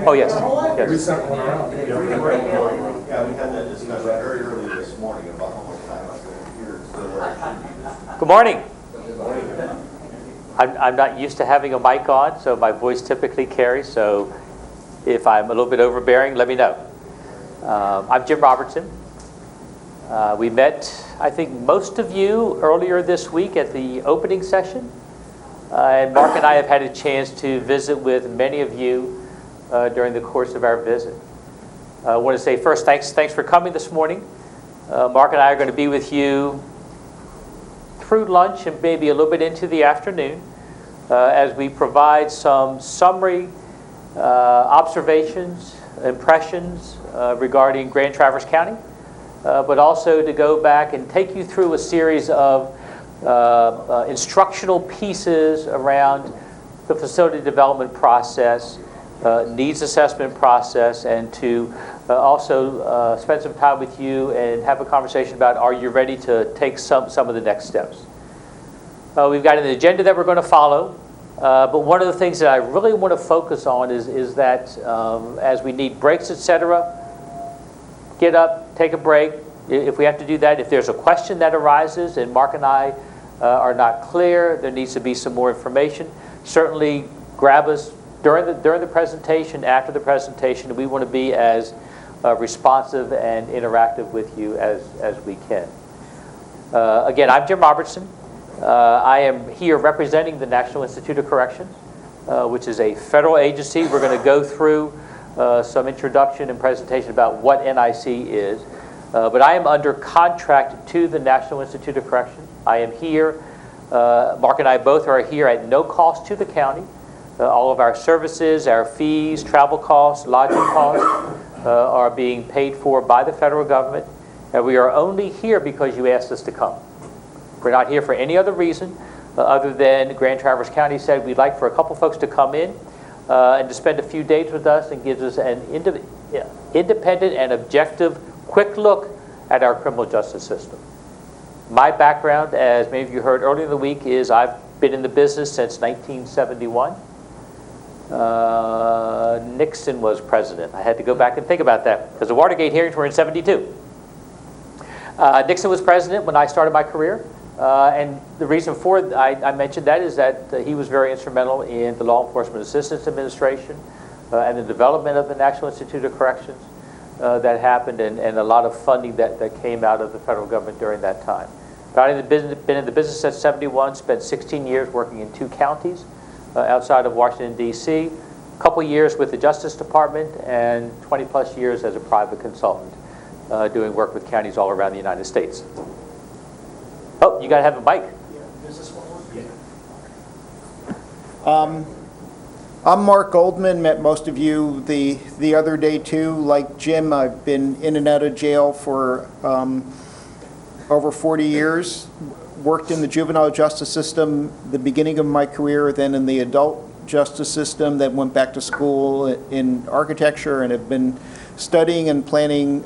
Oh, yes. We Yes. sent one around. Yeah, we had that discussion very early this morning about how much time I was going to hear. So, Good morning. I'm not used to having a mic on, so my voice typically carries. So if I'm a little bit overbearing, let me know. I'm Jim Robertson. We met, I think, most of you earlier this week at the opening session. And Mark and I have had a chance to visit with many of you during the course of our visit. I want to say first, thanks for coming this morning. Mark and I are going to be with you through lunch and maybe a little bit into the afternoon as we provide some summary observations, impressions regarding Grand Traverse County, but also to go back and take you through a series of instructional pieces around the facility development process, needs assessment process, and to also spend some time with you and have a conversation about, are you ready to take some of the next steps? We've got an agenda that we're going to follow, but one of the things that I really want to focus on is that as we need breaks, etc., get up, take a break. If we have to do that, if there's a question that arises and Mark and I are not clear, there needs to be some more information, certainly grab us during the presentation, after the presentation. We want to be as responsive and interactive with you as we can. Again, I'm Jim Robertson. I am here representing the National Institute of Corrections, which is a federal agency. We're going to go through some introduction and presentation about what NIC is. But I am under contract to the National Institute of Corrections. I am here. Mark and I both are here at no cost to the county. All of our services, our fees, travel costs, lodging costs are being paid for by the federal government. And we are only here because you asked us to come. We're not here for any other reason other than Grand Traverse County said we'd like for a couple folks to come in and to spend a few days with us and gives us an independent and objective quick look at our criminal justice system. My background, as many of you heard earlier in the week, is I've been in the business since 1971. Nixon was president. I had to go back and think about that because the Watergate hearings were in 72. Nixon was president when I started my career. And the reason for I mentioned that is that he was very instrumental in the Law Enforcement Assistance Administration and the development of the National Institute of Corrections that happened, and a lot of funding that came out of the federal government during that time. I've been in the business since 71, spent 16 years working in 2 counties outside of Washington, D.C., a couple years with the Justice Department, and 20 plus years as a private consultant doing work with counties all around the United States. Oh, you got to have a mic. Does this one work? I'm Mark Goldman, met most of you the other day too. Like Jim, I've been in and out of jail for over 40 years. Worked in the juvenile justice system the beginning of my career, then in the adult justice system, then went back to school in architecture and have been studying and planning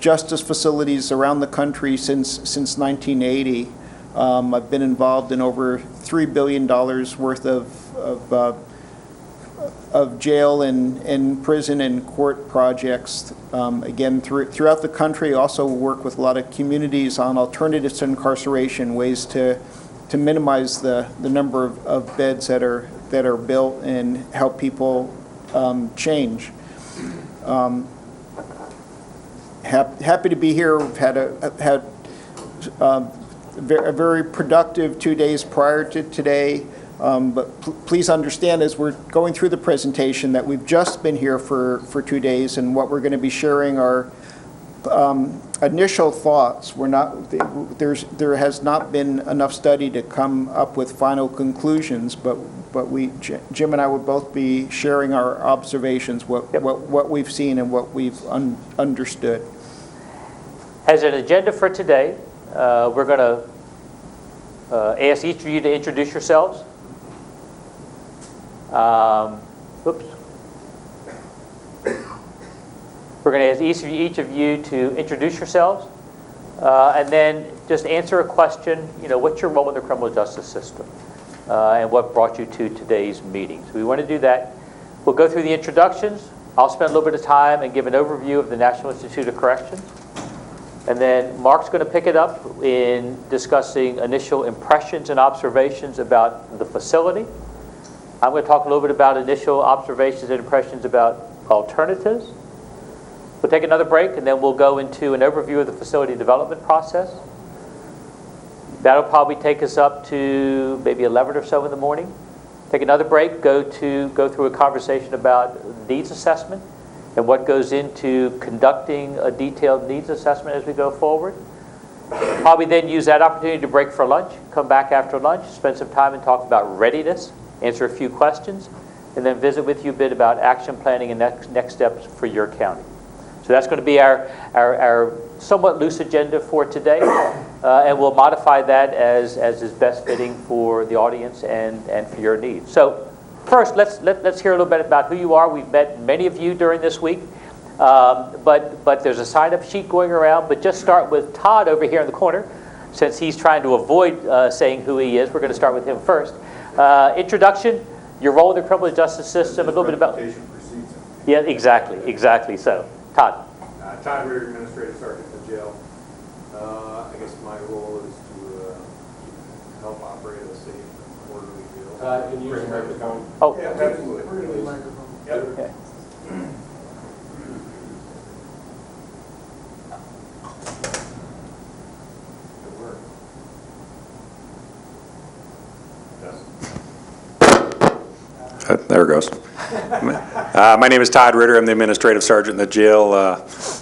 justice facilities around the country since 1980. I've been involved in over $3 billion worth of jail and prison and court projects. Again, throughout the country, also work with a lot of communities on alternatives to incarceration, ways to minimize the number of beds that are built and help people change. Happy to be here. We've had a very productive 2 days prior to today. But please understand as we're going through the presentation that we've just been here for 2 days, and what we're going to be sharing are initial thoughts. There has not been enough study to come up with final conclusions, but Jim and I will both be sharing our observations, what we've seen and what we've understood. As an agenda for today, we're going to ask each of you to introduce yourselves. Oops. We're going to ask each of you to introduce yourselves, and then just answer a question. What's your role in the criminal justice system, and what brought you to today's meeting? So we want to do that. We'll go through the introductions. I'll spend a little bit of time and give an overview of the National Institute of Corrections. And then Mark's going to pick it up in discussing initial impressions and observations about the facility. I'm going to talk a little bit about initial observations and impressions about alternatives. We'll take another break, and then we'll go into an overview of the facility development process. That'll probably take us up to maybe 11 or so in the morning. Take another break, go through a conversation about needs assessment and what goes into conducting a detailed needs assessment as we go forward. Probably then use that opportunity to break for lunch, come back after lunch, spend some time and talk about readiness, answer a few questions, and then visit with you a bit about action planning and next steps for your county. So that's going to be our somewhat loose agenda for today, and we'll modify that as is best fitting for the audience and for your needs. So first, let's hear a little bit about who you are. We've met many of you during this week, but there's a sign-up sheet going around. But just start with Todd over here in the corner, since he's trying to avoid saying who he is. We're going to start with him first. Introduction, your role in the criminal justice system, a little bit about. Yeah, exactly. So, Todd. Todd Ritter, Administrative Sergeant at the jail. I guess my role is to help operate a safe, orderly jail. Can you use the microphone? Oh, Yeah, absolutely. We're going to need a microphone. Yep. okay. Good work. There it goes. My name is Todd Ritter. I'm the Administrative Sergeant in the jail.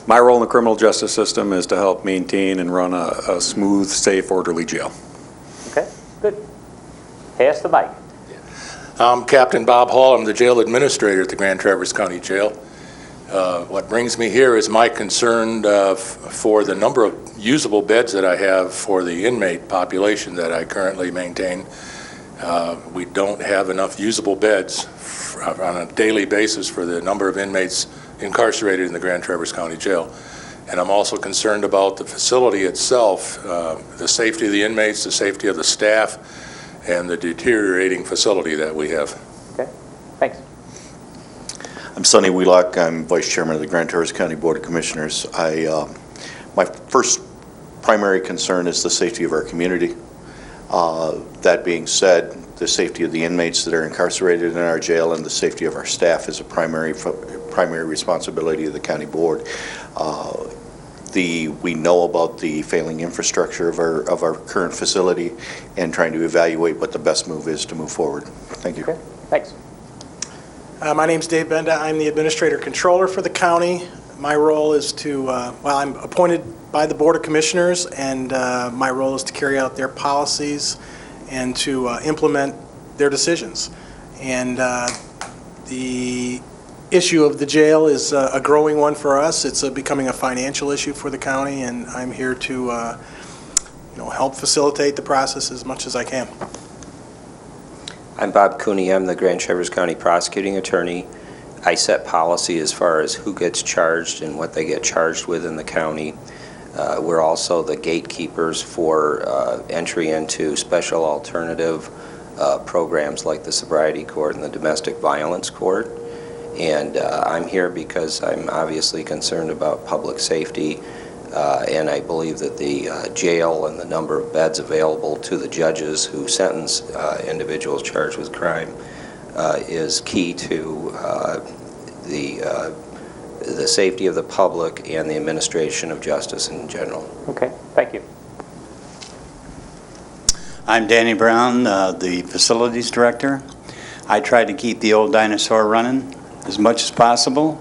My role in the criminal justice system is to help maintain and run a smooth, safe, orderly jail. Okay, good. Pass the mic. I'm Captain Bob Hall. I'm the jail administrator at the Grand Traverse County Jail. What brings me here is my concern for the number of usable beds that I have for the inmate population that I currently maintain. We don't have enough usable beds on a daily basis for the number of inmates incarcerated in the Grand Traverse County Jail. And I'm also concerned about the facility itself, the safety of the inmates, the safety of the staff, and the deteriorating facility that we have. Okay, thanks. I'm Sonny Wheelock. I'm Vice Chairman of the Grand Traverse County Board of Commissioners. My first primary concern is the safety of our community. That being said, the safety of the inmates that are incarcerated in our jail and the safety of our staff is a primary responsibility of the county board. We know about the failing infrastructure of our current facility and trying to evaluate what the best move is to move forward. Thank you. Okay, thanks. My name's Dave Benda. I'm the Administrator Controller for the county. My role is to, I'm appointed by the Board of Commissioners, and my role is to carry out their policies and to implement their decisions. And the issue of the jail is a growing one for us. It's becoming a financial issue for the county, and I'm here to help facilitate the process as much as I can. I'm Bob Cooney. I'm the Grand Traverse County Prosecuting Attorney. I set policy as far as who gets charged and what they get charged with in the county. We're also the gatekeepers for entry into special alternative programs like the Sobriety Court and the Domestic Violence Court. And I'm here because I'm obviously concerned about public safety, and I believe that the jail and the number of beds available to the judges who sentence individuals charged with crime is key to the safety of the public and the administration of justice in general. Okay, thank you. I'm Danny Brown, the Facilities Director. I try to keep the old dinosaur running as much as possible.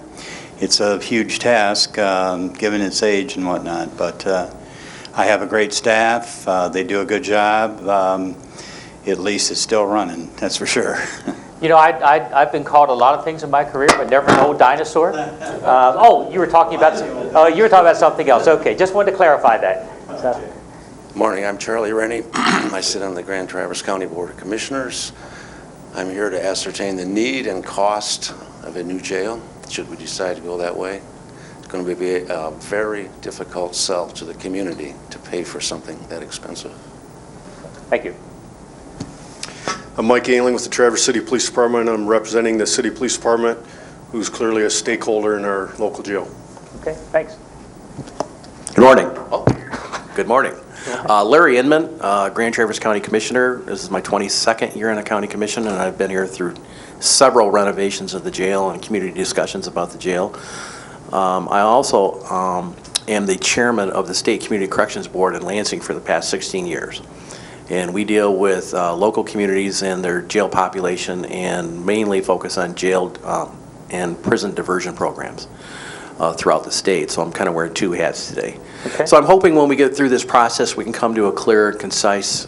It's a huge task, given its age and whatnot, but I have a great staff. They do a good job. At least it's still running, that's for sure. You know, I've been called a lot of things in my career, but never an old dinosaur. You were talking about something else. Okay, just wanted to clarify that. So. Morning, I'm Charlie Rennie. I sit on the Grand Traverse County Board of Commissioners. I'm here to ascertain the need and cost of a new jail, should we decide to go that way. It's going to be a very difficult sell to the community to pay for something that expensive. Thank you. I'm Mike Ailing with the Traverse City Police Department. I'm representing the City Police Department, who's clearly a stakeholder in our local jail. Okay, thanks. Good morning. Good morning. Larry Inman, Grand Traverse County Commissioner. This is my 22nd year in the county commission, and I've been here through several renovations of the jail and community discussions about the jail. I also am the chairman of the State Community Corrections Board in Lansing for the past 16 years. And we deal with local communities and their jail population and mainly focus on jail and prison diversion programs throughout the state. So I'm kind of wearing two hats today. Okay. So I'm hoping when we get through this process, we can come to a clear, concise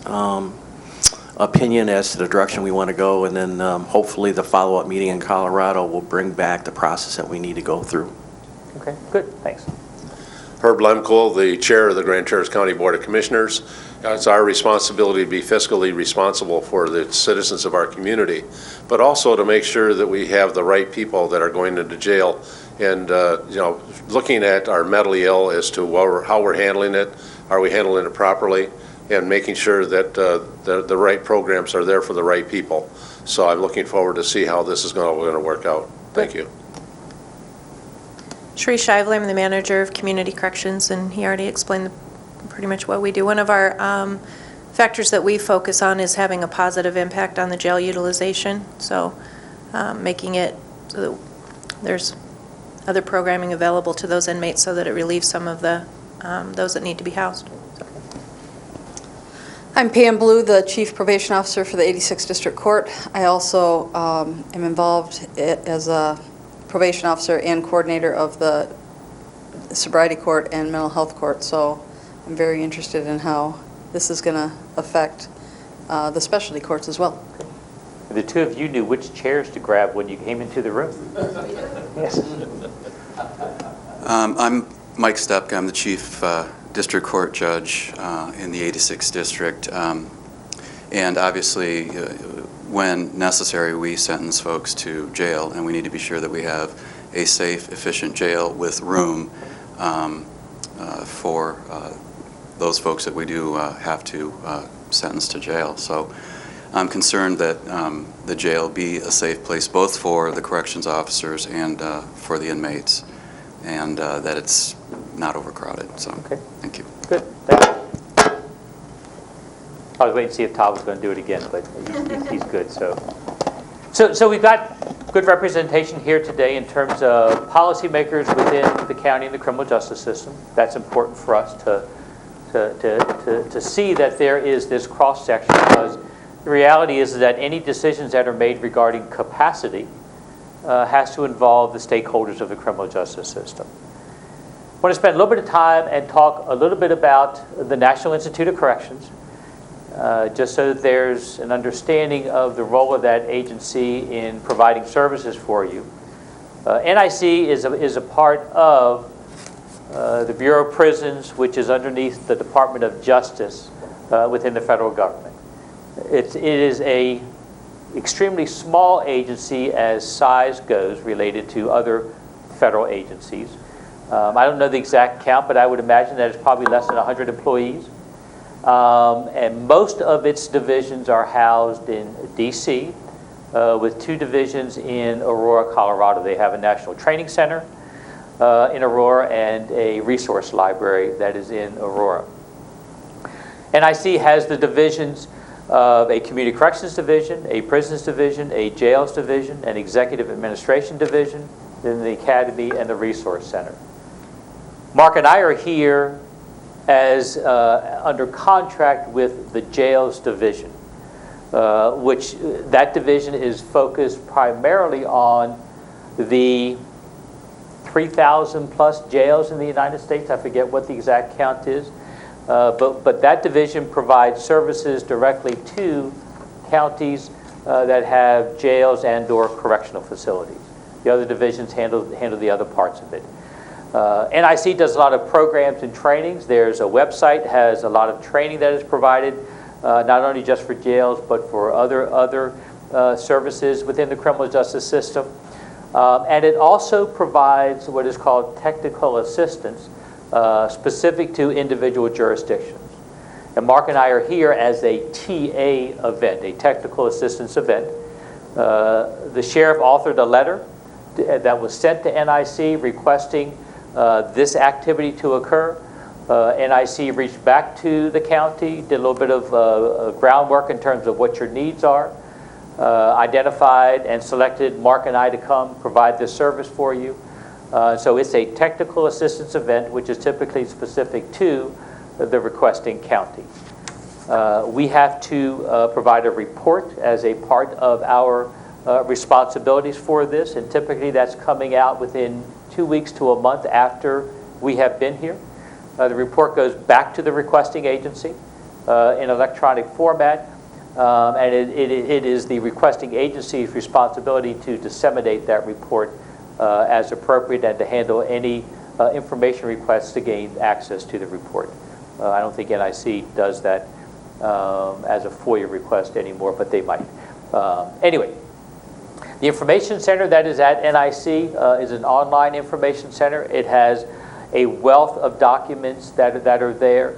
opinion as to the direction we want to go. And then hopefully the follow-up meeting in Colorado will bring back the process that we need to go through. Okay, good, thanks. Herb Lemkel, the chair of the Grand Traverse County Board of Commissioners. It's our responsibility to be fiscally responsible for the citizens of our community, but also to make sure that we have the right people that are going into jail and, looking at our mentally ill as to how we're handling it, are we handling it properly, and making sure that the right programs are there for the right people. So I'm looking forward to see how this is going to work out. Thank you. Sheree Shively, I'm the manager of Community Corrections, and he already explained pretty much what we do. One of our factors that we focus on is having a positive impact on the jail utilization, so making it so that there's other programming available to those inmates so that it relieves some of the those that need to be housed. I'm Pam Blue, the Chief Probation Officer for the 86th District Court. I also am involved as a probation officer and coordinator of the sobriety court and mental health court, so I'm very interested in how this is going to affect the specialty courts as well. The two of you knew which chairs to grab when you came into the room. Yes. I'm Mike Stepka. I'm the Chief District Court Judge in the 86th District. And obviously, when necessary, we sentence folks to jail, and we need to be sure that we have a safe, efficient jail with room for those folks that we do have to sentence to jail. So I'm concerned that the jail be a safe place both for the corrections officers and for the inmates, and that it's not overcrowded. So, okay. Thank you. Good. Thank you. I was waiting to see if Todd was going to do it again, but he's good. So we've got good representation here today in terms of policymakers within the county and the criminal justice system. That's important for us to see that there is this cross-section, because the reality is that any decisions that are made regarding capacity has to involve the stakeholders of the criminal justice system. I want to spend a little bit of time and talk a little bit about the National Institute of Corrections, just so that there's an understanding of the role of that agency in providing services for you. NIC is a part of the Bureau of Prisons, which is underneath the Department of Justice within the federal government. It is a extremely small agency as size goes related to other federal agencies. I don't know the exact count, but I would imagine that it's probably less than 100 employees. And most of its divisions are housed in D.C., with 2 divisions in Aurora, Colorado. They have a national training center in Aurora and a resource library that is in Aurora. NIC has the divisions of a community corrections division, a prisons division, a jails division, an executive administration division, then the academy and the resource center. Mark and I are here as under contract with the jails division, which that division is focused primarily on the 3,000 plus jails in the United States. I forget what the exact count is, but that division provides services directly to counties that have jails and or correctional facilities. The other divisions handle the other parts of it. NIC does a lot of programs and trainings. There's a website, has a lot of training that is provided, not only just for jails, but for other services within the criminal justice system. And it also provides what is called technical assistance specific to individual jurisdictions. And Mark and I are here as a TA event, a technical assistance event. The sheriff authored a letter that was sent to NIC requesting this activity to occur. NIC reached back to the county, did a little bit of groundwork in terms of what your needs are, identified and selected Mark and I to come provide this service for you. So it's a technical assistance event, which is typically specific to the requesting county. We have to provide a report as a part of our responsibilities for this, and typically that's coming out within 2 weeks to a month after we have been here. The report goes back to the requesting agency in electronic format, and it is the requesting agency's responsibility to disseminate that report as appropriate and to handle any information requests to gain access to the report. I don't think NIC does that as a FOIA request anymore, but they might. Anyway, the information center that is at NIC is an online information center. It has a wealth of documents that are there.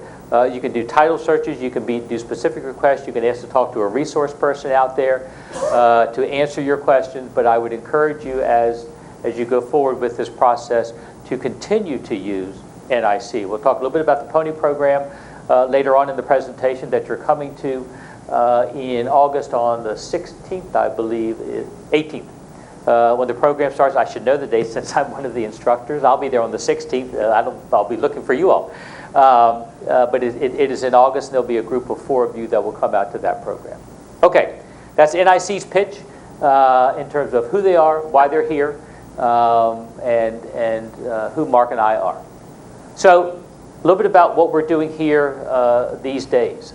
You can do title searches, you can do specific requests, you can ask to talk to a resource person out there to answer your questions, but I would encourage you as you go forward with this process to continue to use NIC. We'll talk a little bit about the Pony program later on in the presentation that you're coming to in August on the 16th, I believe, 18th. When the program starts, I should know the date since I'm one of the instructors. I'll be there on the 16th. I'll be looking for you all. But it is in August, and there'll be a group of 4 of you that will come out to that program. Okay, that's NIC's pitch in terms of who they are, why they're here, and who Mark and I are. So a little bit about what we're doing here these days.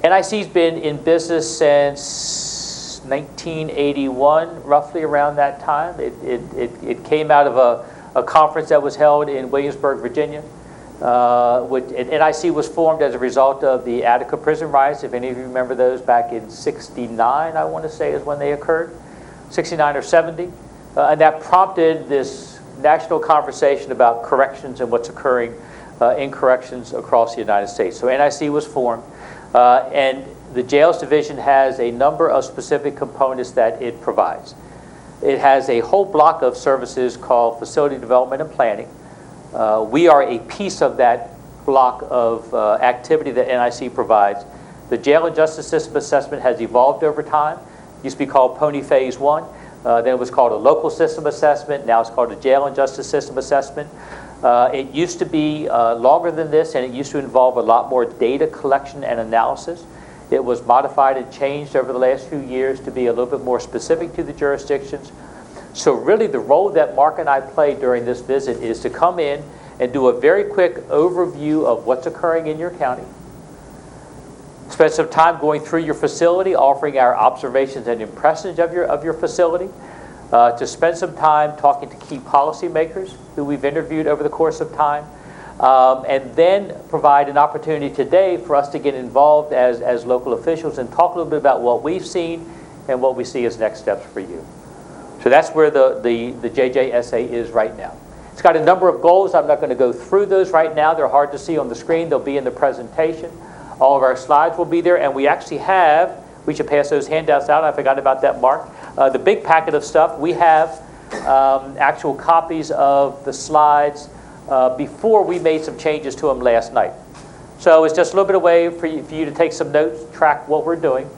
NIC's been in business since 1981, roughly around that time. It came out of a conference that was held in Williamsburg, Virginia. NIC was formed as a result of the Attica prison riots. If any of you remember those, back in 69, I want to say is when they occurred, 69 or 70. And that prompted this national conversation about corrections and what's occurring in corrections across the United States. So NIC was formed. And the Jails Division has a number of specific components that it provides. It has a whole block of services called Facility Development and Planning. We are a piece of that block of activity that NIC provides. The Jail and Justice System Assessment has evolved over time. It used to be called Pony Phase 1. Then it was called a Local System Assessment. Now it's called a Jail and Justice System Assessment. It used to be longer than this, and it used to involve a lot more data collection and analysis. It was modified and changed over the last few years to be a little bit more specific to the jurisdictions. So really the role that Mark and I play during this visit is to come in and do a very quick overview of what's occurring in your county. Spend some time going through your facility, offering our observations and impressions of your facility. To spend some time talking to key policymakers who we've interviewed over the course of time, and then provide an opportunity today for us to get involved as local officials and talk a little bit about what we've seen and what we see as next steps for you. So that's where the JJSA is right now. It's got a number of goals. I'm not going to go through those right now. They're hard to see on the screen. They'll be in the presentation. All of our slides will be there, and we actually have, we should pass those handouts out. I forgot about that, Mark. The big packet of stuff, we have actual copies of the slides before we made some changes to them last night. So it's just a little bit of a way for you to take some notes, track what we're doing,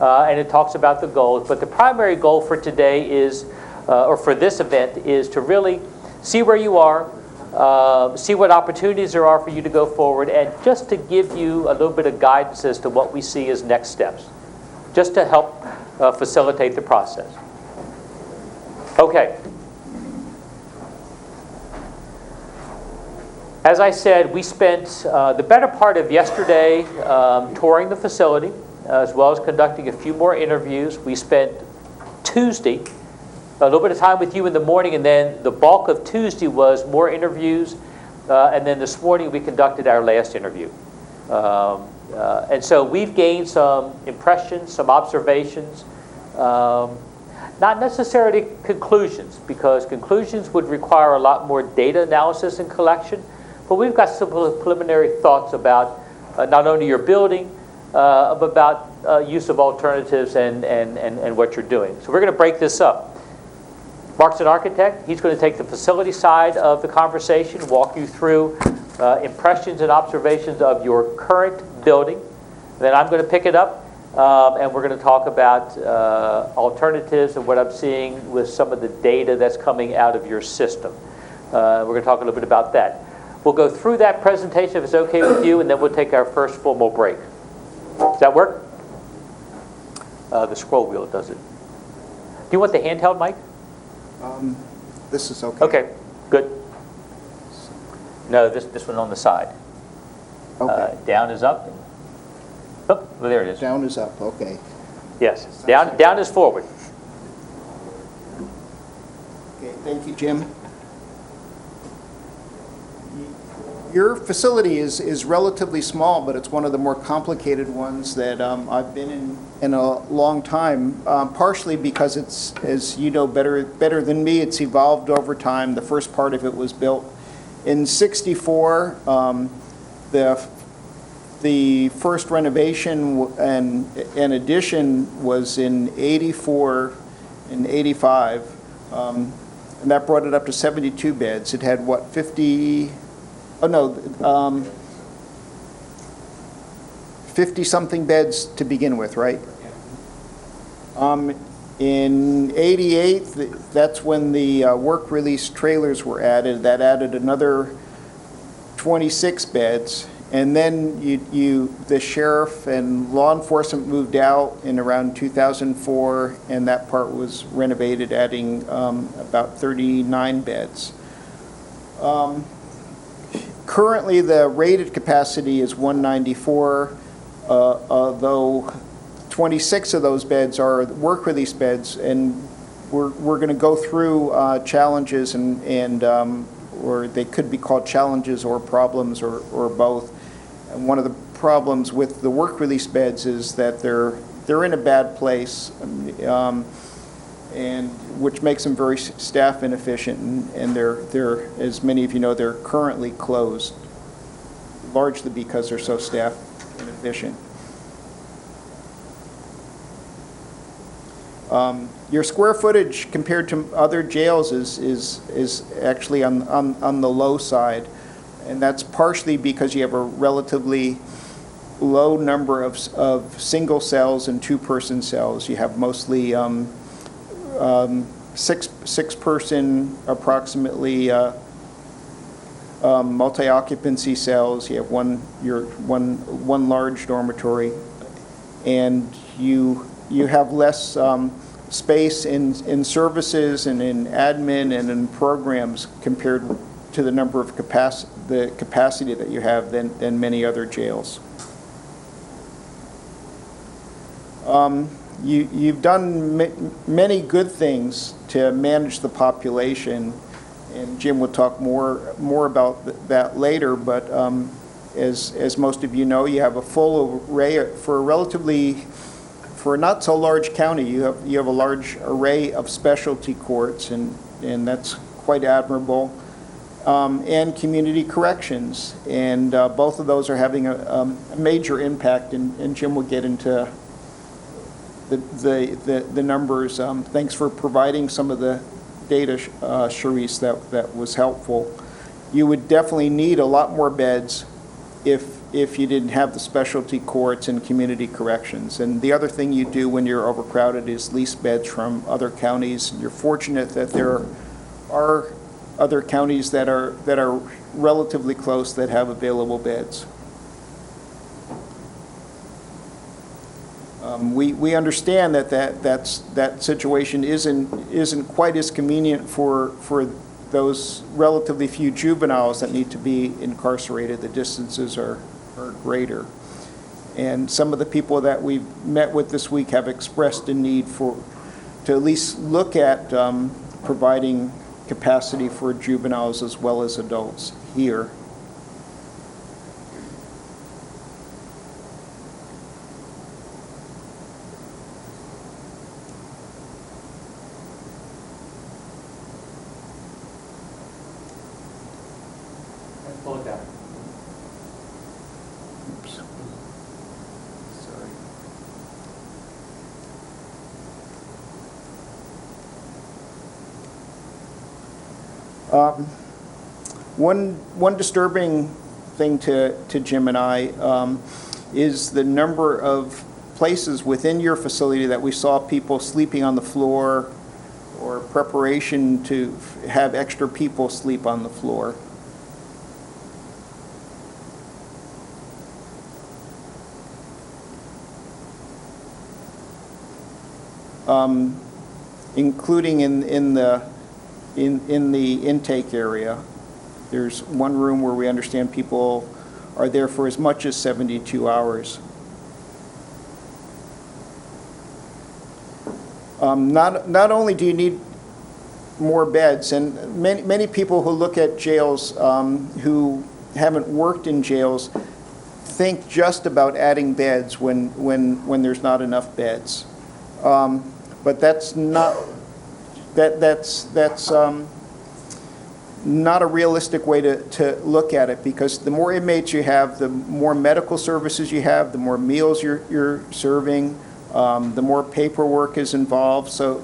and it talks about the goals. But the primary goal for today is, or for this event, is to really see where you are, see what opportunities there are for you to go forward, and just to give you a little bit of guidance as to what we see as next steps, just to help facilitate the process. Okay. As I said, we spent the better part of yesterday touring the facility, as well as conducting a few more interviews. We spent Tuesday a little bit of time with you in the morning, and then the bulk of Tuesday was more interviews, and then this morning we conducted our last interview. And so we've gained some impressions, some observations, not necessarily conclusions, because conclusions would require a lot more data analysis and collection, but we've got some preliminary thoughts about not only your building, but about use of alternatives and what you're doing. So we're going to break this up. Mark's an architect. He's going to take the facility side of the conversation, walk you through impressions and observations of your current building. Then I'm going to pick it up, and we're going to talk about alternatives and what I'm seeing with some of the data that's coming out of your system. We're going to talk a little bit about that. We'll go through that presentation if it's okay with you, and then we'll take our first formal break. Does that work? The scroll wheel does it. Do you want the handheld mic? This is okay. Okay, good. No, this one on the side. Okay. Down is up. Oh, well, there it is. Down is up, okay. Yes, down is forward. Okay, thank you, Jim. Your facility is relatively small, but it's one of the more complicated ones that I've been in a long time, partially because it's, as you know better than me, it's evolved over time. The first part of it was built in '64. The first renovation and addition was in '84 and '85, and that brought it up to 72 beds. It had, what, 50-something beds to begin with, right? In '88, that's when the work release trailers were added. That added another 26 beds. And then the sheriff and law enforcement moved out in around 2004, and that part was renovated, adding about 39 beds. Currently, the rated capacity is 194, although 26 of those beds are work release beds, and we're going to go through challenges or they could be called challenges or problems or both. And one of the problems with the work release beds is that they're in a bad place, and which makes them very staff inefficient, and they're, as many of you know, they're currently closed, largely because they're so staff inefficient. Your square footage compared to other jails is actually on the low side, and that's partially because you have a relatively low number of single cells and two-person cells. You have mostly six-person, approximately multi-occupancy cells. You have one large dormitory, and you have less space in services and in admin and in programs compared to the number of the capacity that you have than many other jails. You've done many good things to manage the population, and Jim will talk more about that later, but as most of you know, you have a full array for a not so large county. You have a large array of specialty courts, and that's quite admirable, and community corrections, and both of those are having a major impact, and Jim will get into the numbers. Thanks for providing some of the data, Charisse, that was helpful. You would definitely need a lot more beds if you didn't have the specialty courts and community corrections. And the other thing you do when you're overcrowded is lease beds from other counties. You're fortunate that there are other counties that are relatively close that have available beds. We understand that situation isn't quite as convenient for those relatively few juveniles that need to be incarcerated. The distances are greater. And some of the people that we've met with this week have expressed a need to at least look at providing capacity for juveniles as well as adults here. Pull it down. Oops. Sorry. One disturbing thing to Jim and I is the number of places within your facility that we saw people sleeping on the floor or preparation to have extra people sleep on the floor. Including in the intake area. There's one room where we understand people are there for as much as 72 hours. Not only do you need more beds, and many people who look at jails who haven't worked in jails think just about adding beds when there's not enough beds. But that's not not a realistic way to look at it, because the more inmates you have, the more medical services you have, the more meals you're serving, the more paperwork is involved. So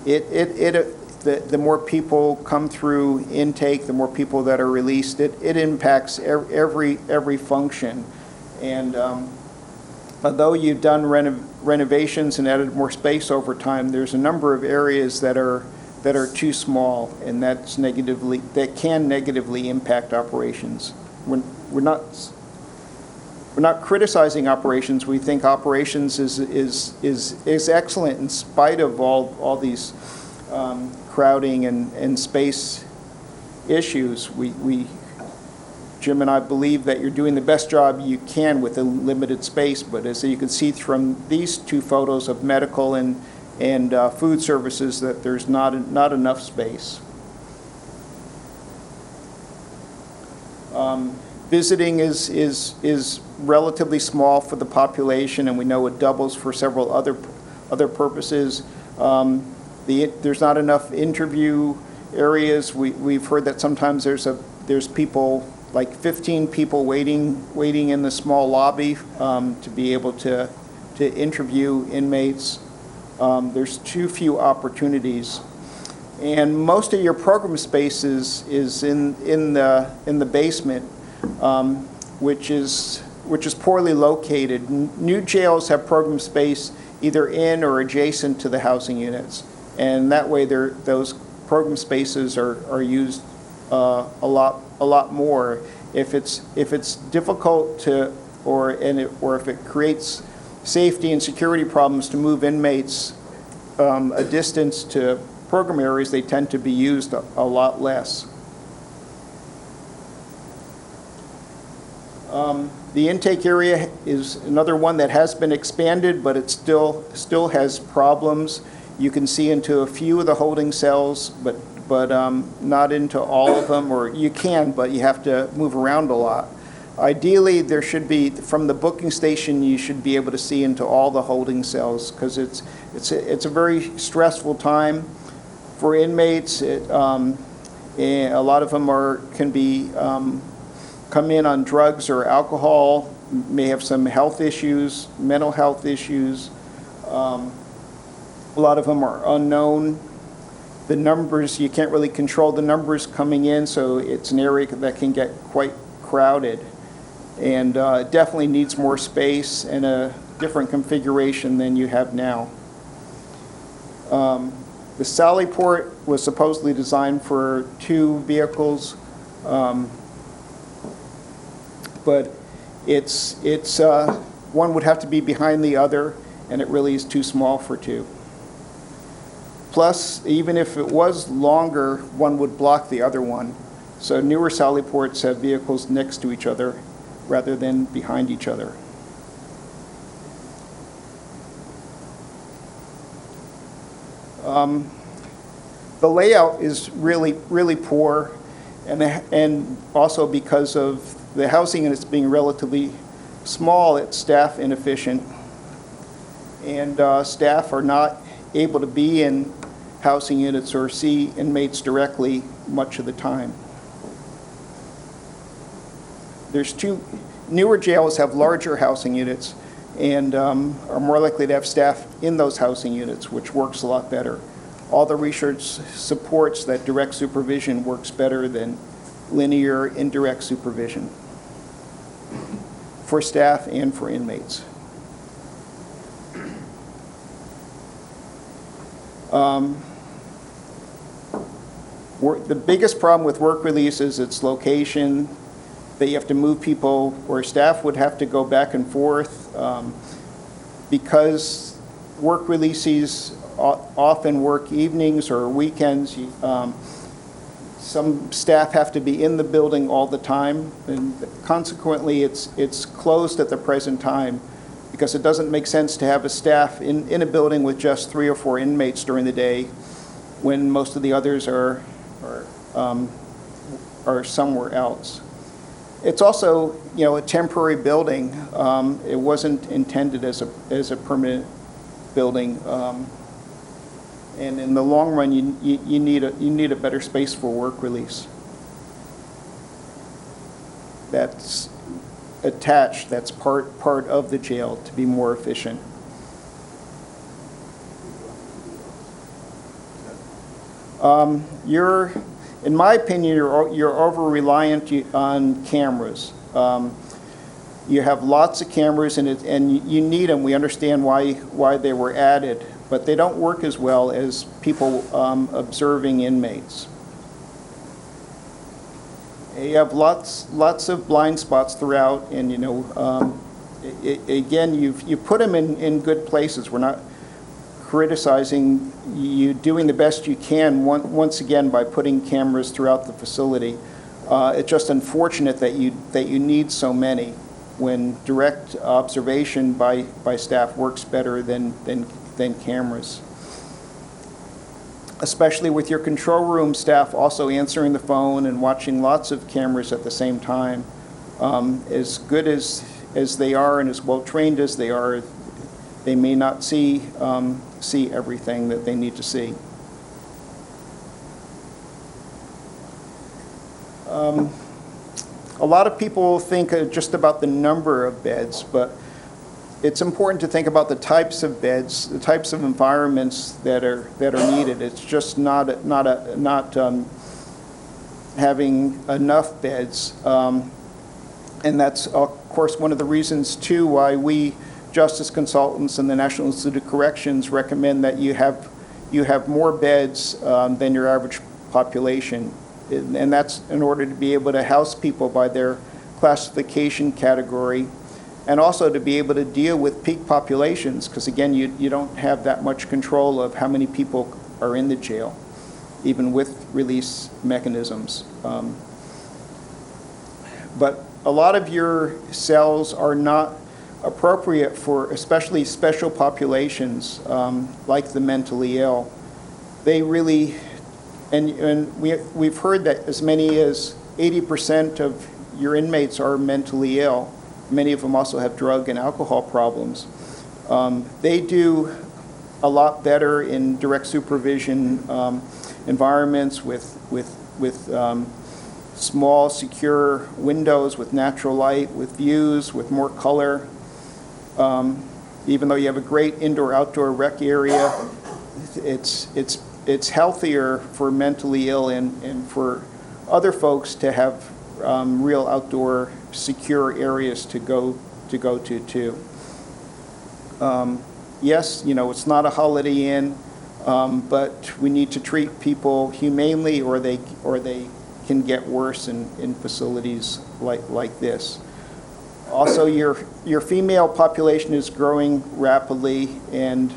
the more people come through intake, the more people that are released, it impacts every function. And although you've done renovations and added more space over time, there's a number of areas that are too small, and that can negatively impact operations. We're not criticizing operations. We think operations is excellent in spite of all these crowding and space issues. Jim and I believe that you're doing the best job you can with a limited space, but as you can see from these two photos of medical and food services, that there's not enough space. Visiting is relatively small for the population, and we know it doubles for several other purposes. There's not enough interview areas. We've heard that sometimes there's people, like 15 people waiting in the small lobby to be able to interview inmates. There's too few opportunities, and most of your program space is in the basement, which is poorly located. New jails have program space either in or adjacent to the housing units, and that way those program spaces are used a lot more. If it's difficult to or if it creates safety and security problems to move inmates a distance to program areas, they tend to be used a lot less. The intake area is another one that has been expanded, but it still has problems. You can see into a few of the holding cells, but not into all of them, or you can, but you have to move around a lot. Ideally, there should be, from the booking station, you should be able to see into all the holding cells, because it's a very stressful time for inmates. And a lot of them can come in on drugs or alcohol, may have some health issues, mental health issues. A lot of them are unknown. The numbers, you can't really control the numbers coming in, so it's an area that can get quite crowded. And it definitely needs more space and a different configuration than you have now. The Sally Port was supposedly designed for 2 vehicles, but it's one would have to be behind the other, and it really is too small for 2. Plus, even if it was longer, one would block the other one. So newer Sally Ports have vehicles next to each other rather than behind each other. The layout is really poor, and also because of the housing units being relatively small, it's staff inefficient, and staff are not able to be in housing units or see inmates directly much of the time. newer jails have larger housing units and are more likely to have staff in those housing units, which works a lot better. All the research supports that direct supervision works better than linear indirect supervision for staff and for inmates. The biggest problem with work release is its location, that you have to move people, or staff would have to go back and forth. Because work releases often work evenings or weekends, some staff have to be in the building all the time, and consequently it's closed at the present time because it doesn't make sense to have a staff in a building with just 3 or 4 inmates during the day when most of the others are somewhere else. It's also, a temporary building. It wasn't intended as a permanent building, and in the long run, you need a better space for work release. That's attached. That's part of the jail to be more efficient. In my opinion, you're over-reliant on cameras. You have lots of cameras, and you need them. We understand why they were added, but they don't work as well as people observing inmates. You have lots of blind spots throughout, and again, you put them in good places. We're not criticizing you doing the best you can once again by putting cameras throughout the facility. It's just unfortunate that you need so many when direct observation by staff works better than cameras. Especially with your control room staff also answering the phone and watching lots of cameras at the same time. As good as they are and as well trained as they are, they may not see everything that they need to see. A lot of people think just about the number of beds, but it's important to think about the types of beds, the types of environments that are needed. It's just not having enough beds, and that's of course one of the reasons too why we justice consultants and the National Institute of Corrections recommend that you have more beds than your average population, and that's in order to be able to house people by their classification category, and also to be able to deal with peak populations, because again, you don't have that much control of how many people are in the jail, even with release mechanisms. But a lot of your cells are not appropriate for especially special populations like the mentally ill. They really, and we've heard that as many as 80% of your inmates are mentally ill. Many of them also have drug and alcohol problems. They do a lot better in direct supervision environments with small, secure windows, with natural light, with views, with more color. Even though you have a great indoor-outdoor rec area, it's healthier for mentally ill and for other folks to have real outdoor secure areas to go to too. Yes, it's not a Holiday Inn, but we need to treat people humanely, or they can get worse in facilities like this. Also, your female population is growing rapidly, and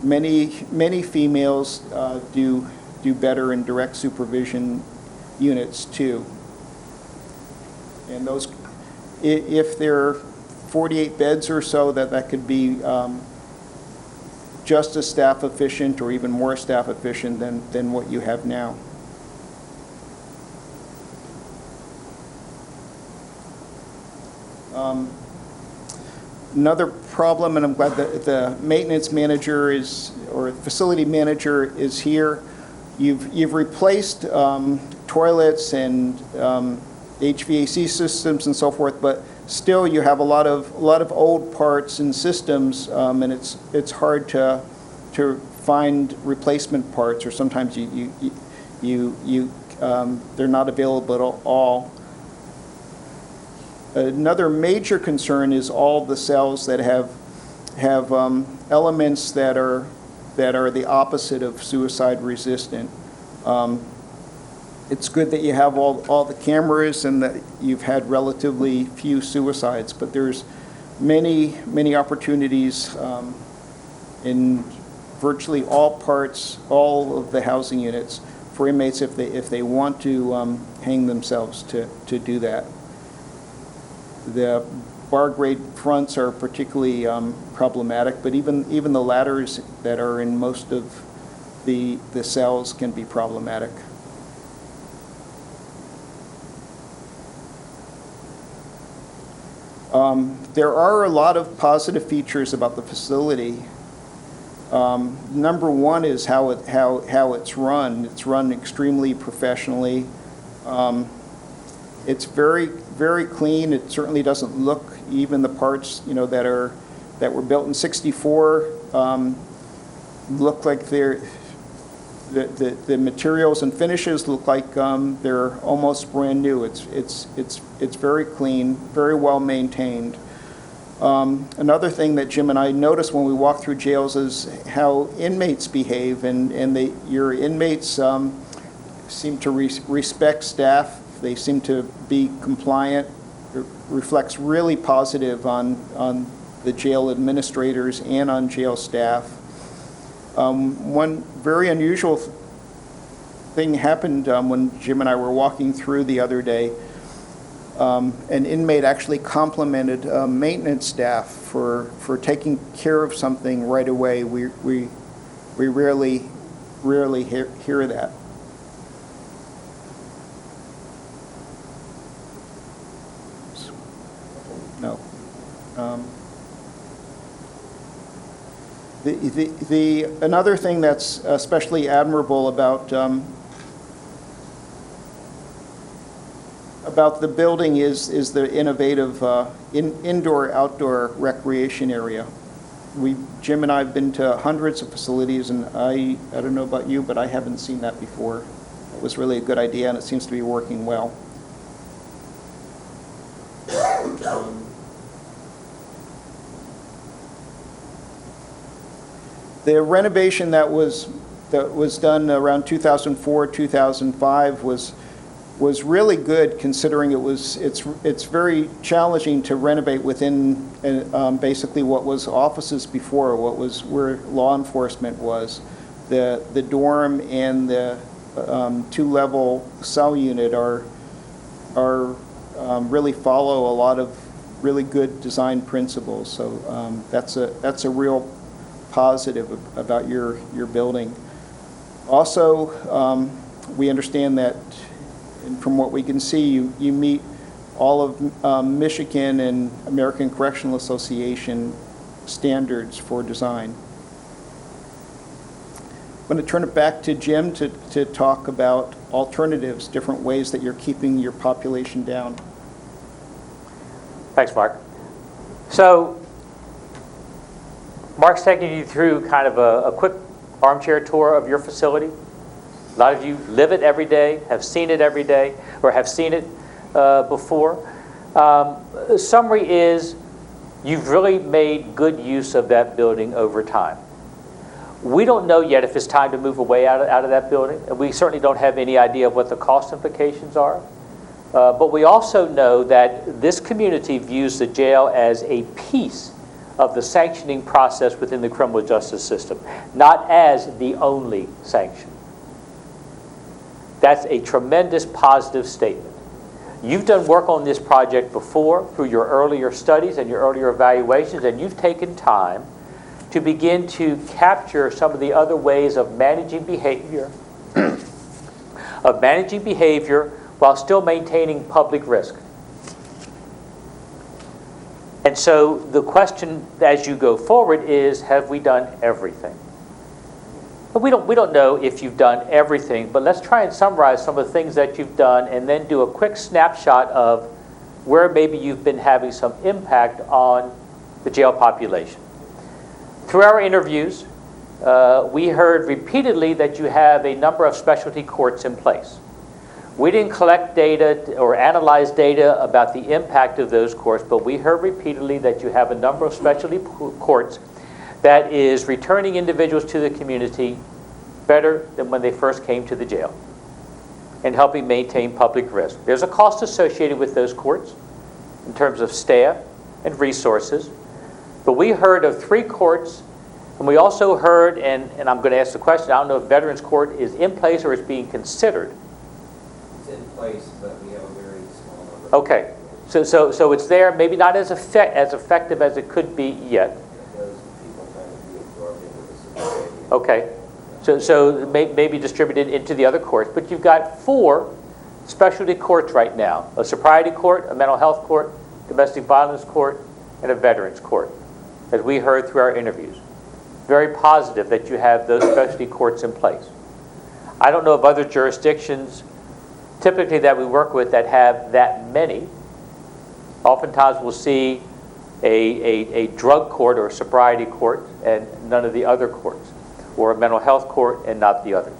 many females do better in direct supervision units too. And those, if there are 48 beds or so, that could be just as staff efficient or even more staff efficient than what you have now. Another problem, and I'm glad that the maintenance manager or facility manager is here. You've replaced toilets and HVAC systems and so forth, but still you have a lot of old parts and systems, and it's hard to find replacement parts, or sometimes they're not available at all. Another major concern is all the cells that have elements that are the opposite of suicide resistant. It's good that you have all the cameras and that you've had relatively few suicides, but there's many opportunities in virtually all parts, all of the housing units, for inmates if they want to hang themselves to do that. The bar grade fronts are particularly problematic, but even the ladders that are in most of the cells can be problematic. There are a lot of positive features about the facility. Number one is how it's run. It's run extremely professionally. It's very clean. It certainly doesn't look, even the parts that were built in '64 look like the materials and finishes look like they're almost brand new. It's very clean, very well maintained. Another thing that Jim and I noticed when we walk through jails is how inmates behave, and your inmates seem to respect staff. They seem to be compliant. It reflects really positive on the jail administrators and on jail staff. One very unusual thing happened when Jim and I were walking through the other day. An inmate actually complimented maintenance staff for taking care of something right away. We rarely hear that. No. Another thing that's especially admirable about the building is the innovative indoor-outdoor recreation area. Jim and I have been to hundreds of facilities, and I don't know about you, but I haven't seen that before. It was really a good idea, and it seems to be working well. The renovation that was done around 2004, 2005 was really good, considering it's very challenging to renovate within basically what was offices before, where law enforcement was. The dorm and the two-level cell unit are really follow a lot of really good design principles. So that's a real positive about your building. Also, we understand that, and from what we can see, you meet all of Michigan and American Correctional Association standards for design. I'm going to turn it back to Jim to talk about alternatives, different ways that you're keeping your population down. Thanks, Mark. So, Mark's taking you through kind of a quick armchair tour of your facility. A lot of you live it every day, have seen it every day, or have seen it before. The summary is you've really made good use of that building over time. We don't know yet if it's time to move away out of that building, and we certainly don't have any idea of what the cost implications are. But we also know that this community views the jail as a piece of the sanctioning process within the criminal justice system, not as the only sanction. That's a tremendous positive statement. You've done work on this project before through your earlier studies and your earlier evaluations, and you've taken time to begin to capture some of the other ways of managing behavior, while still maintaining public risk. And so the question as you go forward is, have we done everything? But we don't know if you've done everything, but let's try and summarize some of the things that you've done and then do a quick snapshot of where maybe you've been having some impact on the jail population. Through our interviews, we heard repeatedly that you have a number of specialty courts in place. We didn't collect data or analyze data about the impact of those courts, but we heard repeatedly that you have a number of specialty courts that is returning individuals to the community better than when they first came to the jail and helping maintain public risk. There's a cost associated with those courts in terms of staff and resources, but we heard of 3 courts, and we also heard, and I'm going to ask the question, I don't know if Veterans Court is in place or is being considered. It's in place, but we have a very small number. Okay, so it's there, maybe not as effective as it could be yet. Okay, so maybe distributed into the other courts, but you've got 4 specialty courts right now: a sobriety court, a mental health court, domestic violence court, and a veterans court, as we heard through our interviews. Very positive that you have those specialty courts in place. I don't know of other jurisdictions typically that we work with that have that many. Oftentimes we'll see a drug court or a sobriety court and none of the other courts, or a mental health court and not the others.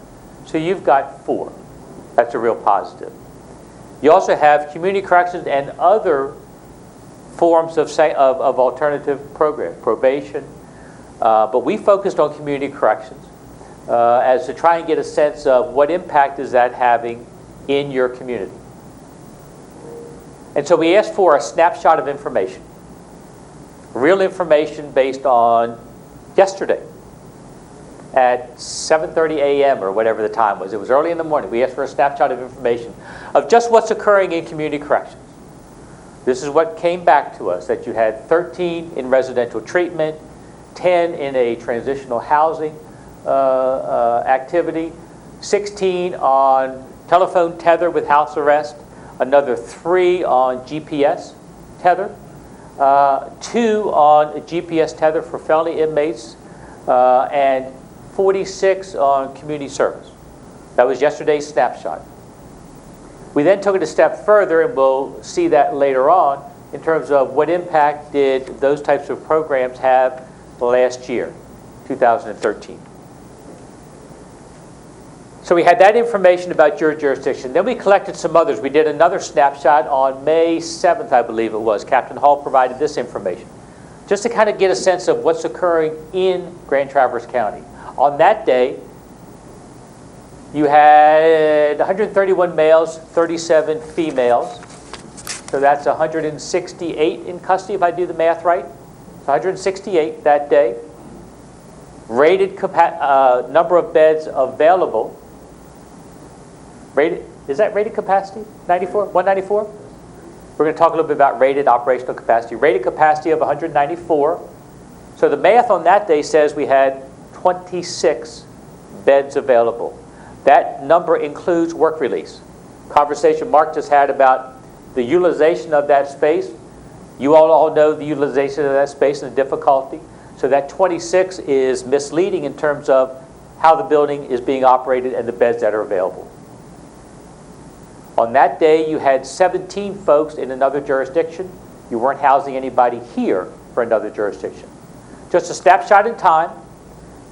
So you've got 4. That's a real positive. You also have community corrections and other forms of alternative programs, probation, but we focused on community corrections as to try and get a sense of what impact is that having in your community. And so we asked for a snapshot of information, real information based on yesterday at 7:30 a.m. or whatever the time was. It was early in the morning. We asked for a snapshot of information of just what's occurring in community corrections. This is what came back to us, that you had 13 in residential treatment, 10 in a transitional housing activity, 16 on telephone tether with house arrest, another 3 on GPS tether, 2 on a GPS tether for felony inmates, and 46 on community service. That was yesterday's snapshot. We then took it a step further, and we'll see that later on, in terms of what impact did those types of programs have last year, 2013. So we had that information about your jurisdiction. Then we collected some others. We did another snapshot on May 7th, I believe it was. Captain Hall provided this information, just to kind of get a sense of what's occurring in Grand Traverse County. On that day, you had 131 males, 37 females. So that's 168 in custody, if I do the math right. So 168 that day. Rated number of beds available. Is that rated capacity? 94? 194? We're going to talk a little bit about rated operational capacity. Rated capacity of 194. So the math on that day says we had 26 beds available. That number includes work release. Conversation Mark just had about the utilization of that space. You all know the utilization of that space and the difficulty. So that 26 is misleading in terms of how the building is being operated and the beds that are available. On that day, you had 17 folks in another jurisdiction. You weren't housing anybody here for another jurisdiction. Just a snapshot in time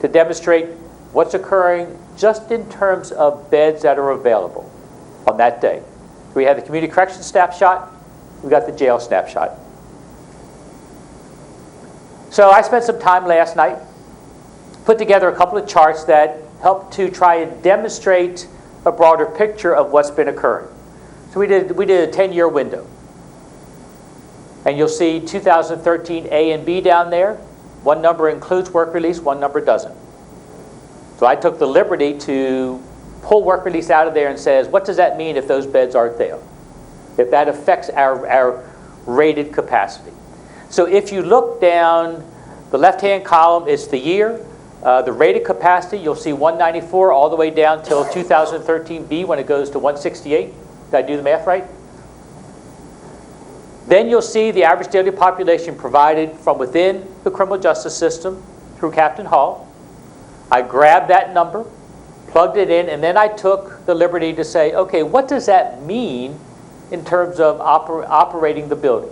to demonstrate what's occurring just in terms of beds that are available on that day. So we had the community corrections snapshot. We got the jail snapshot. So I spent some time last night, put together a couple of charts that help to try and demonstrate a broader picture of what's been occurring. So we did a 10-year window. And you'll see 2013 A and B down there. One number includes work release, one number doesn't. So I took the liberty to pull work release out of there and says, what does that mean if those beds aren't there? If that affects our rated capacity. So if you look down the left-hand column, it's the year. The rated capacity, you'll see 194 all the way down till 2013 B when it goes to 168. Did I do the math right? Then you'll see the average daily population provided from within the criminal justice system through Captain Hall. I grabbed that number, plugged it in, and then I took the liberty to say, okay, what does that mean in terms of operating the building?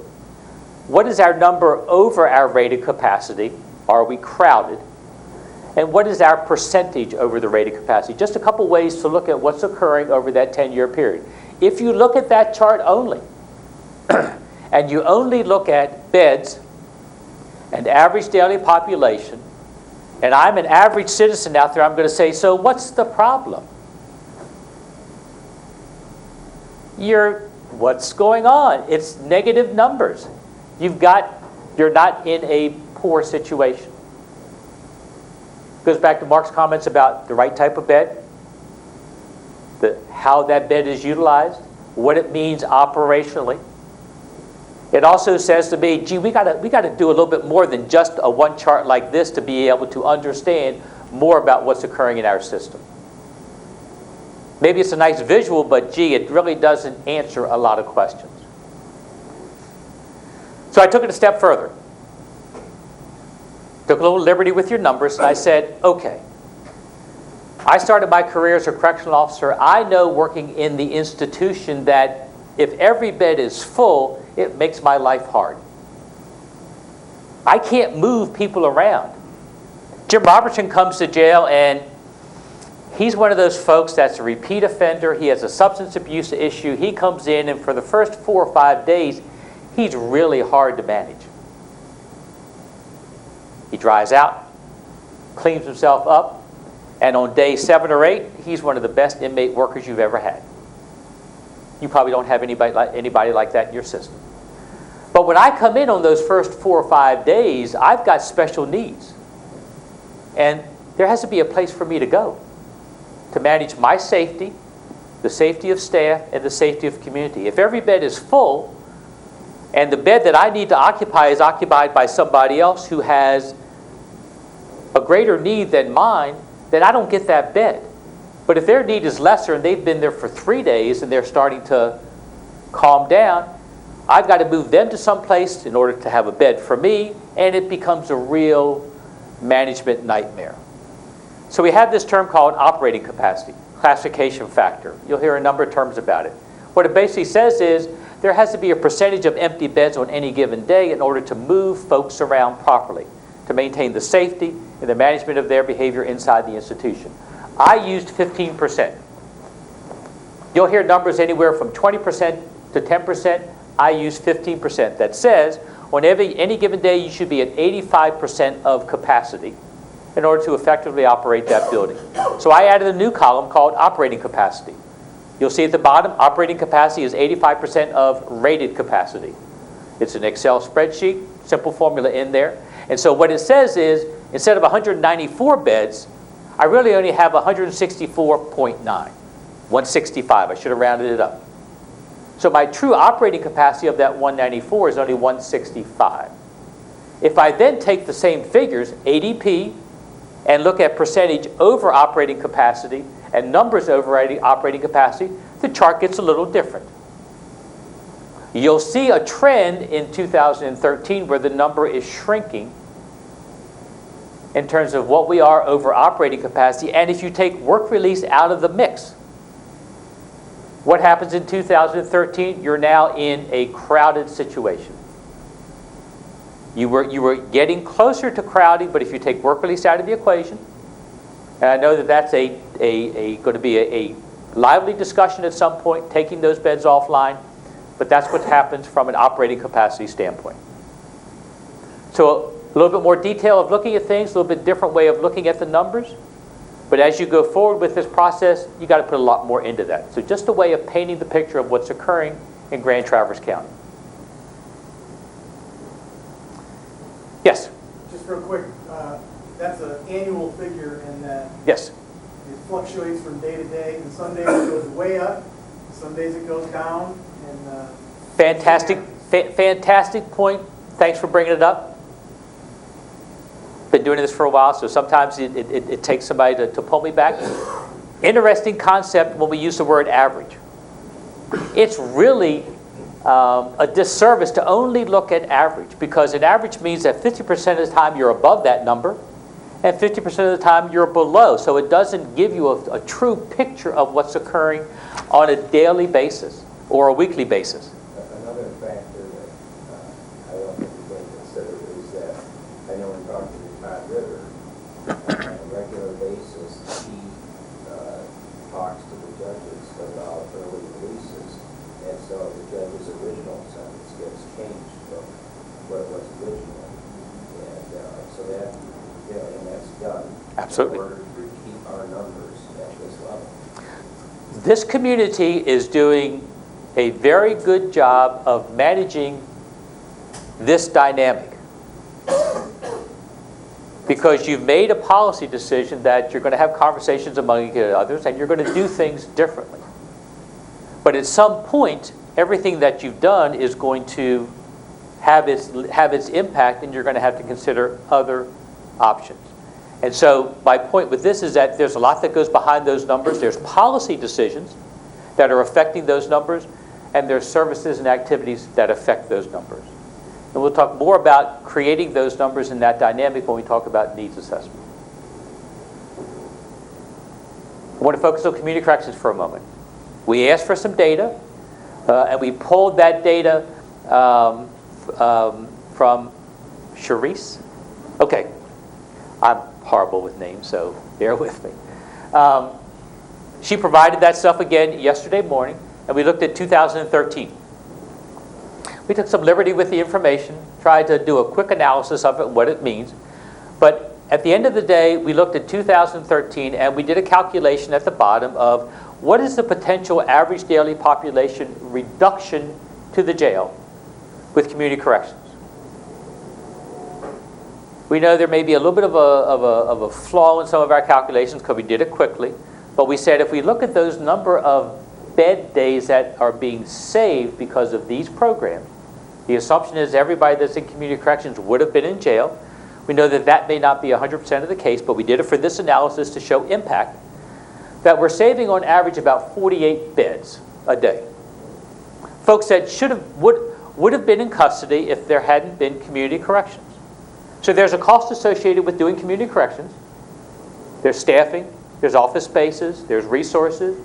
What is our number over our rated capacity? Are we crowded? And what is our percentage over the rated capacity? Just a couple ways to look at what's occurring over that 10-year period. If you look at that chart only, and you only look at beds and average daily population, and I'm an average citizen out there, I'm going to say, so what's the problem? What's going on? It's negative numbers. You're not in a poor situation. Goes back to Mark's comments about the right type of bed, how that bed is utilized, what it means operationally. It also says to me, gee, we got to do a little bit more than just a one chart like this to be able to understand more about what's occurring in our system. Maybe it's a nice visual, but gee, it really doesn't answer a lot of questions. So I took it a step further. Took a little liberty with your numbers, and I said, okay, I started my career as a correctional officer. I know working in the institution that if every bed is full, it makes my life hard. I can't move people around. Jim Robertson comes to jail, and he's one of those folks that's a repeat offender. He has a substance abuse issue. He comes in, and for the first 4 or 5 days, he's really hard to manage. He dries out, cleans himself up, and on day 7 or 8, he's one of the best inmate workers you've ever had. You probably don't have anybody like that in your system. But when I come in on those first 4 or 5 days, I've got special needs. And there has to be a place for me to go to manage my safety, the safety of staff, and the safety of community. If every bed is full, and the bed that I need to occupy is occupied by somebody else who has a greater need than mine, then I don't get that bed. But if their need is lesser and they've been there for 3 days and they're starting to calm down, I've got to move them to some place in order to have a bed for me, and it becomes a real management nightmare. So we have this term called operating capacity, classification factor. You'll hear a number of terms about it. What it basically says is there has to be a percentage of empty beds on any given day in order to move folks around properly, to maintain the safety and the management of their behavior inside the institution. I used 15%. You'll hear numbers anywhere from 20% to 10%. I use 15%. That says on any given day you should be at 85% of capacity in order to effectively operate that building. So I added a new column called operating capacity. You'll see at the bottom, operating capacity is 85% of rated capacity. It's an Excel spreadsheet, simple formula in there. And so what it says is, instead of 194 beds, I really only have 164.9, 165. I should have rounded it up. So my true operating capacity of that 194 is only 165. If I then take the same figures, ADP, and look at percentage over operating capacity and numbers over operating capacity, the chart gets a little different. You'll see a trend in 2013 where the number is shrinking in terms of what we are over operating capacity. And if you take work release out of the mix, what happens in 2013? You're now in a crowded situation. You were getting closer to crowding, but if you take work release out of the equation, and I know that that's going to be a lively discussion at some point, taking those beds offline, but that's what happens from an operating capacity standpoint. So a little bit more detail of looking at things, a little bit different way of looking at the numbers, but as you go forward with this process, you got to put a lot more into that. So just a way of painting the picture of what's occurring in Grand Traverse County. Yes? Just real quick, that's an annual figure in that Yes. it fluctuates from day to day, and some days it goes way up, some days it goes down, and Fantastic point. Thanks for bringing it up. Been doing this for a while, so sometimes it takes somebody to pull me back. Interesting concept when we use the word average. It's really a disservice to only look at average, because an average means that 50% of the time you're above that number, and 50% of the time you're below. So it doesn't give you a true picture of what's occurring on a daily basis or a weekly basis. Another factor that I don't think we can consider is that I know in talking to Todd Ritter, on a regular basis, he talks to the judges about early releases, and so the judge's original sentence gets changed from what it was originally. And so that, and that's done. Absolutely. In order to keep our numbers at this level. This community is doing a very good job of managing this dynamic, because you've made a policy decision that you're going to have conversations among each others and you're going to do things differently. But at some point, everything that you've done is going to have its impact, and you're going to have to consider other options. And so my point with this is that there's a lot that goes behind those numbers. There's policy decisions that are affecting those numbers, and there's services and activities that affect those numbers. And we'll talk more about creating those numbers in that dynamic when we talk about needs assessment. I want to focus on community corrections for a moment. We asked for some data, and we pulled that data from Charisse. Okay, I'm horrible with names, so bear with me. She provided that stuff again yesterday morning, and we looked at 2013. We took some liberty with the information, tried to do a quick analysis of it, what it means. But at the end of the day, we looked at 2013, and we did a calculation at the bottom of what is the potential average daily population reduction to the jail with community corrections. We know there may be a little bit of a flaw in some of our calculations because we did it quickly. But we said if we look at those number of bed days that are being saved because of these programs, the assumption is everybody that's in community corrections would have been in jail. We know that that may not be 100% of the case, but we did it for this analysis to show impact, that we're saving on average about 48 beds a day. Folks that would have been in custody if there hadn't been community corrections. So there's a cost associated with doing community corrections. There's staffing, there's office spaces, there's resources,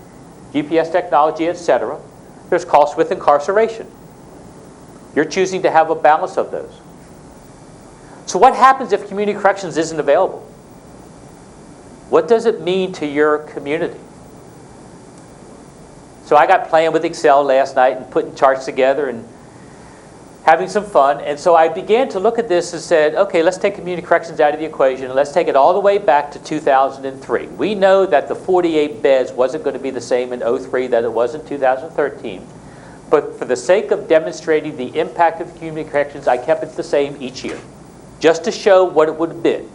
GPS technology, etc. There's costs with incarceration. You're choosing to have a balance of those. So what happens if community corrections isn't available? What does it mean to your community? So I got playing with Excel last night and putting charts together and having some fun. And so I began to look at this and said, okay, let's take community corrections out of the equation and let's take it all the way back to 2003. We know that the 48 beds wasn't going to be the same in 2003 that it was in 2013. But for the sake of demonstrating the impact of community corrections, I kept it the same each year, just to show what it would have been.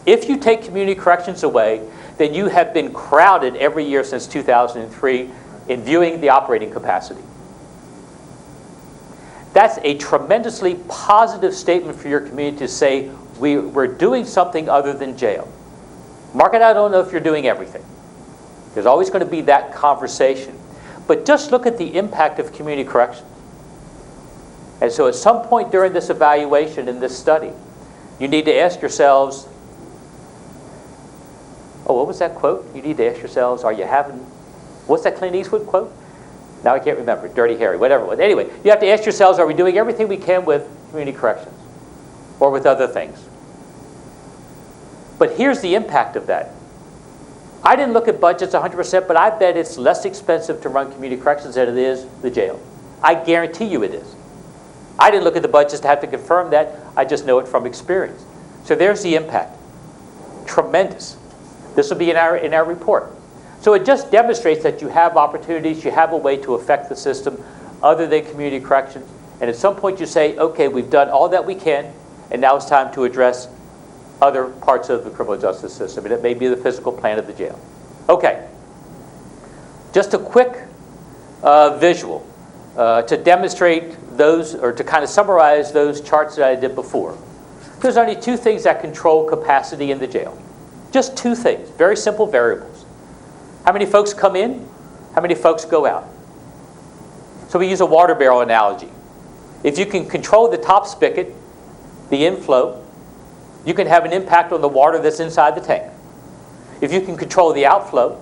If you take community corrections away, then you have been crowded every year since 2003 in viewing the operating capacity. That's a tremendously positive statement for your community to say, we're doing something other than jail. Mark it, I don't know if you're doing everything. There's always going to be that conversation. But just look at the impact of community corrections. And so at some point during this evaluation in this study, you need to ask yourselves, oh, what was that quote? You need to ask yourselves, are you having, what's that Clint Eastwood quote? Now I can't remember, Dirty Harry, whatever it was. Anyway, you have to ask yourselves, are we doing everything we can with community corrections or with other things? But here's the impact of that. I didn't look at budgets 100%, but I bet it's less expensive to run community corrections than it is the jail. I guarantee you it is. I didn't look at the budgets to have to confirm that. I just know it from experience. So there's the impact. Tremendous. This will be in our report. So it just demonstrates that you have opportunities, you have a way to affect the system other than community corrections. And at some point you say, okay, we've done all that we can, and now it's time to address other parts of the criminal justice system. And it may be the physical plan of the jail. Okay. Just a quick visual to demonstrate those, or to kind of summarize those charts that I did before. There's only two things that control capacity in the jail. Just two things, very simple variables. How many folks come in? How many folks go out? So we use a water barrel analogy. If you can control the top spigot, the inflow, you can have an impact on the water that's inside the tank. If you can control the outflow,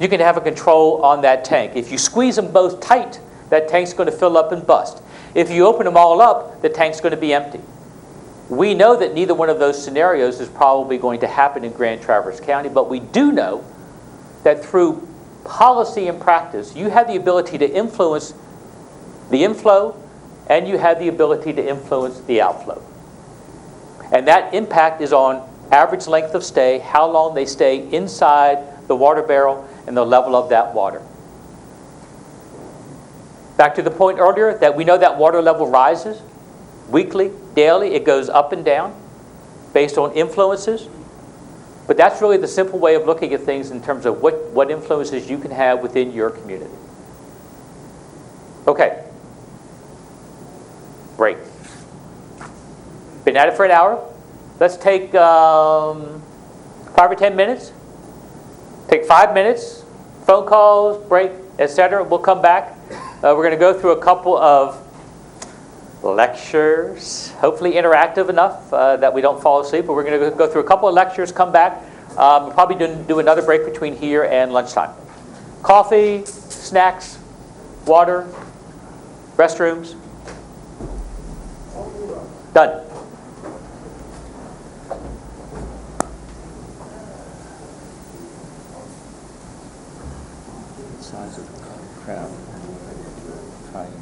you can have a control on that tank. If you squeeze them both tight, that tank's going to fill up and bust. If you open them all up, the tank's going to be empty. We know that neither one of those scenarios is probably going to happen in Grand Traverse County, but we do know that through policy and practice, you have the ability to influence the inflow and you have the ability to influence the outflow. And that impact is on average length of stay, how long they stay inside the water barrel, and the level of that water. Back to the point earlier that we know that water level rises weekly, daily. It goes up and down based on influences. But that's really the simple way of looking at things in terms of what influences you can have within your community. Okay. Break. Been at it for an hour. Let's take 5 or 10 minutes. Take 5 minutes, phone calls, break, etc. We'll come back. We're going to go through a couple of lectures, hopefully interactive enough that we don't fall asleep, but we're going to go through a couple of lectures, come back. We'll probably do another break between here and lunchtime. Coffee, snacks, water, restrooms. Done. Size of the crowd. Trying.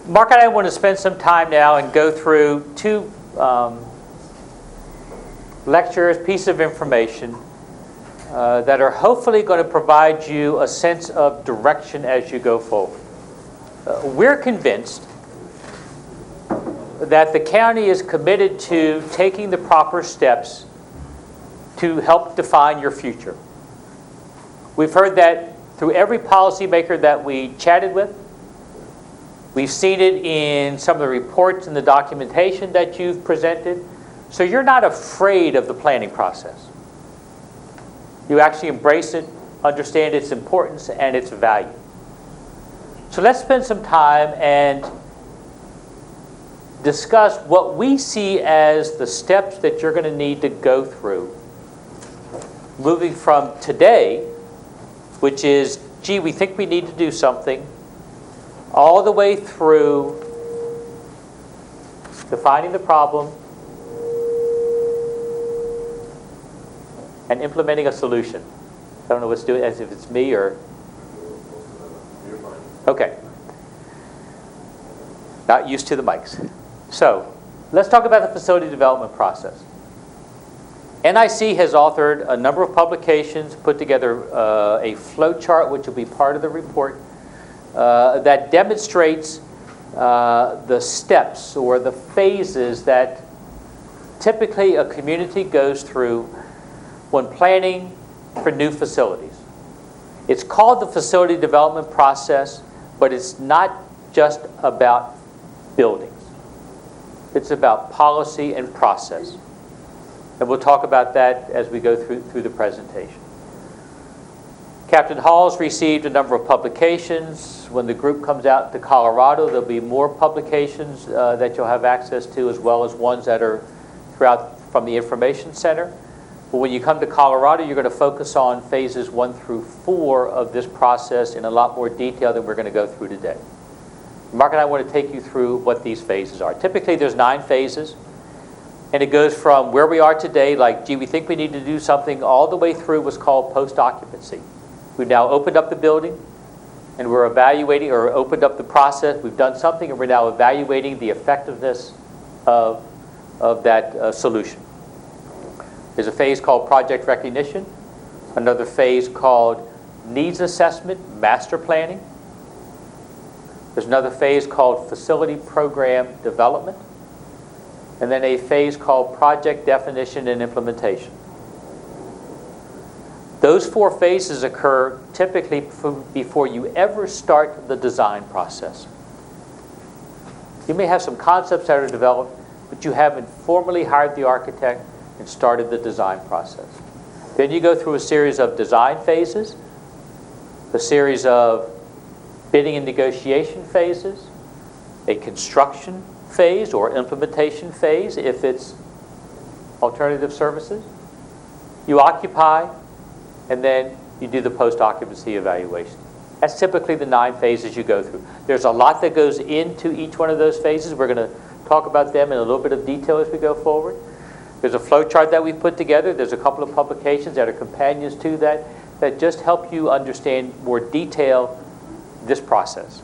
Mark and I want to spend some time now and go through two lectures, pieces of information that are hopefully going to provide you a sense of direction as you go forward. We're convinced that the county is committed to taking the proper steps to help define your future. We've heard that through every policymaker that we chatted with. We've seen it in some of the reports and the documentation that you've presented. So you're not afraid of the planning process. You actually embrace it, understand its importance and its value. So let's spend some time and discuss what we see as the steps that you're going to need to go through, moving from today, which is, gee, we think we need to do something, all the way through defining the problem and implementing a solution. I don't know what's doing, as if it's me or... Okay. Not used to the mics. So, let's talk about the facility development process. NIC has authored a number of publications, put together a flow chart, which will be part of the report, that demonstrates the steps or the phases that typically a community goes through when planning for new facilities. It's called the facility development process, but it's not just about buildings. It's about policy and process. And we'll talk about that as we go through the presentation. Captain Hall's received a number of publications. When the group comes out to Colorado, there'll be more publications that you'll have access to, as well as ones that are throughout from the Information Center. But when you come to Colorado, you're going to focus on phases 1 through 4 of this process in a lot more detail than we're going to go through today. Mark and I want to take you through what these phases are. Typically, there's 9 phases, and it goes from where we are today, like, gee, we think we need to do something, all the way through what's called post-occupancy. We've now opened up the building, and we're evaluating, or opened up the process. We've done something, and we're now evaluating the effectiveness of that solution. There's a phase called project recognition, another phase called needs assessment, master planning. There's another phase called facility program development, and then a phase called project definition and implementation. Those 4 phases occur typically before you ever start the design process. You may have some concepts that are developed, but you haven't formally hired the architect and started the design process. Then you go through a series of design phases, a series of bidding and negotiation phases, a construction phase or implementation phase if it's alternative services. You occupy, and then you do the post-occupancy evaluation. That's typically the 9 phases you go through. There's a lot that goes into each one of those phases. We're going to talk about them in a little bit of detail as we go forward. There's a flow chart that we've put together. There's a couple of publications that are companions to that just help you understand more detail this process.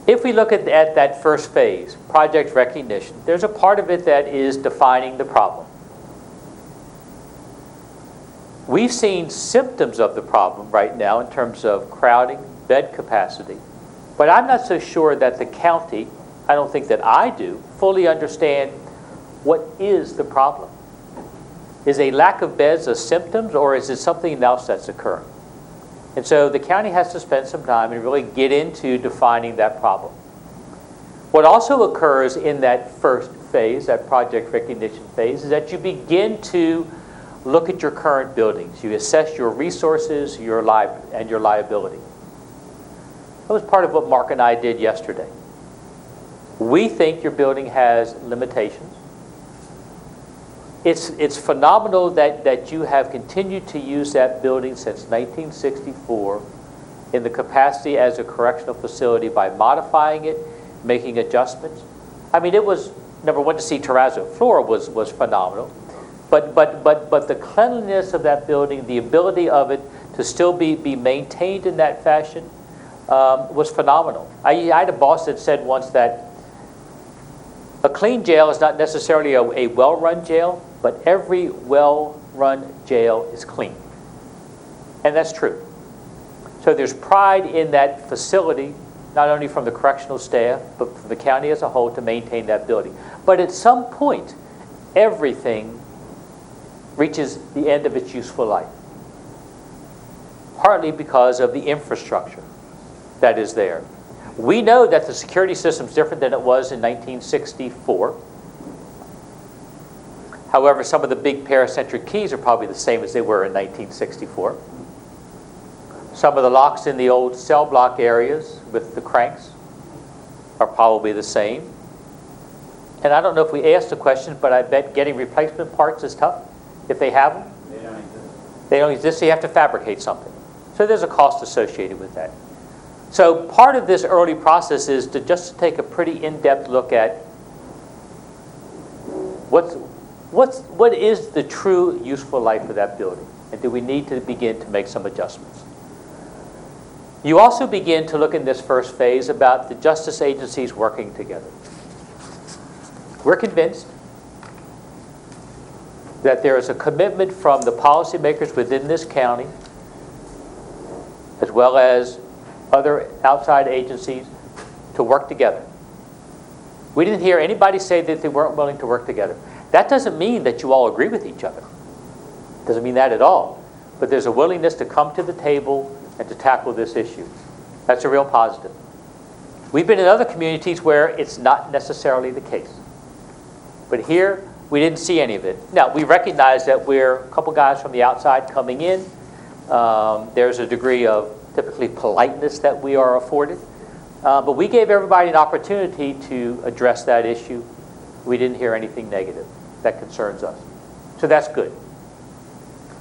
If we look at that first phase, project recognition, there's a part of it that is defining the problem. We've seen symptoms of the problem right now in terms of crowding, bed capacity, but I'm not so sure that the county, I don't think that I do, fully understand what is the problem. Is a lack of beds a symptom, or is it something else that's occurring? And so the county has to spend some time and really get into defining that problem. What also occurs in that first phase, that project recognition phase, is that you begin to look at your current buildings. You assess your resources, and your liability. That was part of what Mark and I did yesterday. We think your building has limitations. It's phenomenal that you have continued to use that building since 1964 in the capacity as a correctional facility by modifying it, making adjustments. I mean, it was, number one, to see terrazzo floor was phenomenal. But the cleanliness of that building, the ability of it to still be maintained in that fashion, was phenomenal. I had a boss that said once that a clean jail is not necessarily a well-run jail, but every well-run jail is clean. And that's true. So there's pride in that facility, not only from the correctional staff, but from the county as a whole to maintain that building. But at some point, everything reaches the end of its useful life, partly because of the infrastructure that is there. We know that the security system is different than it was in 1964. However, some of the big paracentric keys are probably the same as they were in 1964. Some of the locks in the old cell block areas with the cranks are probably the same. And I don't know if we asked the question, but I bet getting replacement parts is tough if they have them. They don't exist, so you have to fabricate something. So there's a cost associated with that. So part of this early process is to just take a pretty in-depth look at what is the true useful life of that building, and do we need to begin to make some adjustments. You also begin to look in this first phase about the justice agencies working together. We're convinced that there is a commitment from the policymakers within this county, as well as other outside agencies, to work together. We didn't hear anybody say that they weren't willing to work together. That doesn't mean that you all agree with each other. Doesn't mean that at all. But there's a willingness to come to the table and to tackle this issue. That's a real positive. We've been in other communities where it's not necessarily the case. But here, we didn't see any of it. Now, we recognize that we're a couple guys from the outside coming in. There's a degree of typically politeness that we are afforded. But we gave everybody an opportunity to address that issue. We didn't hear anything negative that concerns us. So that's good.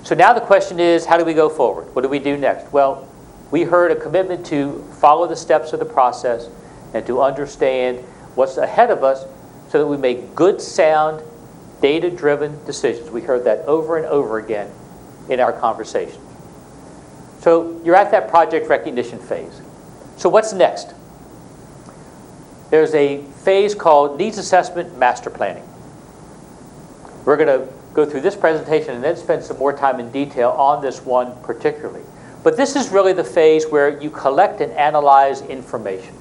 So now the question is, how do we go forward? What do we do next? Well, we heard a commitment to follow the steps of the process and to understand what's ahead of us so that we make good, sound, data-driven decisions. We heard that over and over again in our conversations. So you're at that project recognition phase. So what's next? There's a phase called Needs Assessment Master Planning. We're going to go through this presentation and then spend some more time in detail on this one particularly. But this is really the phase where you collect and analyze information.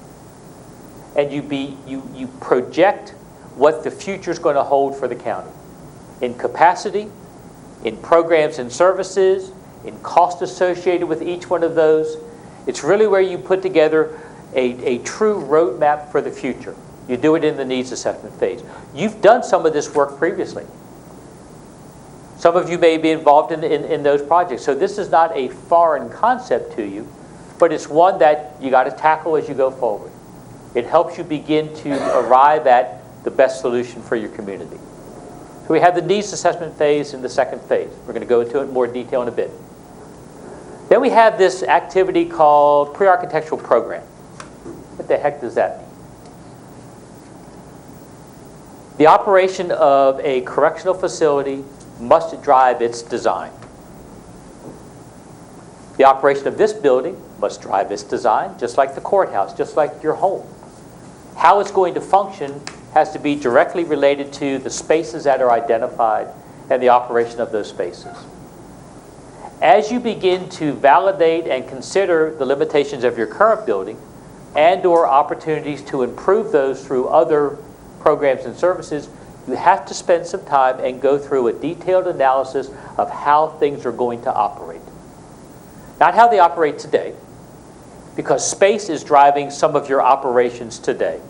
And you project what the future is going to hold for the county. In capacity, in programs and services, in cost associated with each one of those. It's really where you put together a true roadmap for the future. You do it in the needs assessment phase. You've done some of this work previously. Some of you may be involved in those projects. So this is not a foreign concept to you, but it's one that you got to tackle as you go forward. It helps you begin to arrive at the best solution for your community. So we have the needs assessment phase in the second phase. We're going to go into it in more detail in a bit. Then we have this activity called pre-architectural program. What the heck does that mean? The operation of a correctional facility must drive its design. The operation of this building must drive its design, just like the courthouse, just like your home. How it's going to function has to be directly related to the spaces that are identified and the operation of those spaces. As you begin to validate and consider the limitations of your current building and/or opportunities to improve those through other programs and services, you have to spend some time and go through a detailed analysis of how things are going to operate. Not how they operate today, because space is driving some of your operations today.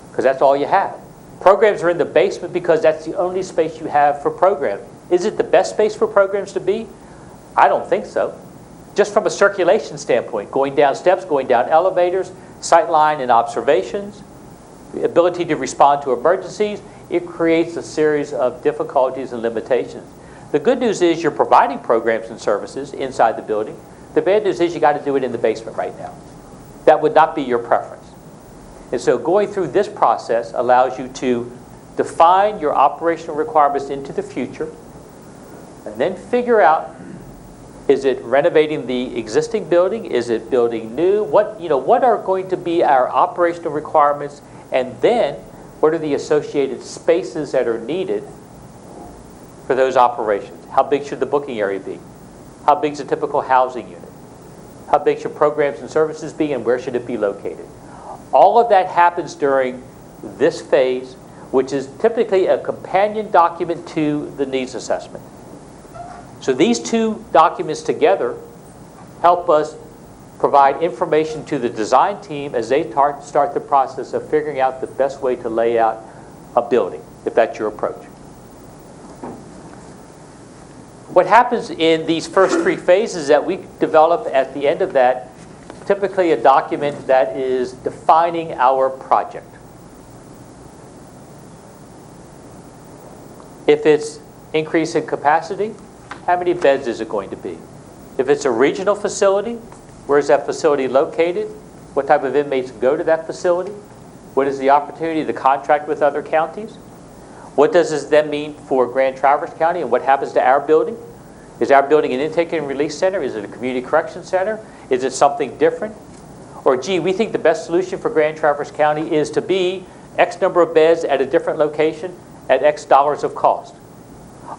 Because that's all you have. Programs are in the basement because that's the only space you have for programs. Is it the best space for programs to be? I don't think so. Just from a circulation standpoint, going down steps, going down elevators, sightline and observations, the ability to respond to emergencies, it creates a series of difficulties and limitations. The good news is you're providing programs and services inside the building. The bad news is you got to do it in the basement right now. That would not be your preference. And so going through this process allows you to define your operational requirements into the future and then figure out Is it renovating the existing building? Is it building new? What are going to be our operational requirements? And then, what are the associated spaces that are needed for those operations? How big should the booking area be? How big is a typical housing unit? How big should programs and services be, and where should it be located? All of that happens during this phase, which is typically a companion document to the needs assessment. So these two documents together help us provide information to the design team as they start the process of figuring out the best way to lay out a building, if that's your approach. What happens in these first three phases is that we develop at the end of that typically a document that is defining our project. If it's increase in capacity, how many beds is it going to be? If it's a regional facility, where is that facility located? What type of inmates go to that facility? What is the opportunity to contract with other counties? What does this then mean for Grand Traverse County, and what happens to our building? Is our building an intake and release center? Is it a community correction center? Is it something different? Or, gee, we think the best solution for Grand Traverse County is to be X number of beds at a different location at X dollars of cost.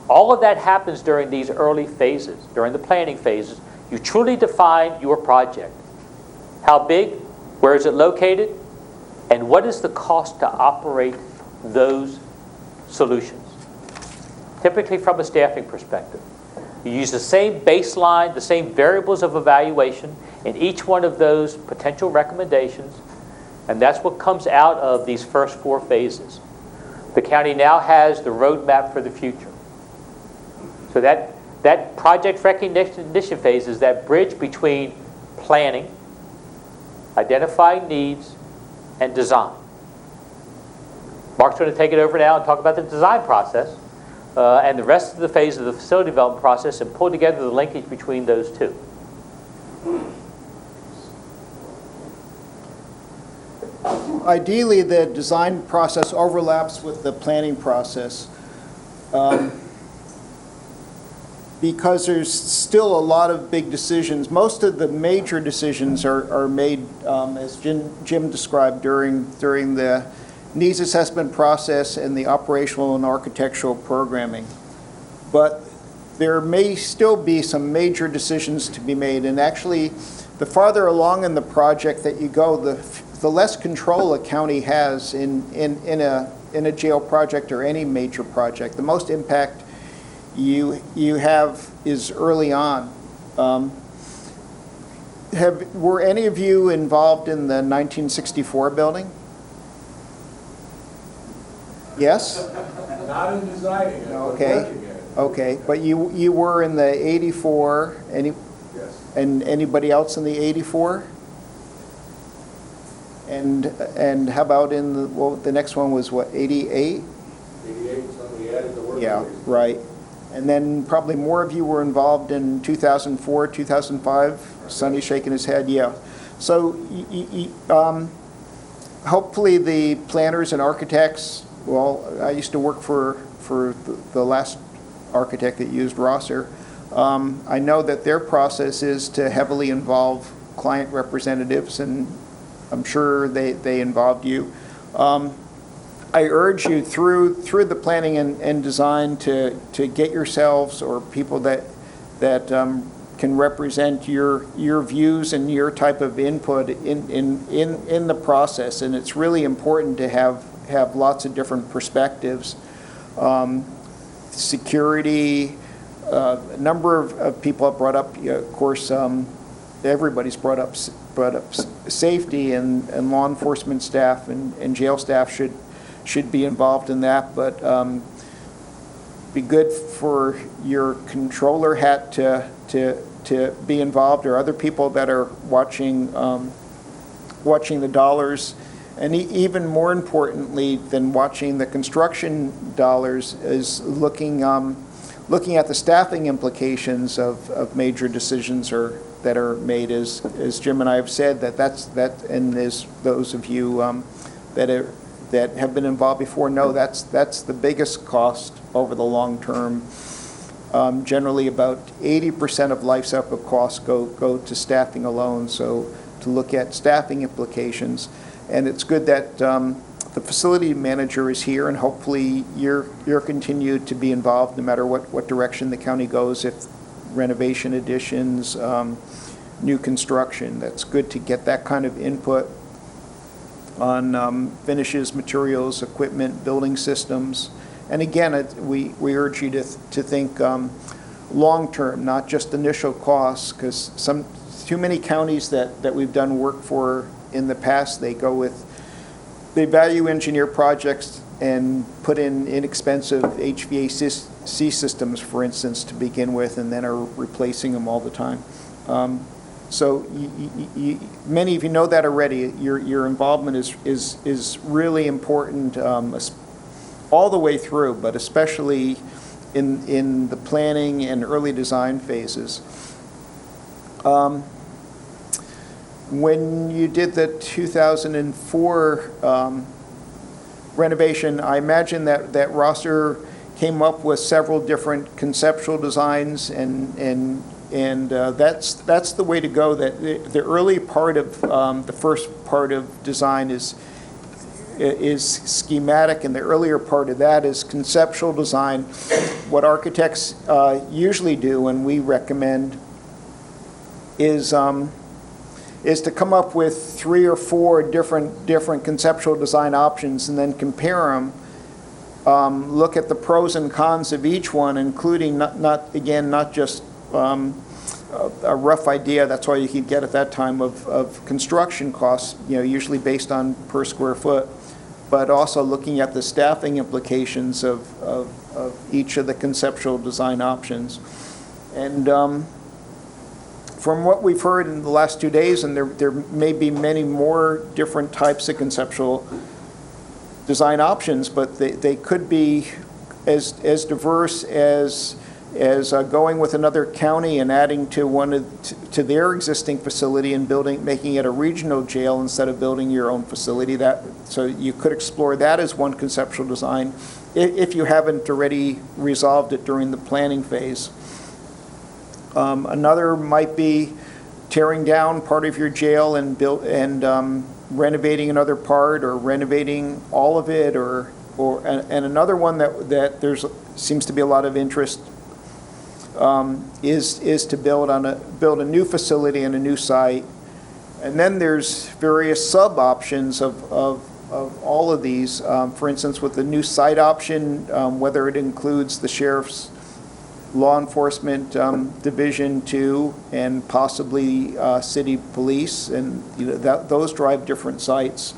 All of that happens during these early phases, during the planning phases. You truly define your project. How big? Where is it located? And what is the cost to operate those solutions? Typically from a staffing perspective. You use the same baseline, the same variables of evaluation in each one of those potential recommendations, and that's what comes out of these first four phases. The county now has the roadmap for the future. So that project recognition phase is that bridge between planning, identifying needs, and design. Mark's going to take it over now and talk about the design process and the rest of the phase of the facility development process and pull together the linkage between those two. Ideally, the design process overlaps with the planning process. Because there's still a lot of big decisions. Most of the major decisions are made, as Jim described, during the needs assessment process and the operational and architectural programming. But there may still be some major decisions to be made. And actually, the farther along in the project that you go, the less control a county has in a jail project or any major project. The most impact you have is early on. Were any of you involved in the 1964 building? Yes? Not in designing it, but Okay. working it. Okay, but you were in the 84, Yes. and anybody else in the 84? And how about in the, well, the next one was what, 88? 88 was when we added the work. Yeah, right. And then probably more of you were involved in 2004, 2005? Sonny's shaking his head, yeah. So hopefully the planners and architects, well, I used to work for the last architect that used Rosser. I know that their process is to heavily involve client representatives, and I'm sure they involved you. I urge you through the planning and design to get yourselves or people that can represent your views and your type of input in the process. And it's really important to have lots of different perspectives. Security, a number of people have brought up, of course, everybody's brought up safety, and law enforcement staff and jail staff should be involved in that, but be good for your controller hat to be involved, or other people that are watching the dollars. And even more importantly than watching the construction dollars is looking at the staffing implications of major decisions that are made, as Jim and I have said, and as those of you that have been involved before know, that's the biggest cost over the long term. Generally, about 80% of life cycle costs go to staffing alone, so to look at staffing implications. And it's good that the facility manager is here, and hopefully you're continued to be involved no matter what direction the county goes, if renovation, additions, new construction. That's good to get that kind of input on finishes, materials, equipment, building systems. And again, we urge you to think long-term, not just initial costs, because too many counties that we've done work for in the past, they value engineer projects and put in inexpensive HVAC systems, for instance, to begin with, and then are replacing them all the time. So many of you know that already. Your involvement is really important all the way through, but especially in the planning and early design phases. When you did the 2004 renovation, I imagine that Rosser came up with several different conceptual designs, and that's the way to go. That the early part of the first part of design is schematic, and the earlier part of that is conceptual design. What architects usually do, and we recommend, is to come up with 3 or 4 different conceptual design options and then compare them. Look at the pros and cons of each one, including not just a rough idea. That's all you could get at that time of construction costs, usually based on per square foot, but also looking at the staffing implications of each of the conceptual design options. And from what we've heard in the last 2 days, and there may be many more different types of conceptual design options, but they could be as diverse as going with another county and adding to their existing facility and making it a regional jail instead of building your own facility. So you could explore that as one conceptual design if you haven't already resolved it during the planning phase. Another might be tearing down part of your jail and renovating another part, or renovating all of it, and another one that there seems to be a lot of interest is to build a new facility and a new site. And then there's various sub options of all of these. For instance, with the new site option, whether it includes the sheriff's law enforcement division too, and possibly city police, and those drive different sites.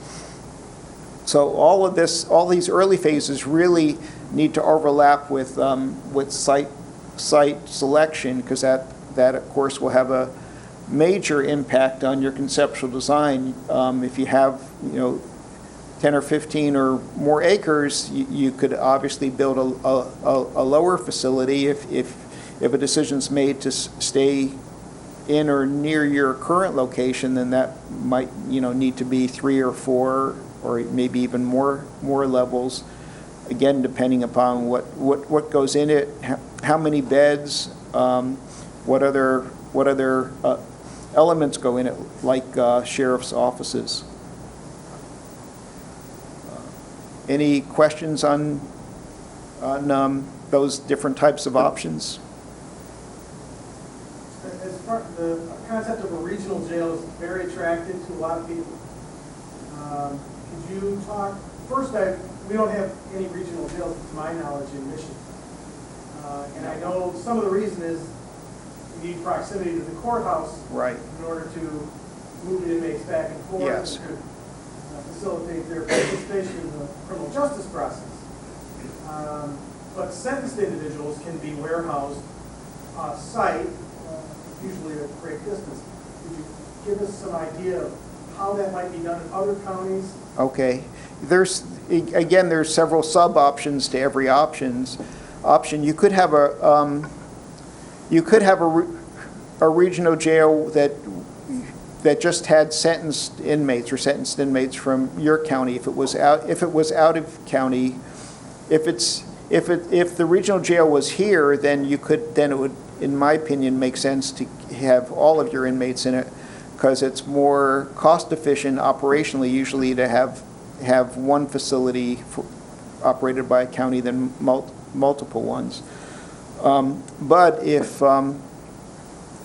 So all these early phases really need to overlap with site selection, because that of course will have a major impact on your conceptual design. If you have 10 or 15 or more acres, you could obviously build a lower facility if a decision's made to stay in or near your current location. Then that might need to be 3 or 4 or maybe even more levels, again depending upon what goes in it, how many beds, what other elements go in it, like sheriff's offices. Any questions on those different types of options? As far the concept of a regional jail is very attractive to a lot of people. Could you talk, first, we don't have any regional jails to my knowledge in Michigan. And I know some of the reason is you need proximity to the courthouse, right, in order to move the inmates back and forth. Yes. And to facilitate their participation in the criminal justice process. But sentenced individuals can be warehoused off-site, usually at a great distance. Could you give us some idea of how that might be done in other counties? Okay. There's several sub-options to every option. You could have a regional jail that just had sentenced inmates from your county. If it was out of county, if if the regional jail was here, then it would, in my opinion, make sense to have all of your inmates in it, because it's more cost efficient operationally usually to have one facility operated by a county than multiple ones. But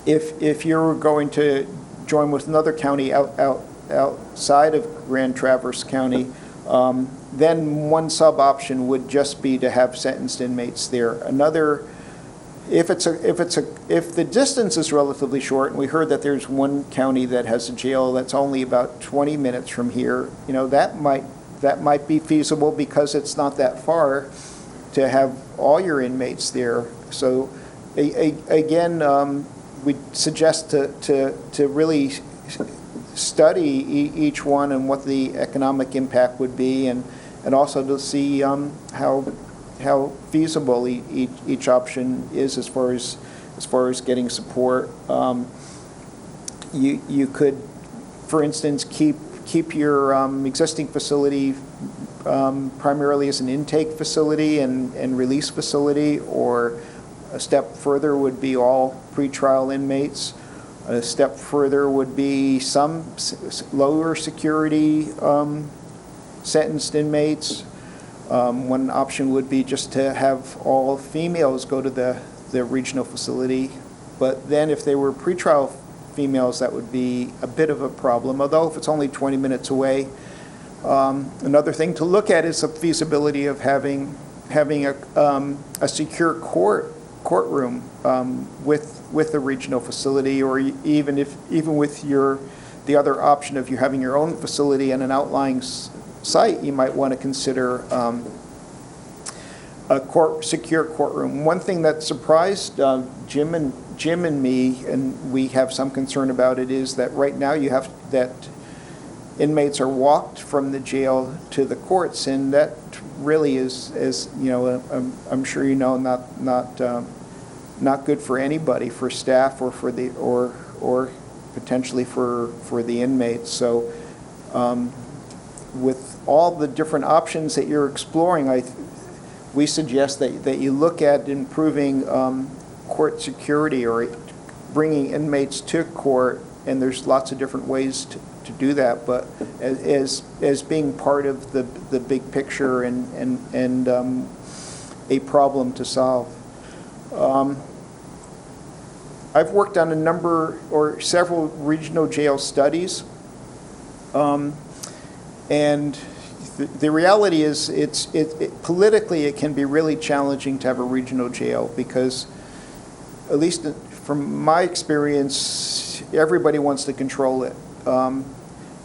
if you're going to join with another county outside of Grand Traverse County, then one sub-option would just be to have sentenced inmates there. Another, if the distance is relatively short, and we heard that there's one county that has a jail that's only about 20 minutes from here, that might be feasible because it's not that far to have all your inmates there. So again, we suggest to really study each one and what the economic impact would be, and also to see how feasible each option is as far as getting support. You could, for instance, keep your existing facility primarily as an intake facility and release facility, or a step further would be all pretrial inmates. A step further would be some lower security sentenced inmates. One option would be just to have all females go to the regional facility. But then if they were pretrial females, that would be a bit of a problem, although if it's only 20 minutes away. Another thing to look at is the feasibility of having a secure courtroom with the regional facility, or even with the other option of you having your own facility and an outlying site, you might want to consider a secure courtroom. One thing that surprised Jim and me, and we have some concern about it, is that right now that inmates are walked from the jail to the courts, and that really is I'm sure not good for anybody, for staff or for or potentially for the inmates. So with all the different options that you're exploring, we suggest that you look at improving court security or bringing inmates to court, and there's lots of different ways to do that, but as being part of the big picture and a problem to solve. I've worked on a number or several regional jail studies, and the reality is politically it can be really challenging to have a regional jail, because at least from my experience, everybody wants to control it.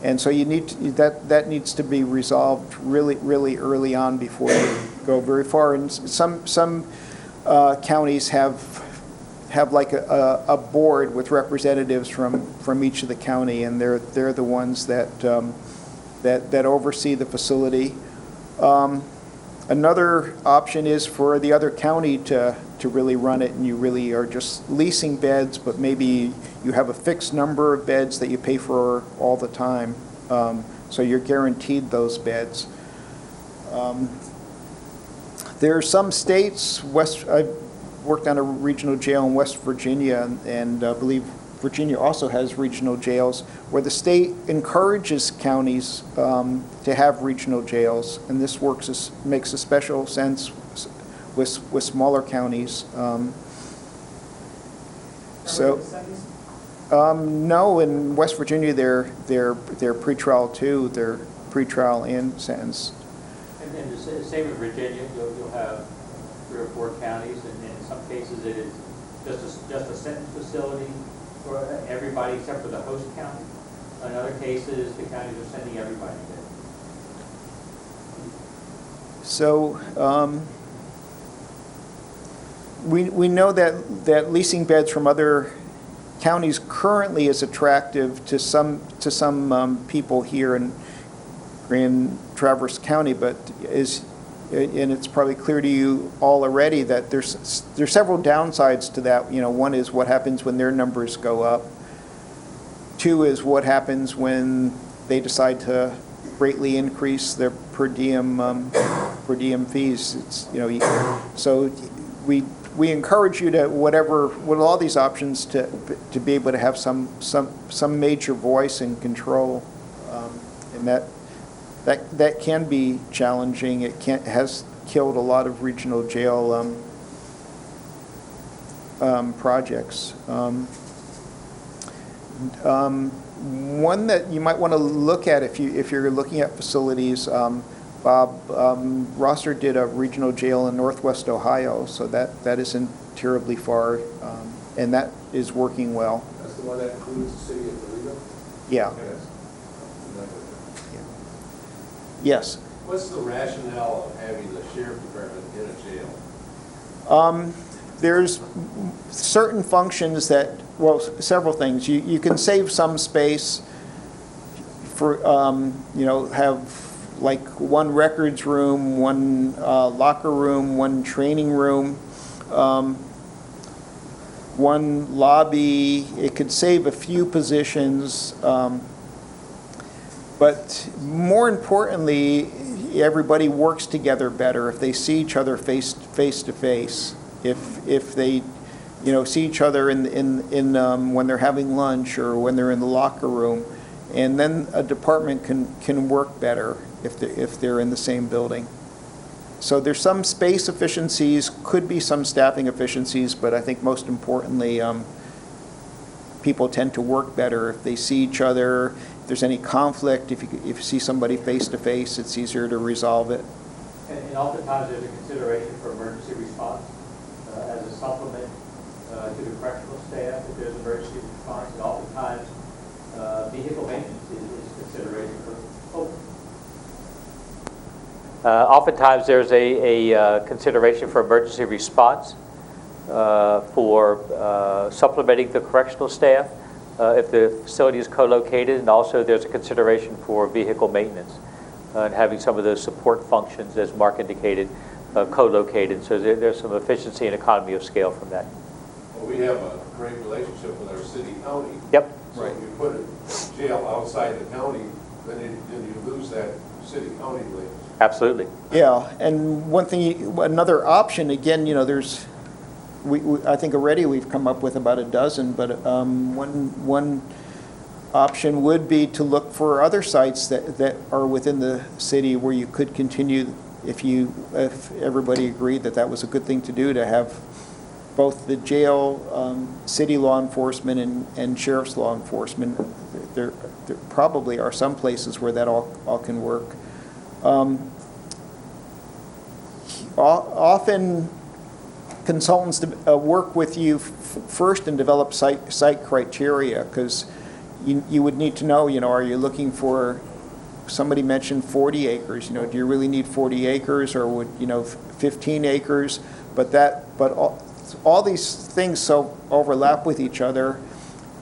And so that needs to be resolved really early on before you go very far. And some counties have like a board with representatives from each of the county, and they're the ones that oversee the facility. Another option is for the other county to really run it, and you really are just leasing beds, but maybe you have a fixed number of beds that you pay for all the time, so you're guaranteed those beds. There are some states, I've worked on a regional jail in West Virginia, and I believe Virginia also has regional jails, where the state encourages counties to have regional jails, and this makes a special sense with smaller counties. No, in West Virginia they're pretrial too. They're pretrial and sentenced. And the same in Virginia, you'll have 3 or 4 counties, and in some cases it is just a sentence facility for everybody except for the host county. In other cases, the counties are sending everybody there. So we know that leasing beds from other counties currently is attractive to some people here in Grand Traverse County, but and it's probably clear to you all already that there's several downsides to that. One is what happens when their numbers go up. 2 is what happens when they decide to greatly increase their per diem per diem fees. It's, so we encourage you to, with all these options, to be able to have some major voice and control. And that can be challenging. It has killed a lot of regional jail projects. One that you might want to look at if you're looking at facilities, Bob Rosser did a regional jail in Northwest Ohio, so that isn't terribly far, and that is working well. That's the one that includes the city of Toledo? Yeah. Yes. What's the rationale of having the sheriff department in a jail? There's certain functions that, well, several things. You can save some space for, have like one records room, one locker room, one training room, one lobby. It could save a few positions. But more importantly, everybody works together better if they see each other face to face. If they, see each other in when they're having lunch or when they're in the locker room, and then a department can work better if they're in the same building. So there's some space efficiencies, could be some staffing efficiencies, but I think most importantly, people tend to work better if they see each other. If there's any conflict, if you see somebody face to face, it's easier to resolve it. And oftentimes there's a consideration for emergency response as a supplement to the correctional staff if there's emergency response. And oftentimes vehicle maintenance is consideration for. Oftentimes there's a consideration for emergency response for supplementing the correctional staff if the facility is co-located, and also there's a consideration for vehicle maintenance and having some of those support functions, as Mark indicated, co-located. So there's some efficiency and economy of scale from that. Well, we have a great relationship with our city county. Yep. So if you put a jail outside the county, then you lose that city-county link. Absolutely. Yeah, and another option, again, there's, I think already we've come up with about a dozen, but one option would be to look for other sites that are within the city where you could continue, if everybody agreed that was a good thing to do, to have both the jail, city law enforcement, and sheriff's law enforcement. There probably are some places where that all can work. Often consultants work with you first and develop site criteria, because you would need to know, are you looking for, somebody mentioned 40 acres, do you really need 40 acres, or would, 15 acres? But all these things so overlap with each other.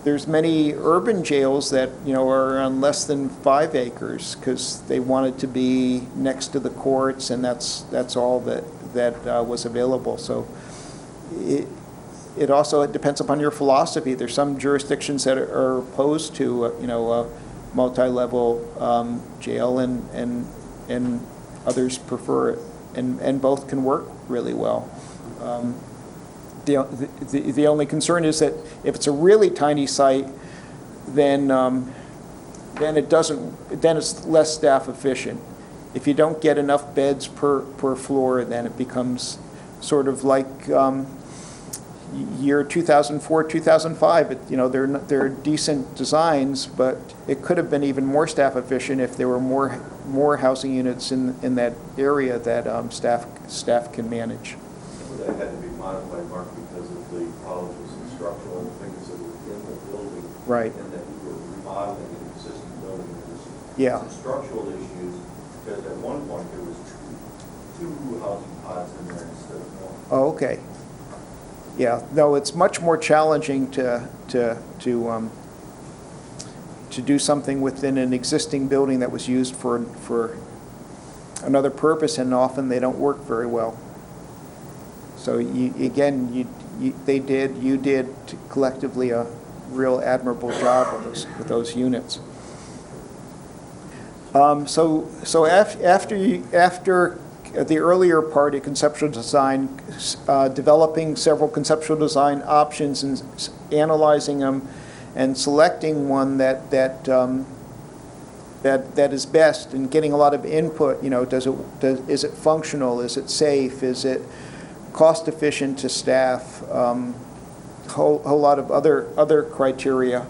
There's many urban jails that, are on less than 5 acres because they wanted to be next to the courts, and that's all that was available. So it also depends upon your philosophy. There's some jurisdictions that are opposed to, a multi-level jail, and others prefer it, and both can work really well. The only concern is that if it's a really tiny site, then it's less staff efficient. If you don't get enough beds per floor, then it becomes sort of like year 2004, 2005. They're decent designs, but it could have been even more staff efficient if there were more housing units in that area that staff can manage. That had to be modified, Mark, because of the problems with some structural things that were in the building. Right. And that we were remodeling an existing building. There was some structural issues, because at one point there was two housing pods in there instead of one. Oh, okay. Yeah, no, it's much more challenging to do something within an existing building that was used for another purpose, and often they don't work very well. So you did collectively a real admirable job with those units. So after the earlier part of conceptual design, developing several conceptual design options and analyzing them and selecting one that is best, and getting a lot of input. You know, is it functional? Is it safe? Is it cost efficient to staff? Whole lot of other criteria.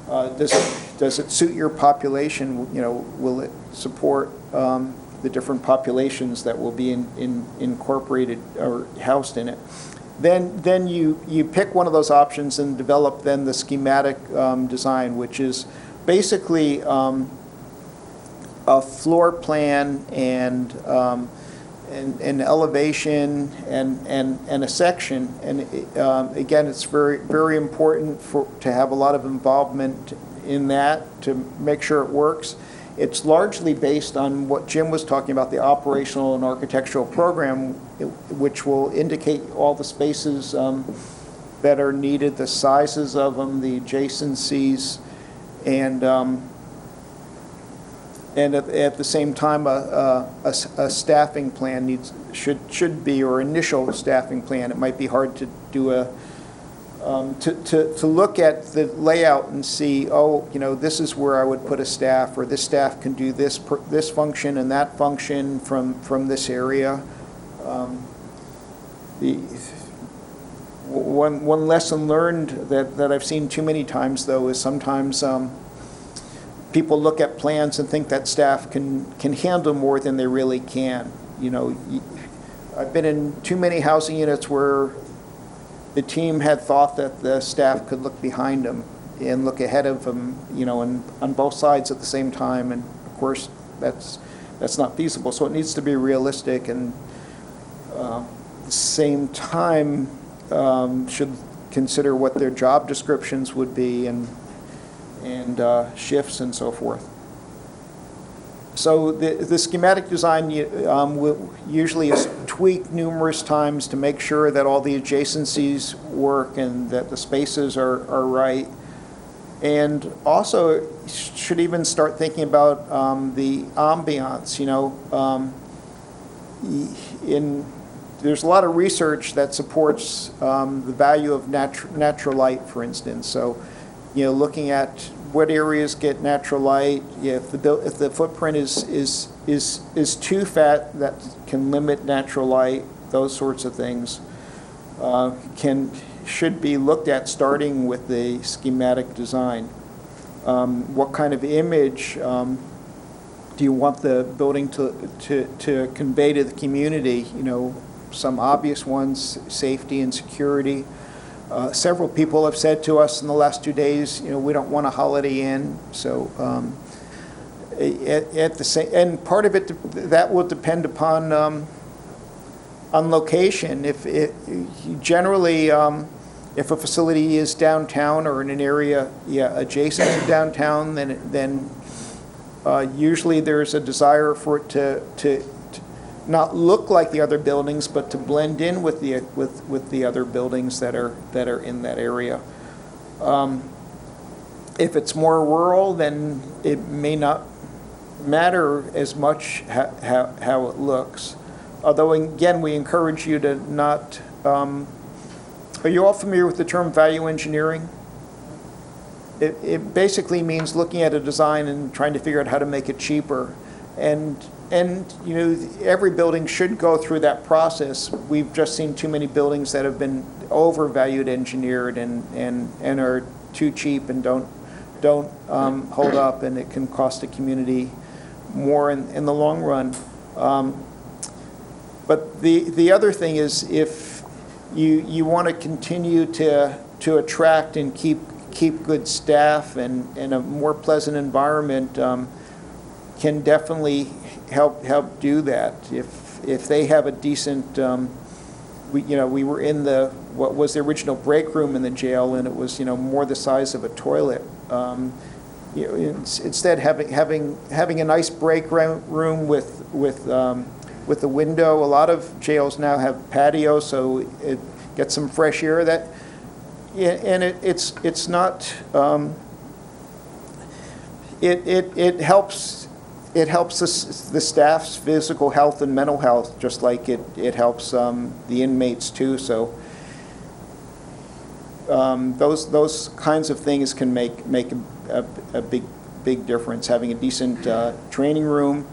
Does it suit your population? You know, will it support the different populations that will be incorporated or housed in it? Then you pick one of those options and develop then the schematic design, which is basically a floor plan and an elevation and a section. And again, it's very important to have a lot of involvement in that to make sure it works. It's largely based on what Jim was talking about, the operational and architectural program, which will indicate all the spaces that are needed, the sizes of them, the adjacencies, and at the same time, a staffing plan should be, or initial staffing plan. It might be hard to do to look at the layout and see, oh, you know, this is where I would put a staff, or this staff can do this function and that function from this area. One lesson learned that I've seen too many times, though, is sometimes people look at plans and think that staff can handle more than they really can. You know, I've been in too many housing units where the team had thought that the staff could look behind them and look ahead of them, you know, and on both sides at the same time. And of course, that's not feasible. So it needs to be realistic, and at the same time should consider what their job descriptions would be and shifts and so forth. So the schematic design usually is tweaked numerous times to make sure that all the adjacencies work and that the spaces are right. And also should even start thinking about the ambiance. You know, there's a lot of research that supports the value of natural light, for instance. So, you know, looking at what areas get natural light. If the footprint is too fat, that can limit natural light. Those sorts of things should be looked at starting with the schematic design. What kind of image do you want the building to convey to the community? You know, some obvious ones: safety and security. Several people have said to us in the last 2 days, you know, we don't want a Holiday Inn. So at the same, and part of it that will depend upon location. If a facility is downtown or in an area adjacent to downtown, then usually there's a desire for it to not look like the other buildings, but to blend in with the other buildings that are in that area. If it's more rural, then it may not matter as much how it looks. Although again, we encourage you to not. Are you all familiar with the term value engineering? It basically means looking at a design and trying to figure out how to make it cheaper. And you know, every building should go through that process. We've just seen too many buildings that have been overvalued engineered and are too cheap and don't hold up, and it can cost the community more in the long run. But the other thing is, if you want to continue to attract and keep good staff and a more pleasant environment, can definitely help do that. If they have a decent, we were in what was the original break room in the jail, and it was more the size of a toilet. Instead, having a nice break room with a window. A lot of jails now have patios, so it gets some fresh air. It's not. It helps it helps the staff's physical health and mental health, just like it helps the inmates too. So those kinds of things can make a big difference. Having a decent training room,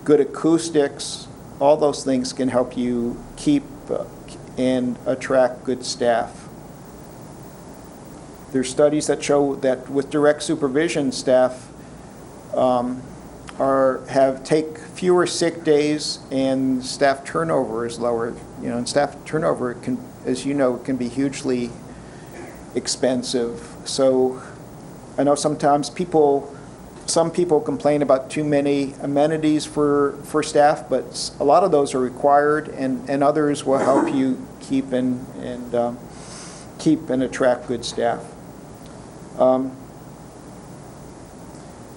good acoustics, all those things can help you keep and attract good staff. There's studies that show that with direct supervision, staff take fewer sick days and staff turnover is lower. And staff turnover can, as you know, can be hugely expensive. So I know sometimes some people complain about too many amenities for staff, but a lot of those are required, and others will help you keep and attract good staff.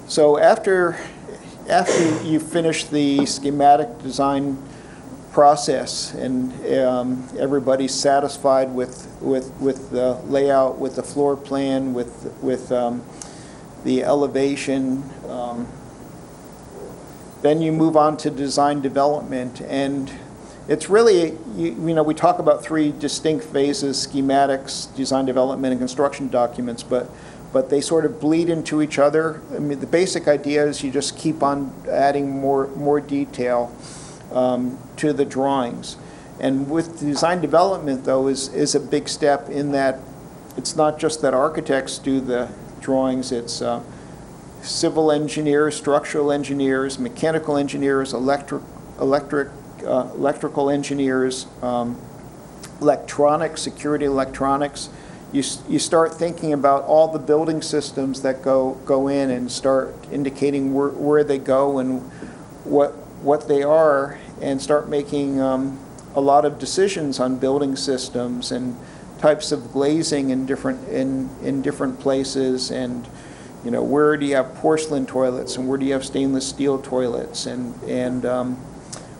So after you finish the schematic design process and everybody's satisfied with the layout, with the floor plan, with the elevation, then you move on to design development. And it's really, we talk about three distinct phases: schematics, design development, and construction documents, but they sort of bleed into each other. I mean, the basic idea is you just keep on adding more detail to the drawings. And with design development, though, is a big step in that it's not just that architects do the drawings, it's civil engineers, structural engineers, mechanical engineers, electrical engineers, electronics, security electronics. You start thinking about all the building systems that go in and start indicating where they go and what they are, and start making a lot of decisions on building systems and types of glazing in different places, and where do you have porcelain toilets and where do you have stainless steel toilets, and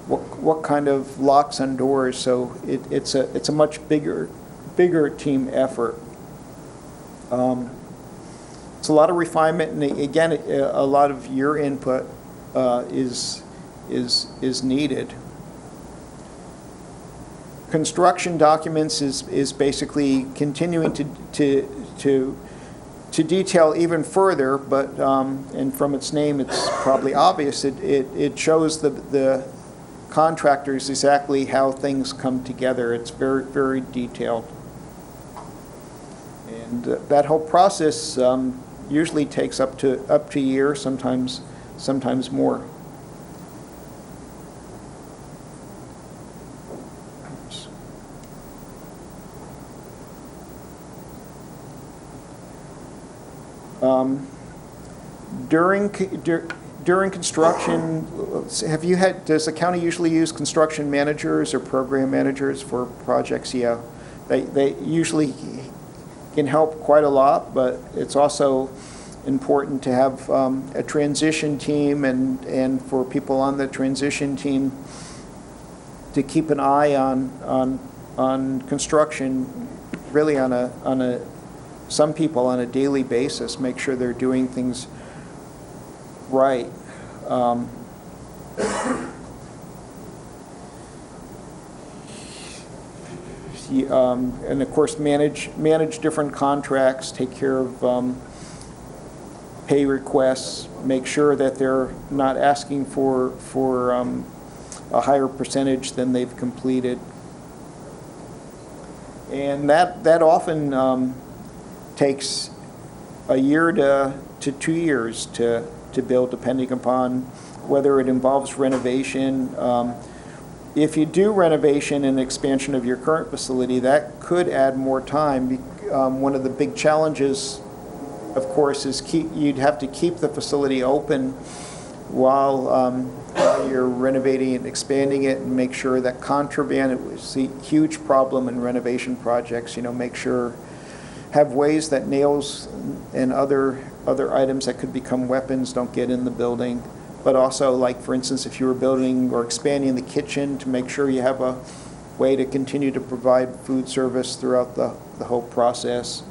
what kind of locks on doors. So it's a much bigger team effort. It's a lot of refinement, and again, a lot of your input is needed. Construction documents is basically continuing to detail even further, but and from its name, it's probably obvious. It shows the contractors exactly how things come together. It's very, very detailed. And that whole process usually takes up to a year, sometimes more. During construction, does the county usually use construction managers or program managers for projects? Yeah, they usually can help quite a lot, but it's also important to have a transition team and for people on the transition team to keep an eye on construction, really some people on a daily basis, make sure they're doing things right. And of course, manage different contracts, take care of pay requests, make sure that they're not asking for a higher percentage than they've completed. And that often takes a year to 2 years to build, depending upon whether it involves renovation. If you do renovation and expansion of your current facility, that could add more time. One of the big challenges, of course, is you'd have to keep the facility open while you're renovating and expanding it, and make sure that contraband, it was a huge problem in renovation projects, make sure, have ways that nails and other items that could become weapons don't get in the building. But also, like, for instance, if you were building or expanding the kitchen, to make sure you have a way to continue to provide food service throughout the whole process.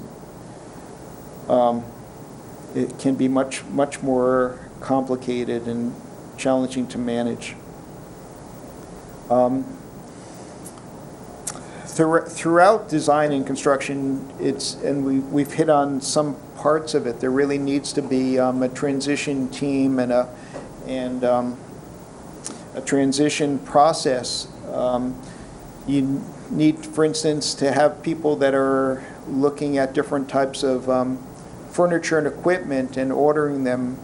It can be much more complicated and challenging to manage. Throughout design and construction, we've hit on some parts of it. There really needs to be a transition team and a transition process. You need, for instance, to have people that are looking at different types of furniture and equipment and ordering them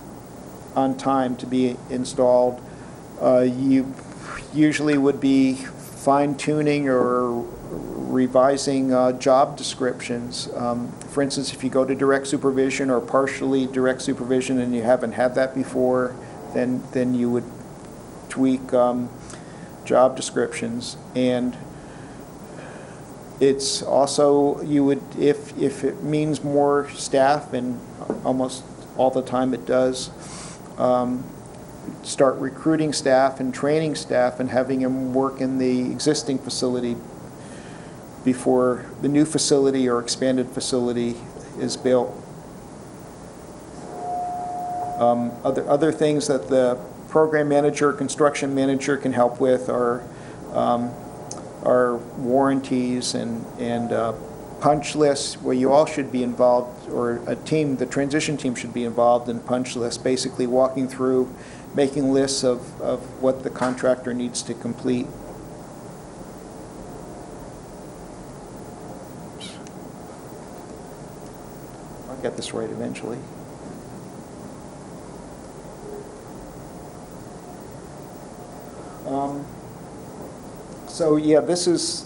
on time to be installed. You usually would be fine-tuning or revising job descriptions. For instance, if you go to direct supervision or partially direct supervision and you haven't had that before, then you would tweak job descriptions. And it's also, you would, if it means more staff, and almost all the time it does, start recruiting staff and training staff and having them work in the existing facility before the new facility or expanded facility is built. Other things that the program manager, construction manager can help with are warranties and punch lists, where you all should be involved, or a team, the transition team should be involved in punch lists, basically walking through, making lists of what the contractor needs to complete. I'll get this right eventually. So yeah, this is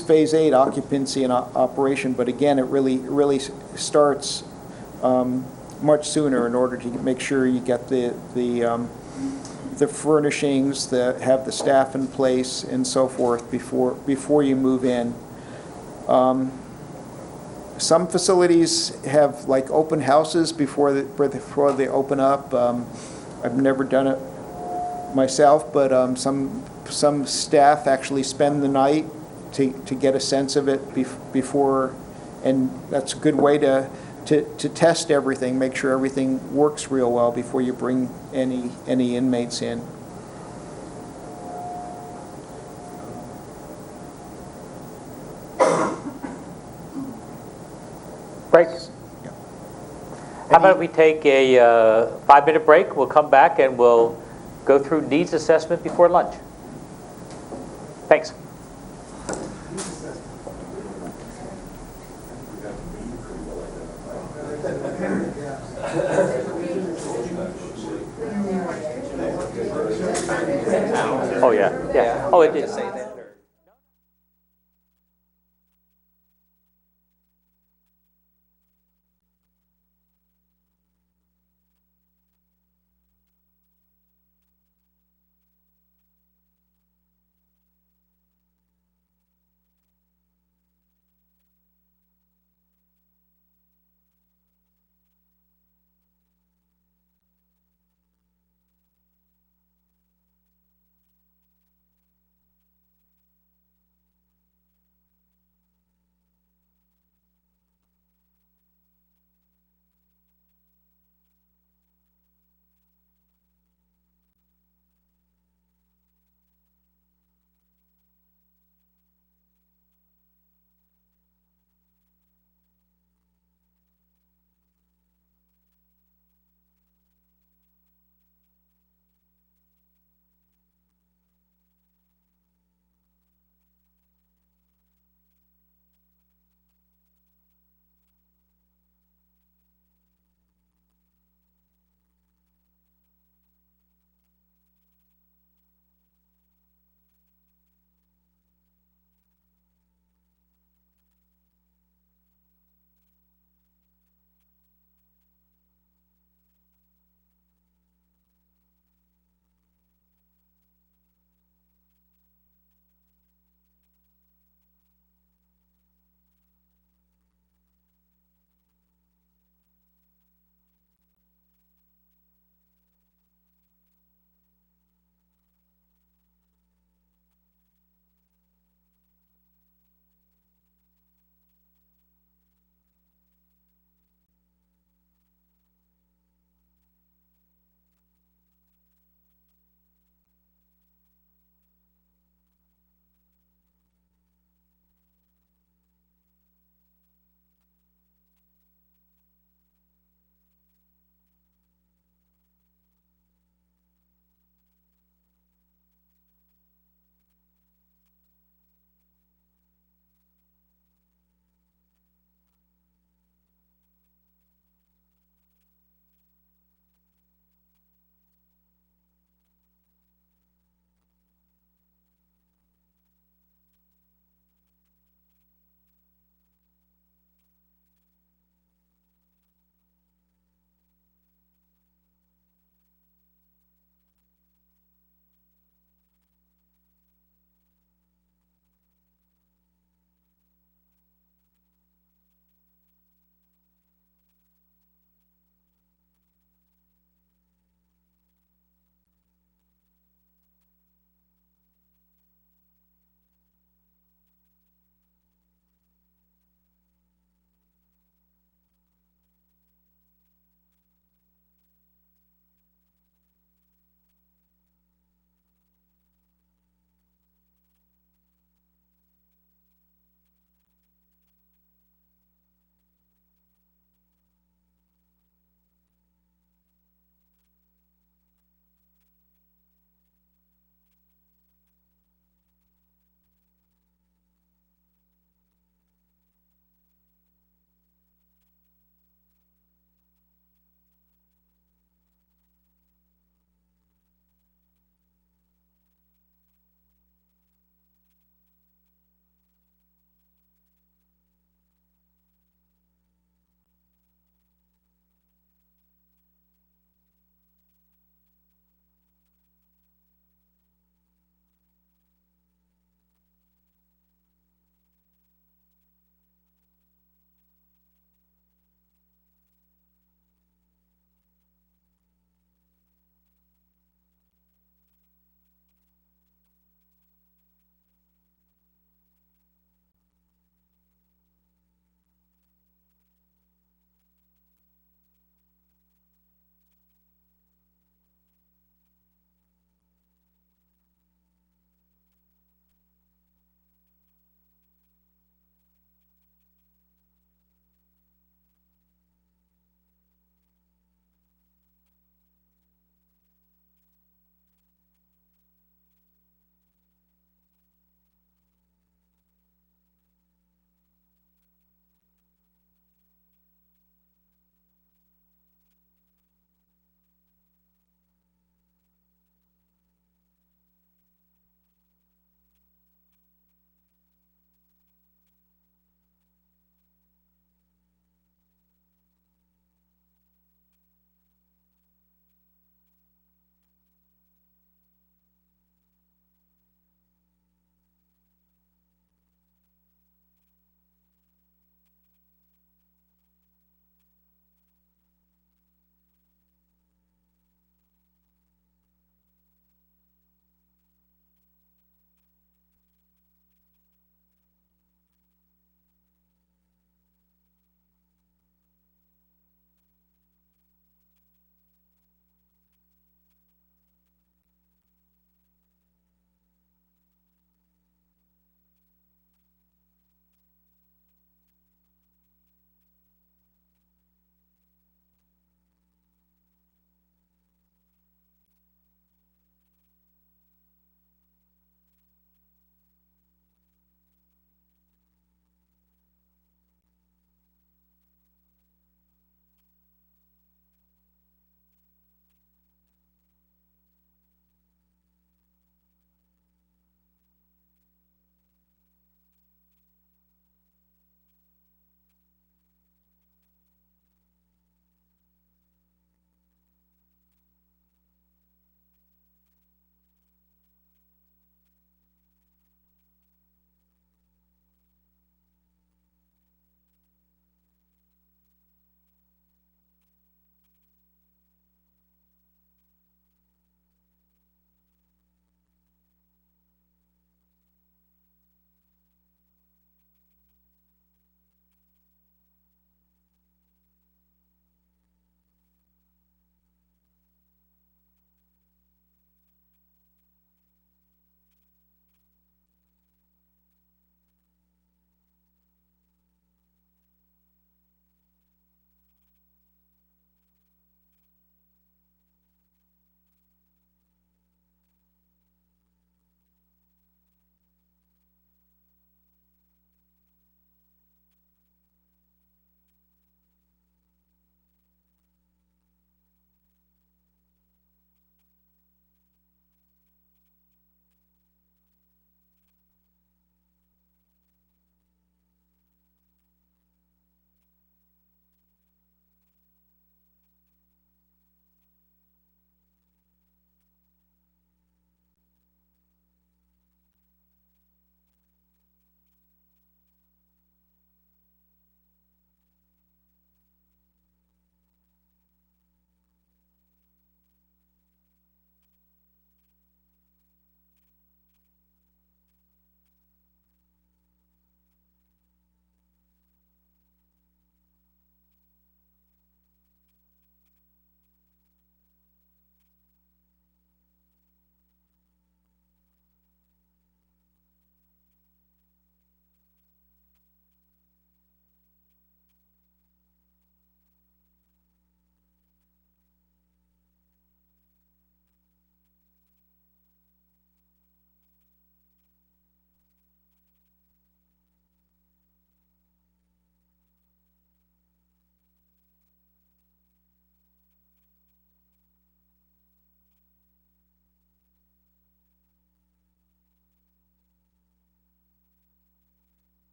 phase 8, occupancy and operation, but again, it really starts much sooner in order to make sure you get the furnishings, have the staff in place and so forth before you move in. Some facilities have like open houses before they open up. I've never done it myself, but some staff actually spend the night to get a sense of it before, and that's a good way to test everything, make sure everything works real well before you bring any inmates in. Break. How about we take a 5-minute break? We'll come back and we'll go through needs assessment before lunch. Thanks. Oh, yeah, yeah. Oh, it did say that.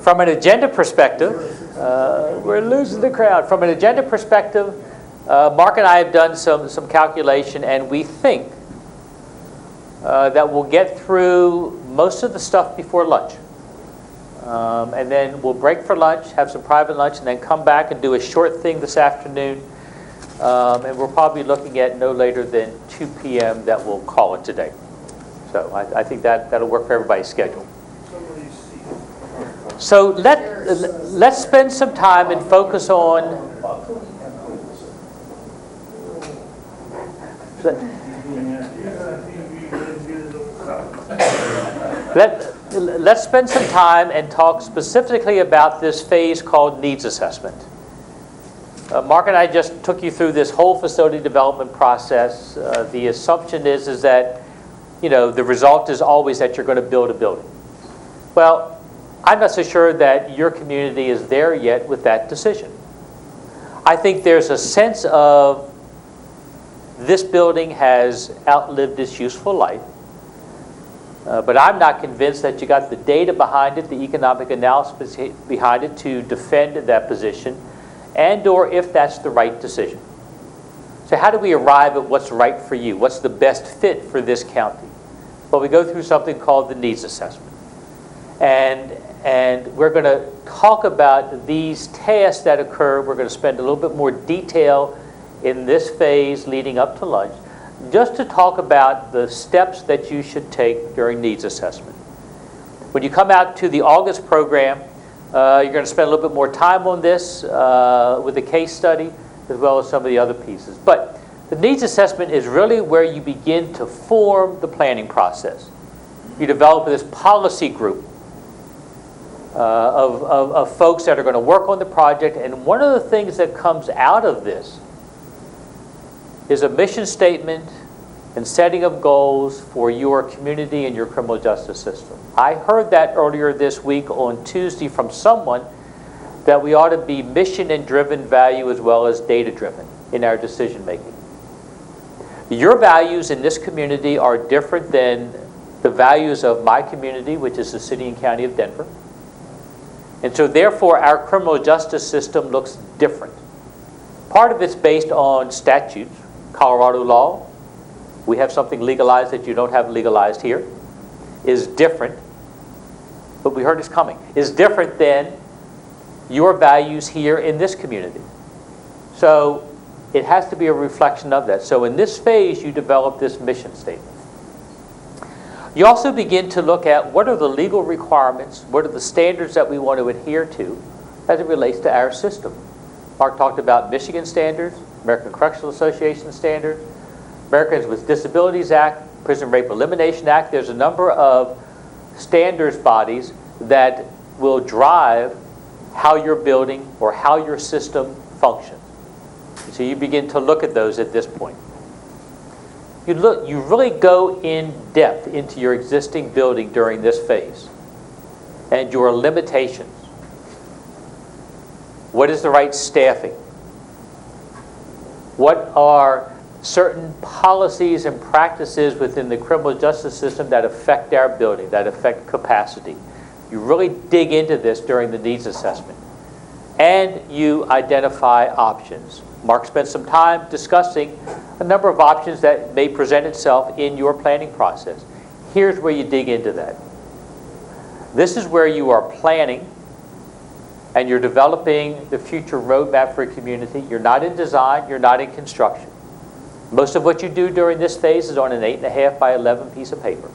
From an agenda perspective, we're losing the crowd. From an agenda perspective, Mark and I have done some calculation, and we think that we'll get through most of the stuff before lunch. And then we'll break for lunch, have some private lunch, and then come back and do a short thing this afternoon. And we're probably looking at no later than 2 p.m. that we'll call it today. So I think that'll work for everybody's schedule. So let's spend some time and focus on let's spend some time and talk specifically about this phase called needs assessment. Mark and I just took you through this whole facility development process. The assumption is that, the result is always that you're going to build a building. Well, I'm not so sure that your community is there yet with that decision. I think there's a sense of this building has outlived its useful life. But I'm not convinced that you got the data behind it, the economic analysis behind it to defend that position, and or if that's the right decision. So how do we arrive at what's right for you? What's the best fit for this county? Well, we go through something called the needs assessment. And we're going to talk about these tasks that occur. We're going to spend a little bit more detail in this phase leading up to lunch, just to talk about the steps that you should take during needs assessment. When you come out to the August program, you're going to spend a little bit more time on this with the case study, as well as some of the other pieces. But the needs assessment is really where you begin to form the planning process. You develop this policy group of folks that are going to work on the project, and one of the things that comes out of this is a mission statement and setting of goals for your community and your criminal justice system. I heard that earlier this week on Tuesday from someone that we ought to be mission and driven value as well as data driven in our decision making. Your values in this community are different than the values of my community, which is the city and county of Denver. And so therefore our criminal justice system looks different. Part of it's based on statutes. Colorado law, we have something legalized that you don't have legalized here, is different, but we heard it's coming, is different than your values here in this community. So it has to be a reflection of that. So in this phase, you develop this mission statement. You also begin to look at what are the legal requirements, what are the standards that we want to adhere to as it relates to our system. Mark talked about Michigan standards, American Correctional Association standards, Americans with Disabilities Act, Prison Rape Elimination Act. There's a number of standards bodies that will drive how your building or how your system functions. So you begin to look at those at this point. You really go in depth into your existing building during this phase and your limitations. What is the right staffing? What are certain policies and practices within the criminal justice system that affect our building, that affect capacity? You really dig into this during the needs assessment. And you identify options. Mark spent some time discussing a number of options that may present itself in your planning process. Here's where you dig into that. This is where you are planning and you're developing the future roadmap for a community. You're not in design, you're not in construction. Most of what you do during this phase is on an 8.5 by 11 piece of paper.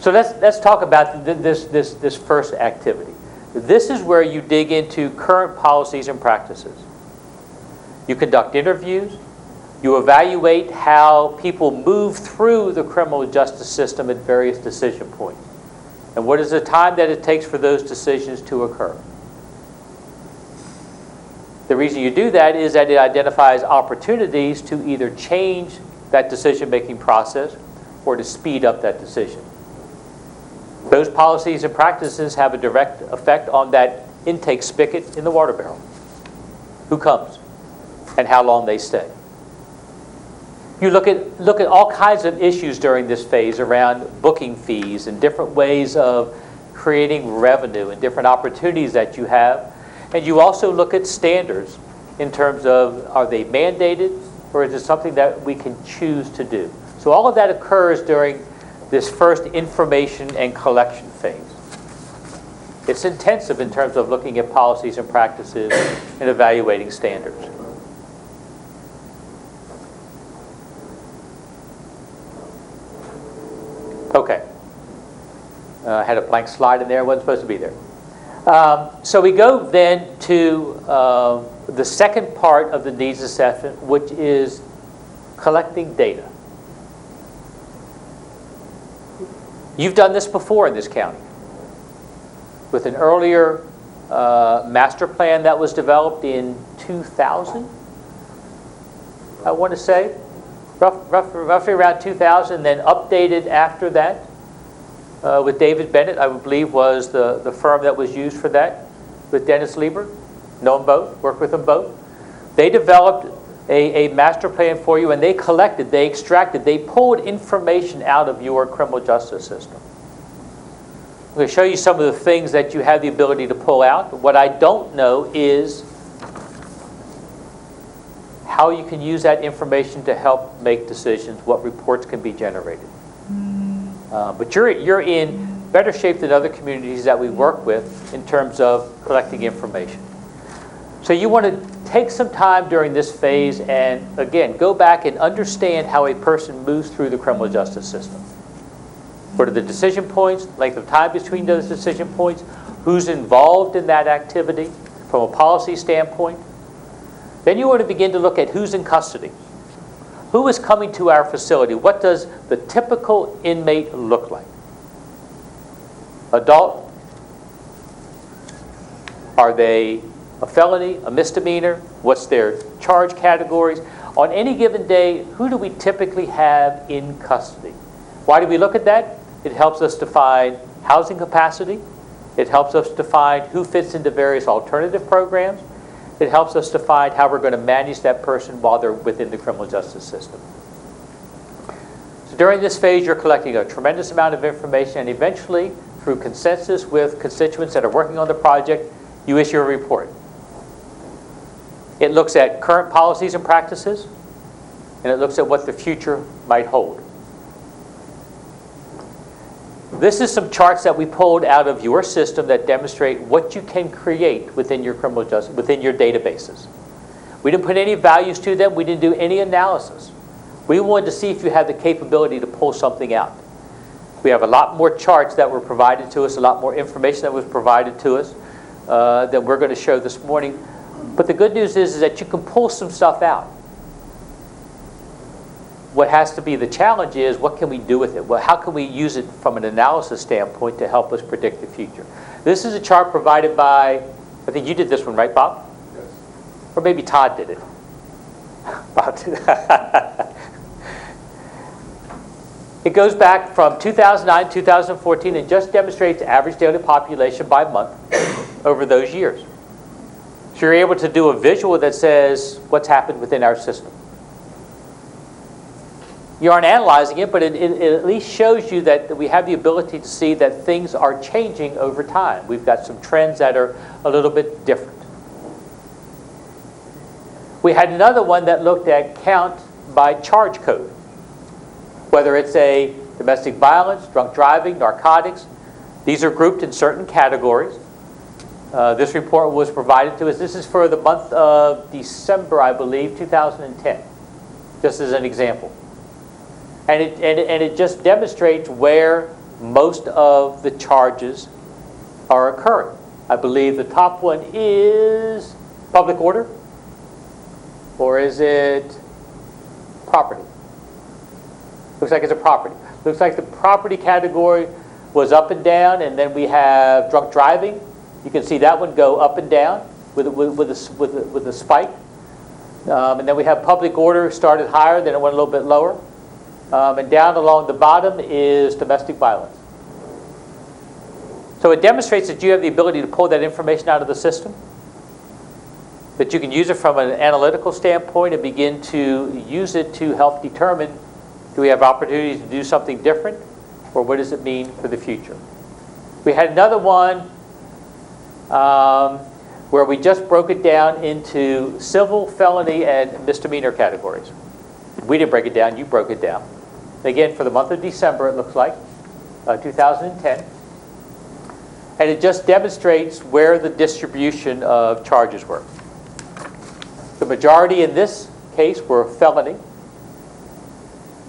So let's talk about this first activity. This is where you dig into current policies and practices. You conduct interviews. You evaluate how people move through the criminal justice system at various decision points. And what is the time that it takes for those decisions to occur? The reason you do that is that it identifies opportunities to either change that decision-making process or to speed up that decision. Those policies and practices have a direct effect on that intake spigot in the water barrel. Who comes and how long they stay. You look at all kinds of issues during this phase around booking fees and different ways of creating revenue and different opportunities that you have. And you also look at standards in terms of, are they mandated or is it something that we can choose to do? So all of that occurs during this first information and collection phase. It's intensive in terms of looking at policies and practices and evaluating standards. Okay. I had a blank slide in there. It wasn't supposed to be there. So we go then to the second part of the needs assessment, which is collecting data. You've done this before in this county with an earlier master plan that was developed in 2000, I want to say. Roughly around 2000, then updated after that with David Bennett, I would believe was the firm that was used for that, with Dennis Lieber. Know them both, worked with them both. They developed a master plan for you, and they collected, they extracted, they pulled information out of your criminal justice system. I'm going to show you some of the things that you have the ability to pull out. What I don't know is how you can use that information to help make decisions, what reports can be generated. But you're in better shape than other communities that we work with in terms of collecting information. So you want to take some time during this phase and, again, go back and understand how a person moves through the criminal justice system. What are the decision points, length of time between those decision points, who's involved in that activity from a policy standpoint. Then you want to begin to look at who's in custody. Who is coming to our facility? What does the typical inmate look like? Adult? Are they a felony, a misdemeanor? What's their charge categories? On any given day, who do we typically have in custody? Why do we look at that? It helps us define housing capacity. It helps us define who fits into various alternative programs. It helps us define how we're going to manage that person while they're within the criminal justice system. So during this phase, you're collecting a tremendous amount of information, and eventually, through consensus with constituents that are working on the project, you issue a report. It looks at current policies and practices, and it looks at what the future might hold. This is some charts that we pulled out of your system that demonstrate what you can create within your criminal justice, within your databases. We didn't put any values to them. We didn't do any analysis. We wanted to see if you had the capability to pull something out. We have a lot more charts that were provided to us, a lot more information that was provided to us that we're going to show this morning. But the good news is that you can pull some stuff out. What has to be the challenge is, what can we do with it? Well, how can we use it from an analysis standpoint to help us predict the future? This is a chart provided by, I think you did this one, right, Bob? Yes. Or maybe Todd did it. Bob did it. It goes back from 2009, 2014, and just demonstrates average daily population by month over those years. So you're able to do a visual that says what's happened within our system. You aren't analyzing it, but it at least shows you that we have the ability to see that things are changing over time. We've got some trends that are a little bit different. We had another one that looked at count by charge code, whether it's a domestic violence, drunk driving, narcotics. These are grouped in certain categories. This report was provided to us. This is for the month of December, I believe, 2010, just as an example. And it just demonstrates where most of the charges are occurring. I believe the top one is public order, or is it property? Looks like it's a property. Looks like the property category was up and down, and then we have drunk driving. You can see that one go up and down with a spike. And then we have public order started higher, then it went a little bit lower. And down along the bottom is domestic violence. So it demonstrates that you have the ability to pull that information out of the system. that you can use it from an analytical standpoint and begin to use it to help determine, do we have opportunities to do something different, or what does it mean for the future? We had another one where we just broke it down into civil, felony, and misdemeanor categories. We didn't break it down, you broke it down. Again, for the month of December, it looks like, 2010. And it just demonstrates where the distribution of charges were. The majority in this case were felony.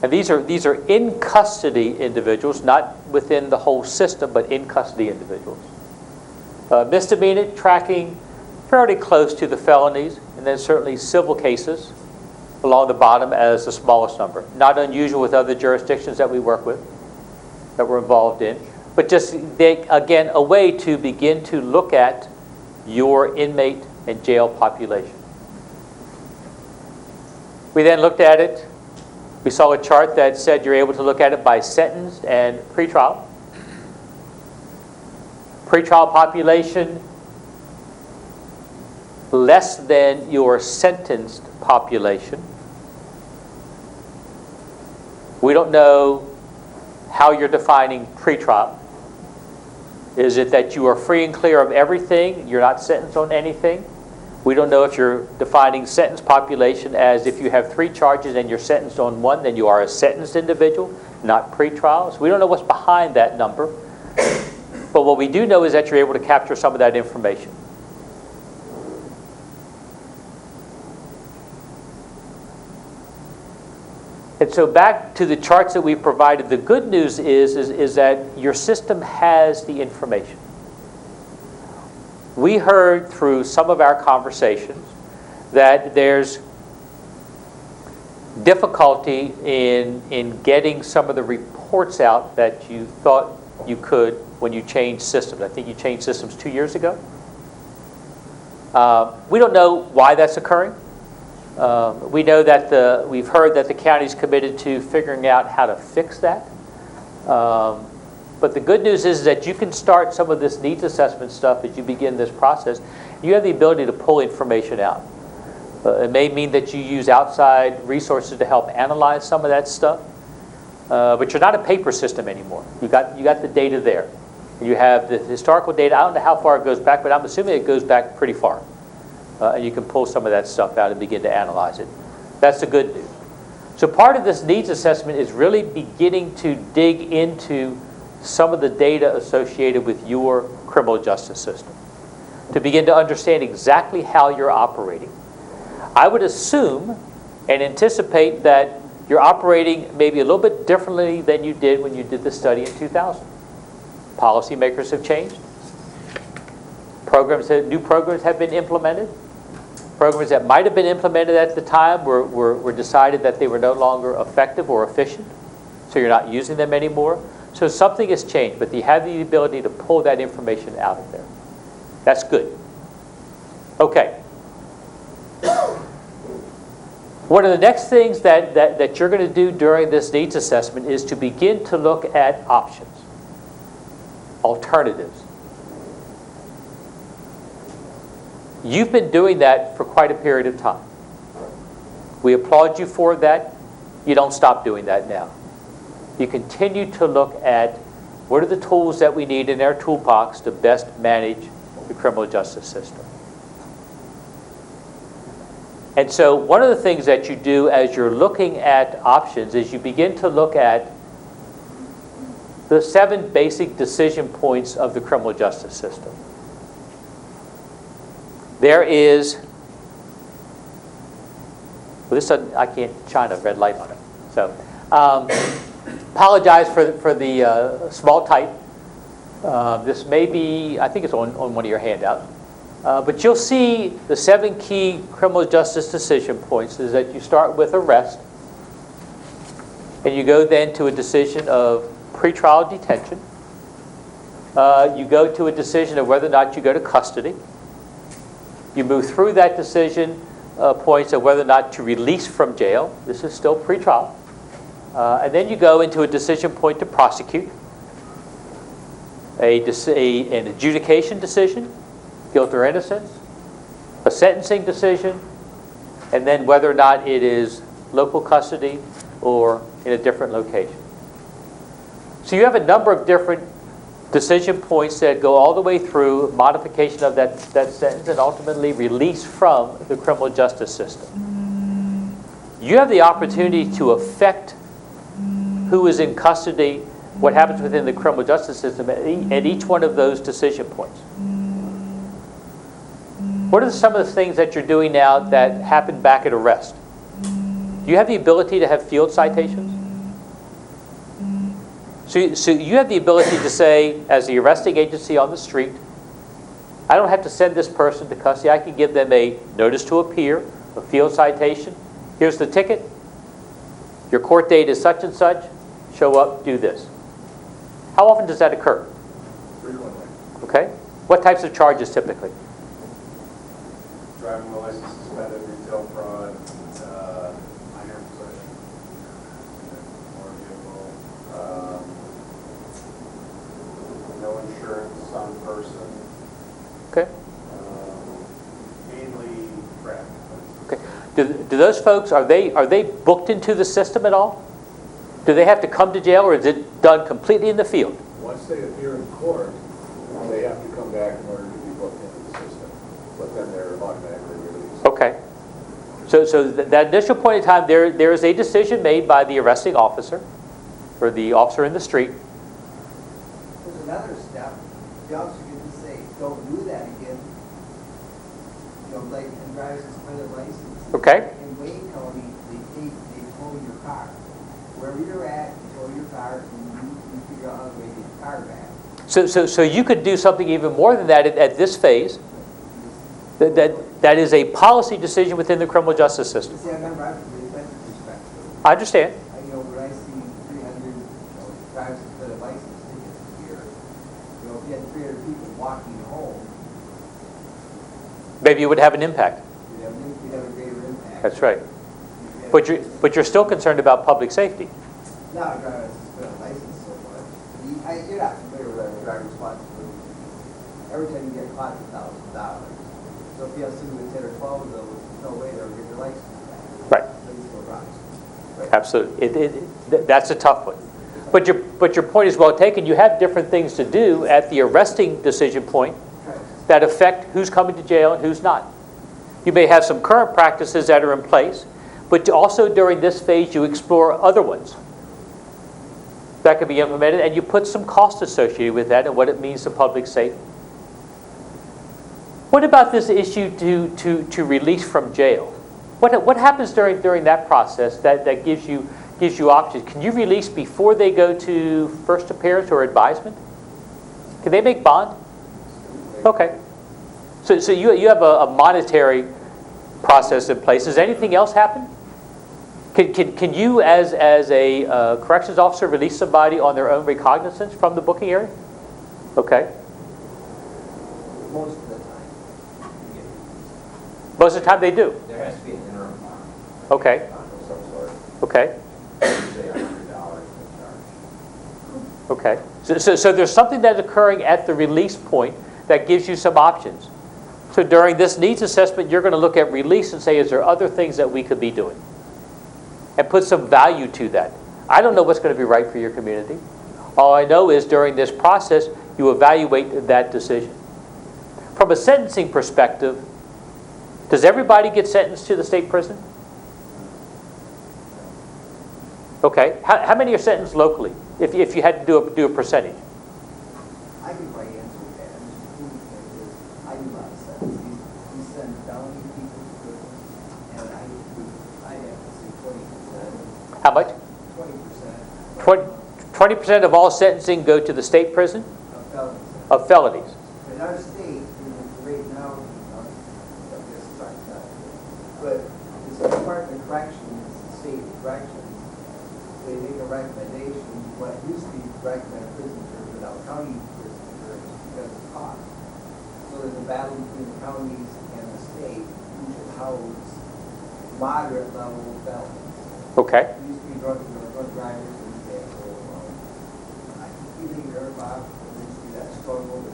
And these are in custody individuals, not within the whole system, but in custody individuals. Misdemeanor tracking fairly close to the felonies, and then certainly civil cases along the bottom as the smallest number. Not unusual with other jurisdictions that we work with, that we're involved in, but just, again, a way to begin to look at your inmate and jail population. We then looked at it. We saw a chart that said you're able to look at it by sentenced and pretrial. Pretrial population less than your sentenced population. We don't know how you're defining pretrial. Is it that you are free and clear of everything, you're not sentenced on anything? We don't know if you're defining sentenced population as if you have 3 charges and you're sentenced on 1, then you are a sentenced individual, not pretrial. So we don't know what's behind that number. But what we do know is that you're able to capture some of that information. And so back to the charts that we provided, the good news is that your system has the information. We heard through some of our conversations that there's difficulty in getting some of the reports out that you thought you could when you changed systems. I think you changed systems 2 years ago. We don't know why that's occurring. We know that we've heard that the county's committed to figuring out how to fix that. But the good news is that you can start some of this needs assessment stuff as you begin this process. You have the ability to pull information out. It may mean that you use outside resources to help analyze some of that stuff. But you're not a paper system anymore. You got the data there. You have the historical data. I don't know how far it goes back, but I'm assuming it goes back pretty far. And you can pull some of that stuff out and begin to analyze it. That's the good news. So part of this needs assessment is really beginning to dig into some of the data associated with your criminal justice system, to begin to understand exactly how you're operating. I would assume and anticipate that you're operating maybe a little bit differently than you did when you did the study in 2000. Policymakers have changed. New programs have been implemented. Programs that might have been implemented at the time were decided that they were no longer effective or efficient, so you're not using them anymore. So something has changed, but you have the ability to pull that information out of there. That's good. Okay. One of the next things that you're going to do during this needs assessment is to begin to look at options, alternatives. You've been doing that for quite a period of time. We applaud you for that. You don't stop doing that now. You continue to look at what are the tools that we need in our toolbox to best manage the criminal justice system. And so one of the things that you do as you're looking at options is you begin to look at the 7 basic decision points of the criminal justice system. There is, well, this doesn't, I can't shine a red light on it. So, apologize for the small type. This may be, I think it's on one of your handouts. But you'll see the 7 key criminal justice decision points is that you start with arrest, and you go then to a decision of pretrial detention. You go to a decision of whether or not you go to custody. You move through that decision points of whether or not to release from jail. This is still pretrial. And then you go into a decision point to prosecute. An adjudication decision, guilt or innocence. a sentencing decision, and then whether or not it is local custody or in a different location. So you have a number of different decision points that go all the way through modification of that sentence and ultimately release from the criminal justice system. You have the opportunity to affect who is in custody, what happens within the criminal justice system at each one of those decision points. What are some of the things that you're doing now that happen back at arrest? Do you have the ability to have field citations? So you have the ability to say, as the arresting agency on the street, I don't have to send this person to custody. I can give them a notice to appear, a field citation. Here's the ticket. Your court date is such and such. Show up, do this. How often does that occur? Frequently. Okay. What types of charges typically? Driving the license suspended, retail fraud, minor possession, motor vehicle, no insurance on person. Okay. Mainly traffic. Okay. Do those folks, are they booked into the system at all? Do they have to come to jail, or is it done completely in the field? Once they appear in court, they have to come back in order to be booked into the system, but then they're automatically released. Okay. So that initial point in time, there is a decision made by the arresting officer, or the officer in the street. There's another step. The officer can just say, don't do that again. You know, like in driver's suspended license. Okay. In Wayne County, they tow your car. Wherever you're at, you tow your car, and you figure out how to get your car back. So you could do something even more than that at this phase. That is a policy decision within the criminal justice system. See, I remember I from the defense perspective. I understand. You know, when I see 300 driver's suspended license tickets a year, you know, if you had 300 people walking home, Maybe it would have an impact. you'd have a greater impact. That's right. But you're still concerned about public safety. Not a driver's suspended license so much. You're not familiar with a driver's responsibility. Every time you get caught, it's $1,000. So if you have somebody with 10 or 12 of those, there's no way they'll get their license back. Right. Please go drive. Absolutely. That's a tough one. But your point is well taken. You have different things to do at the arresting decision point that affect who's coming to jail and who's not. You may have some current practices that are in place, but also during this phase you explore other ones that can be implemented, and you put some cost associated with that and what it means to public safety. What about this issue to release from jail? What happens during that process that gives you options? Can you release before they go to first appearance or advisement? Can they make bond? Okay. So you have a monetary process in place. Does anything else happen? Can you, as a corrections officer, release somebody on their own recognizance from the booking area? Okay. Most of the time. Most of the time they do. There has to be an interim bond. Okay. Of some sort. Okay. Say $100 charge. Okay. So there's something that's occurring at the release point that gives you some options. So during this needs assessment, you're going to look at release and say, is there other things that we could be doing? And put some value to that. I don't know what's going to be right for your community. All I know is during this process, you evaluate that decision. From a sentencing perspective, does everybody get sentenced to the state prison? Okay. How many are sentenced locally, if you had to do a percentage? I can probably answer that. I do a lot of sentences. We send felony people to prison, and I have to say 20%. How much? 20%. 20% of all sentencing go to the state prison? Of felonies. Of felonies. In our state, right now, but it's the Department of Corrections, the state of corrections, they make a recommendation, what used to be recommended prison terms without county prison terms because of cost. So there's a battle between the counties and the state who should house moderate level felons. Okay. It used to be drug drivers and example. I think you heard about, there used to be that struggle, who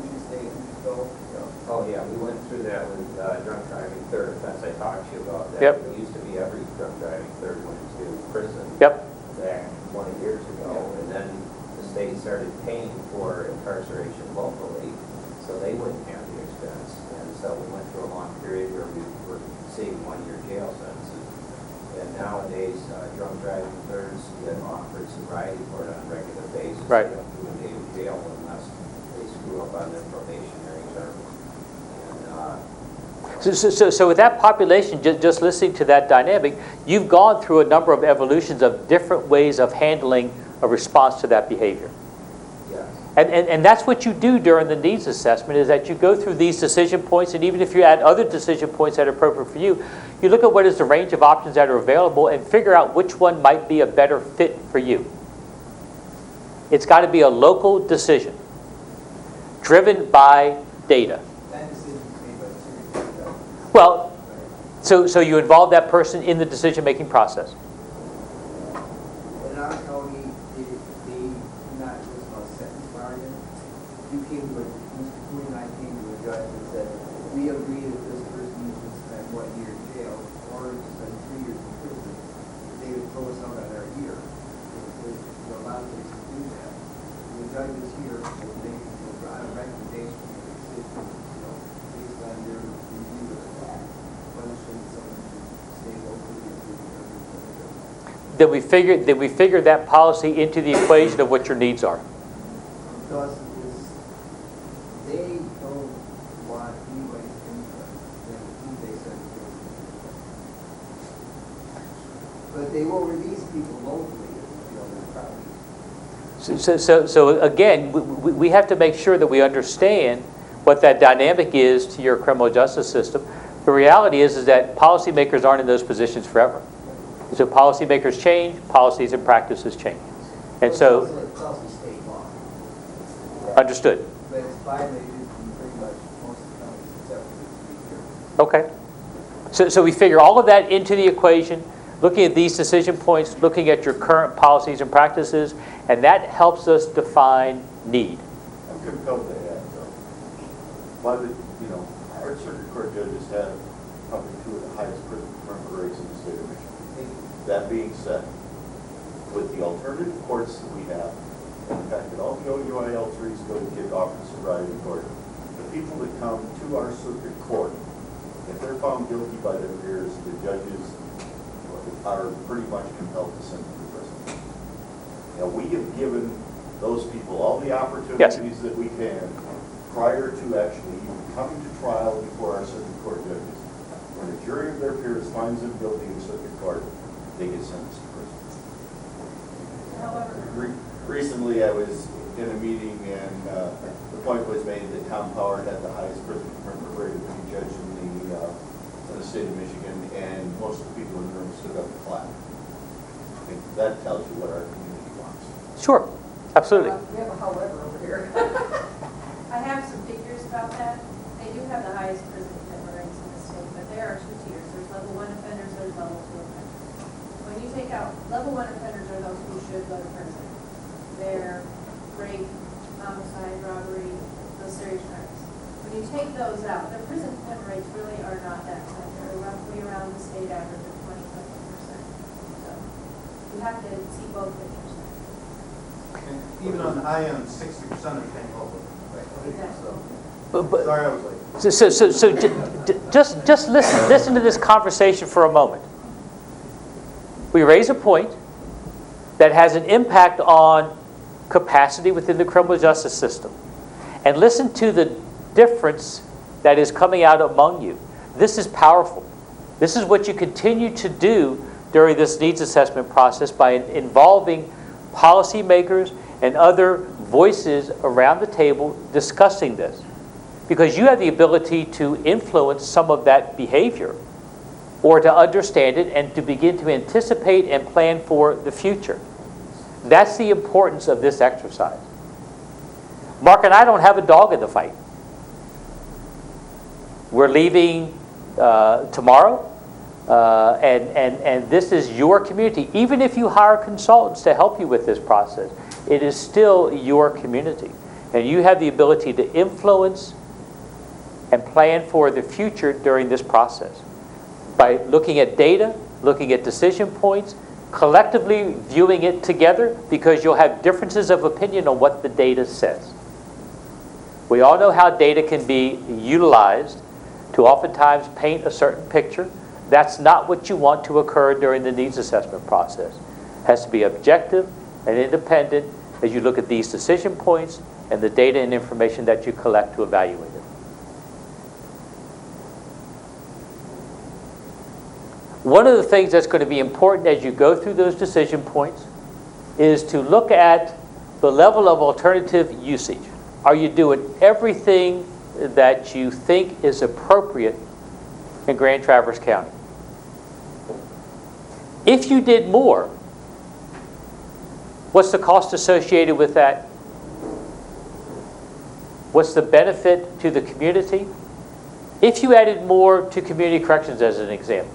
should stay, who should go, you know. Oh, yeah, we went through that with drunk driving third offense I talked to you about. That Yep. It used to be every drunk driving third went to prison. Yep. Back 20 years ago. And then the state started paying for incarceration locally, so they wouldn't have the expense. And so we went through a long period where we were saving 1-year jail sentences. And nowadays, drunk driving thirds get offered sobriety court on a regular basis. Right. They don't do a day of jail unless they screw up on their probationary term. So with that population, just listening to that dynamic, you've gone through a number of evolutions of different ways of handling a response to that behavior. Yes. And that's what you do during the needs assessment, is that you go through these decision points, and even if you add other decision points that are appropriate for you, you look at what is the range of options that are available and figure out which one might be a better fit for you. It's got to be a local decision, driven by data. That decision is made by the city. Well, so you involve that person in the decision-making process. In our county, they do not list about sentence bargain. You came to Mr. Cooney and I came to a judge and said, we agree that this person needs to spend 1 year in jail or to spend 3 years in prison. They would throw us out on our year. There's a lot of ways to do that. The judge is here will make a recommendation to the city, based on their review of the fact, whether someone should stay locally or do Then we figure that policy into the equation of what your needs are. Because they don't want anybody's input in who they send to. But they will release people locally, there's problems. So again, we have to make sure that we understand what that dynamic is to your criminal justice system. The reality is that policymakers aren't in those positions forever. So policymakers change, policies and practices change. And so, It's also state law. understood. But it's violated in pretty much most of the counties except for the 3 years. Okay. So we figure all of that into the equation, looking at these decision points, looking at your current policies and practices, and that helps us define need. I'm compelled to add, though, why the, our circuit court judges have probably 2 of the highest prison term rates in the state of Michigan. That being said, with the alternative courts that we have, and the fact that all the OUIL3s go to get offered sobriety court, the people that come to our circuit court, if they're found guilty by their peers, the judges are pretty much compelled to send them to prison. We have given those people all the opportunities that we can prior to actually even coming to trial before our circuit court judges. When a jury of their peers finds them guilty in circuit court, they get sentenced to prison. Recently, I was in a meeting and the point was made that Tom Power had the highest prison rate of any judge in the state of Michigan, and most of the people in the room stood up and clapped. I think that tells you what our community wants. Sure, absolutely. We have a however over here. I have some figures about that. They do have the highest prison offender rates in the state, but there are 2 tiers. There's level 1 offenders, there's level 2 offenders. When you take out, level 1 offenders are those who should go to prison. They're rape, homicide, robbery, those serious crimes. When you take those out, the prison offender rates really are not that high. They're roughly around the state average of 20%. So you have to see both pictures. And even on the high end, 60% of them can't hold it. But, Sorry, I was late. Just listen to this conversation for a moment. We raise a point that has an impact on capacity within the criminal justice system. And listen to the difference that is coming out among you. This is powerful. This is what you continue to do during this needs assessment process by involving policymakers and other voices around the table discussing this. Because you have the ability to influence some of that behavior or to understand it and to begin to anticipate and plan for the future. That's the importance of this exercise. Mark and I don't have a dog in the fight. We're leaving tomorrow, and this is your community. Even if you hire consultants to help you with this process, it is still your community. And you have the ability to influence and plan for the future during this process by looking at data, looking at decision points, collectively viewing it together, because you'll have differences of opinion on what the data says. We all know how data can be utilized to oftentimes paint a certain picture. That's not what you want to occur during the needs assessment process. It has to be objective and independent as you look at these decision points and the data and information that you collect to evaluate it. One of the things that's going to be important as you go through those decision points is to look at the level of alternative usage. Are you doing everything that you think is appropriate in Grand Traverse County? If you did more, what's the cost associated with that? What's the benefit to the community? If you added more to community corrections, as an example,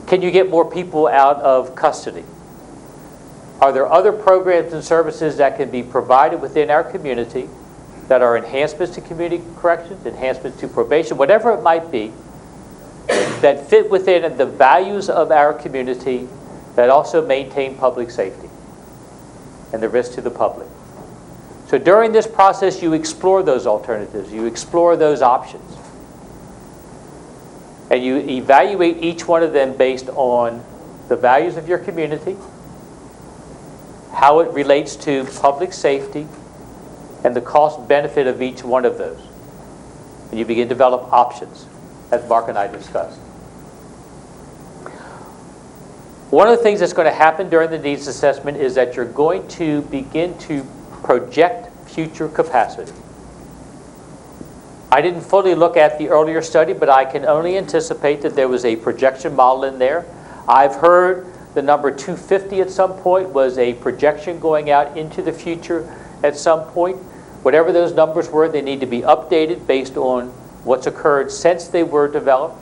can you get more people out of custody? Are there other programs and services that can be provided within our community that are enhancements to community corrections, enhancements to probation, whatever it might be, that fit within the values of our community that also maintain public safety and the risk to the public? So during this process, you explore those alternatives, you explore those options, and you evaluate each one of them based on the values of your community, how it relates to public safety, and the cost benefit of each one of those. And you begin to develop options, as Mark and I discussed. One of the things that's going to happen during the needs assessment is that you're going to begin to project future capacity. I didn't fully look at the earlier study, but I can only anticipate that there was a projection model in there. I've heard the number 250 at some point was a projection going out into the future at some point. Whatever those numbers were, they need to be updated based on what's occurred since they were developed.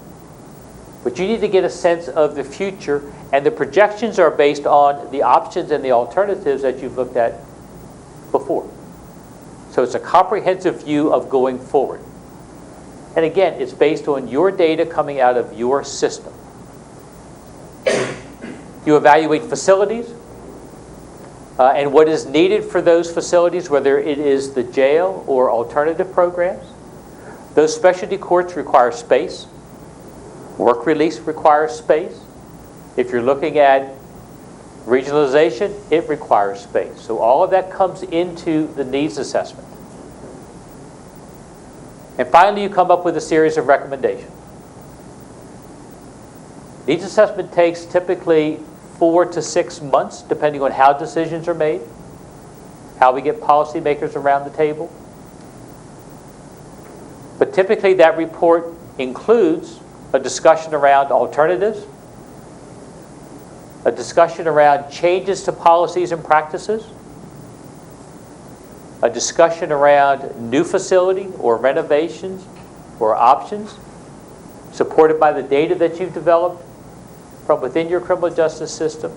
But you need to get a sense of the future, and the projections are based on the options and the alternatives that you've looked at before. So it's a comprehensive view of going forward. And again, it's based on your data coming out of your system. You evaluate facilities and what is needed for those facilities, whether it is the jail or alternative programs. Those specialty courts require space. Work release requires space. If you're looking at regionalization, it requires space. So all of that comes into the needs assessment. And finally, you come up with a series of recommendations. Needs assessment takes typically 4 to 6 months, depending on how decisions are made, how we get policymakers around the table. But typically that report includes a discussion around alternatives, a discussion around changes to policies and practices, a discussion around new facility or renovations or options, supported by the data that you've developed from within your criminal justice system.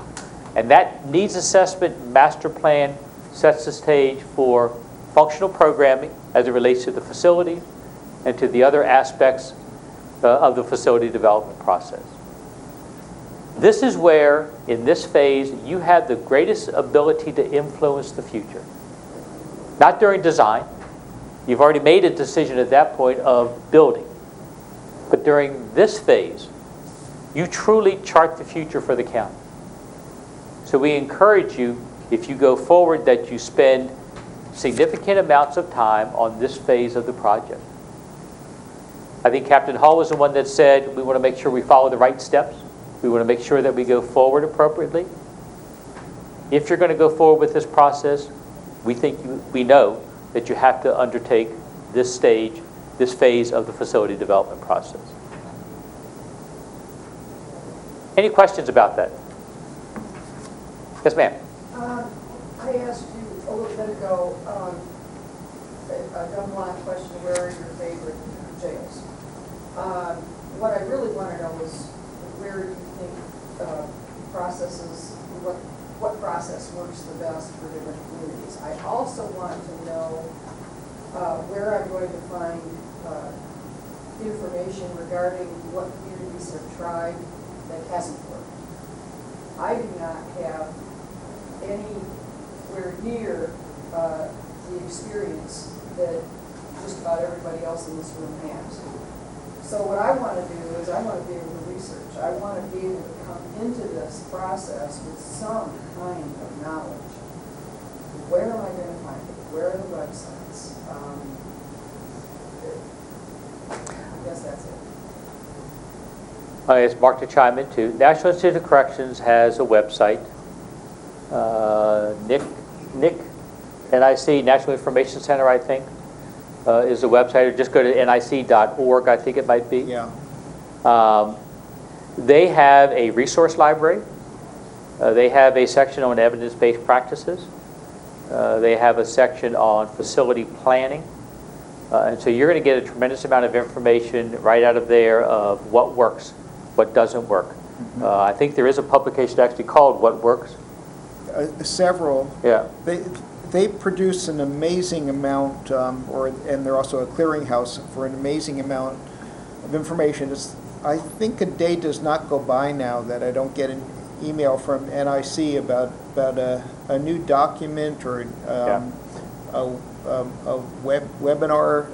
And that needs assessment master plan sets the stage for functional programming as it relates to the facility and to the other aspects of the facility development process. This is where, in this phase, you have the greatest ability to influence the future. Not during design. You've already made a decision at that point of building. But during this phase, you truly chart the future for the county. So we encourage you, if you go forward, that you spend significant amounts of time on this phase of the project. I think Captain Hall was the one that said we want to make sure we follow the right steps. We want to make sure that we go forward appropriately. If you're going to go forward with this process, we know that you have to undertake this stage, this phase of the facility development process. Any questions about that? Yes, ma'am. I asked you a little bit ago, a dumb line question, where are your favorite jails? What I really want to know is where do you think what process works the best for different communities? I also want to know where I'm going to find information regarding what communities have tried that hasn't worked. I do not have anywhere near the experience that just about everybody else in this room has. So what I want to do is I want to be able to research. I want to be able to come into this process with some kind of knowledge. Where am I going to find it? Where are the websites? I guess that's it. It's Mark to chime in too. National Institute of Corrections has a website. NIC, National Information Center, I think, is the website. Or just go to nic.org, I think it might be. Yeah. They have a resource library. They have a section on evidence-based practices. They have a section on facility planning. And so you're going to get a tremendous amount of information right out of there of what works, what doesn't work. I think there is a publication actually called What Works. Several. Yeah. They produce an amazing amount, and they're also a clearinghouse for an amazing amount of information. I think a day does not go by now that I don't get an email from NIC about a new document or a webinar,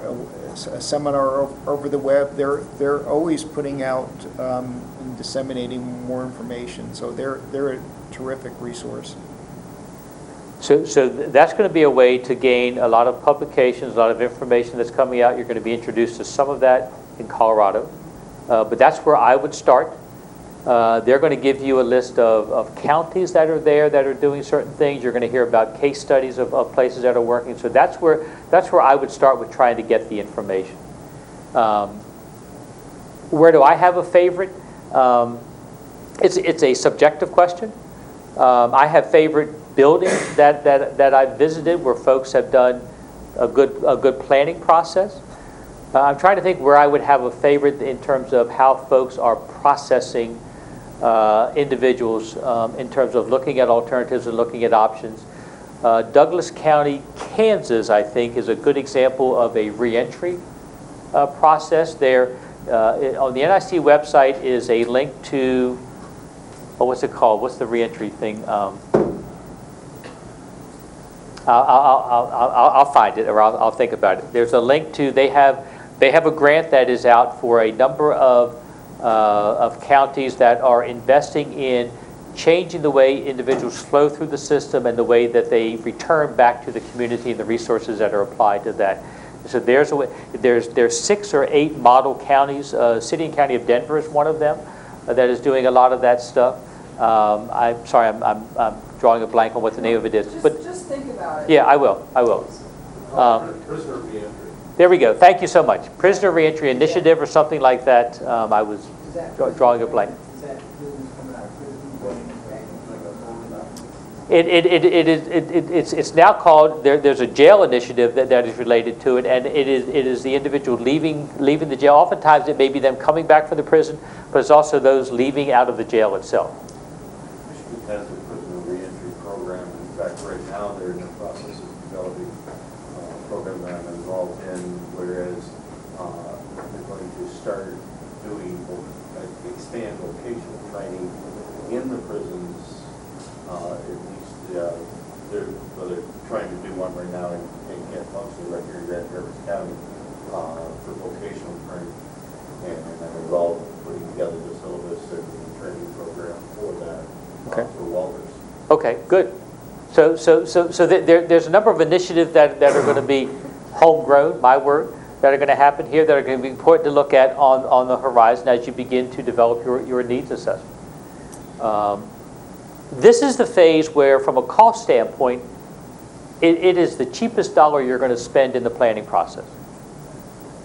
a seminar over the web. They're always putting out and disseminating more information. So they're a terrific resource. So that's going to be a way to gain a lot of publications, a lot of information that's coming out. You're going to be introduced to some of that in Colorado. But that's where I would start. They're going to give you a list of counties that are there that are doing certain things. You're going to hear about case studies of places that are working. So that's where I would start with trying to get the information. Where do I have a favorite? It's a subjective question. I have favorite buildings that I've visited where folks have done a good planning process. I'm trying to think where I would have a favorite in terms of how folks are processing individuals in terms of looking at alternatives and looking at options. Douglas County, Kansas, I think, is a good example of a reentry process. There, on the NIC website is a link to, what's it called? What's the reentry thing? I'll find it, or I'll think about it. There's a link to, they have a grant that is out for a number of counties that are investing in changing the way individuals flow through the system and the way that they return back to the community and the resources that are applied to that. So there's 6 or 8 model counties. City and County of Denver is one of them that is doing a lot of that stuff. I'm sorry, I'm drawing a blank on what the name of it is. Just think about it. Yeah, I will. Prisoner reentry. There we go. Thank you so much. Prisoner Reentry Initiative or something like that. I was drawing a blank. Is that business coming out of prison, going back into like a It's now called, there's a jail initiative that is related to it, and it is the individual leaving the jail. Oftentimes it may be them coming back from the prison, but it's also those leaving out of the jail itself. Michigan has a prisoner reentry program. In fact, right now they're in the process of developing a program that I'm involved in, whereas they're going to start doing, expand vocational training in the prisons. At least they're trying to do one right now in Camp Muncie, right here in Grand Traverse County, for vocational training. And I'm involved in putting together the syllabus and the training program for that. For Walters. Okay, good. So there's a number of initiatives that are going to be homegrown, my word, that are going to happen here that are going to be important to look at on the horizon as you begin to develop your needs assessment. This is the phase where, from a cost standpoint, it is the cheapest dollar you're going to spend in the planning process.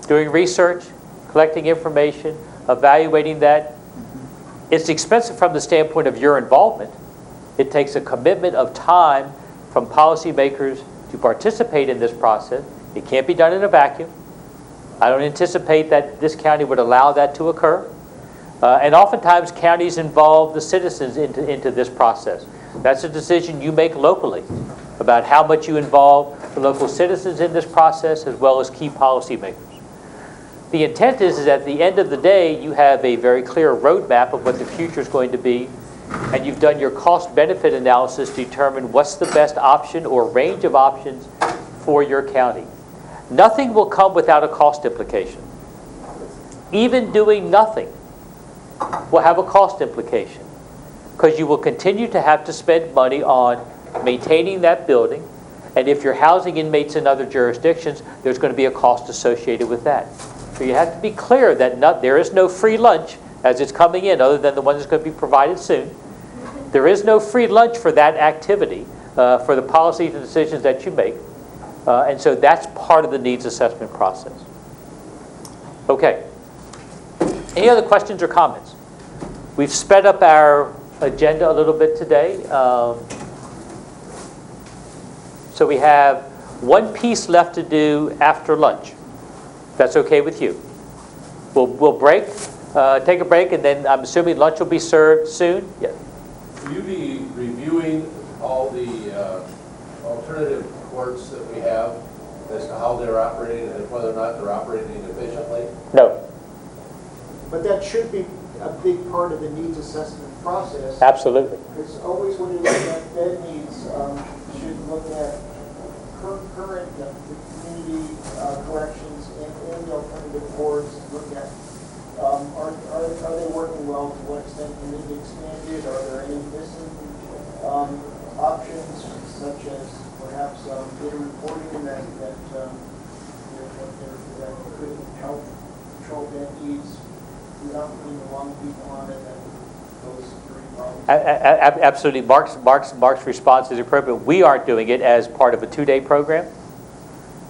Doing research, collecting information, evaluating that. It's expensive from the standpoint of your involvement. It takes a commitment of time from policymakers to participate in this process. It can't be done in a vacuum. I don't anticipate that this county would allow that to occur. And oftentimes counties involve the citizens into this process. That's a decision you make locally about how much you involve the local citizens in this process as well as key policymakers. The intent is at the end of the day, you have a very clear roadmap of what the future is going to be, and you've done your cost-benefit analysis to determine what's the best option or range of options for your county. Nothing will come without a cost implication. Even doing nothing will have a cost implication, because you will continue to have to spend money on maintaining that building, and if you're housing inmates in other jurisdictions, there's going to be a cost associated with that. So you have to be clear that there is no free lunch as it's coming in, other than the one that's going to be provided soon. There is no free lunch for that activity, for the policies and decisions that you make. And so that's part of the needs assessment process. Okay. Any other questions or comments? We've sped up our agenda a little bit today. So we have one piece left to do after lunch. That's okay with you. We'll break, take a break, and then I'm assuming lunch will be served soon. Yeah. Will you be reviewing all the alternative courts that we have as to how they're operating and whether or not they're operating efficiently? No. But that should be a big part of the needs assessment process. Absolutely. Because always when you look at bed needs, you should look at current community corrections and the alternative boards. Look at are they working well? To what extent can they be expanded? Are there any missing options, such as perhaps data reporting that could help control bed needs without putting the wrong people on it and those security problems? Absolutely. Mark's response is appropriate. We aren't doing it as part of a 2-day program.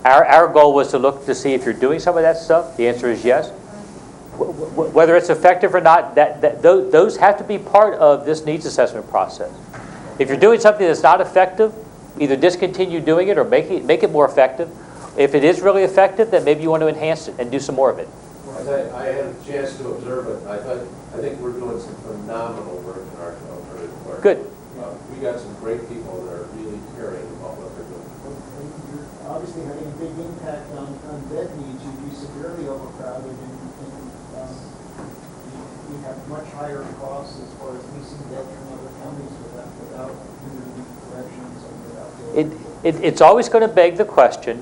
Our goal was to look to see if you're doing some of that stuff. The answer is yes. Whether it's effective or not, those have to be part of this needs assessment process. If you're doing something that's not effective, either discontinue doing it or make it more effective. If it is really effective, then maybe you want to enhance it and do some more of it. I had a chance to observe it. I think we're doing some phenomenal work in our alternative court. Good. We got some great people that are really caring about what they're doing. You're obviously having a big impact on bed needs. You'd be severely overcrowded, and you have much higher costs as far as leasing beds from other counties without community corrections and without. It's always going to beg the question: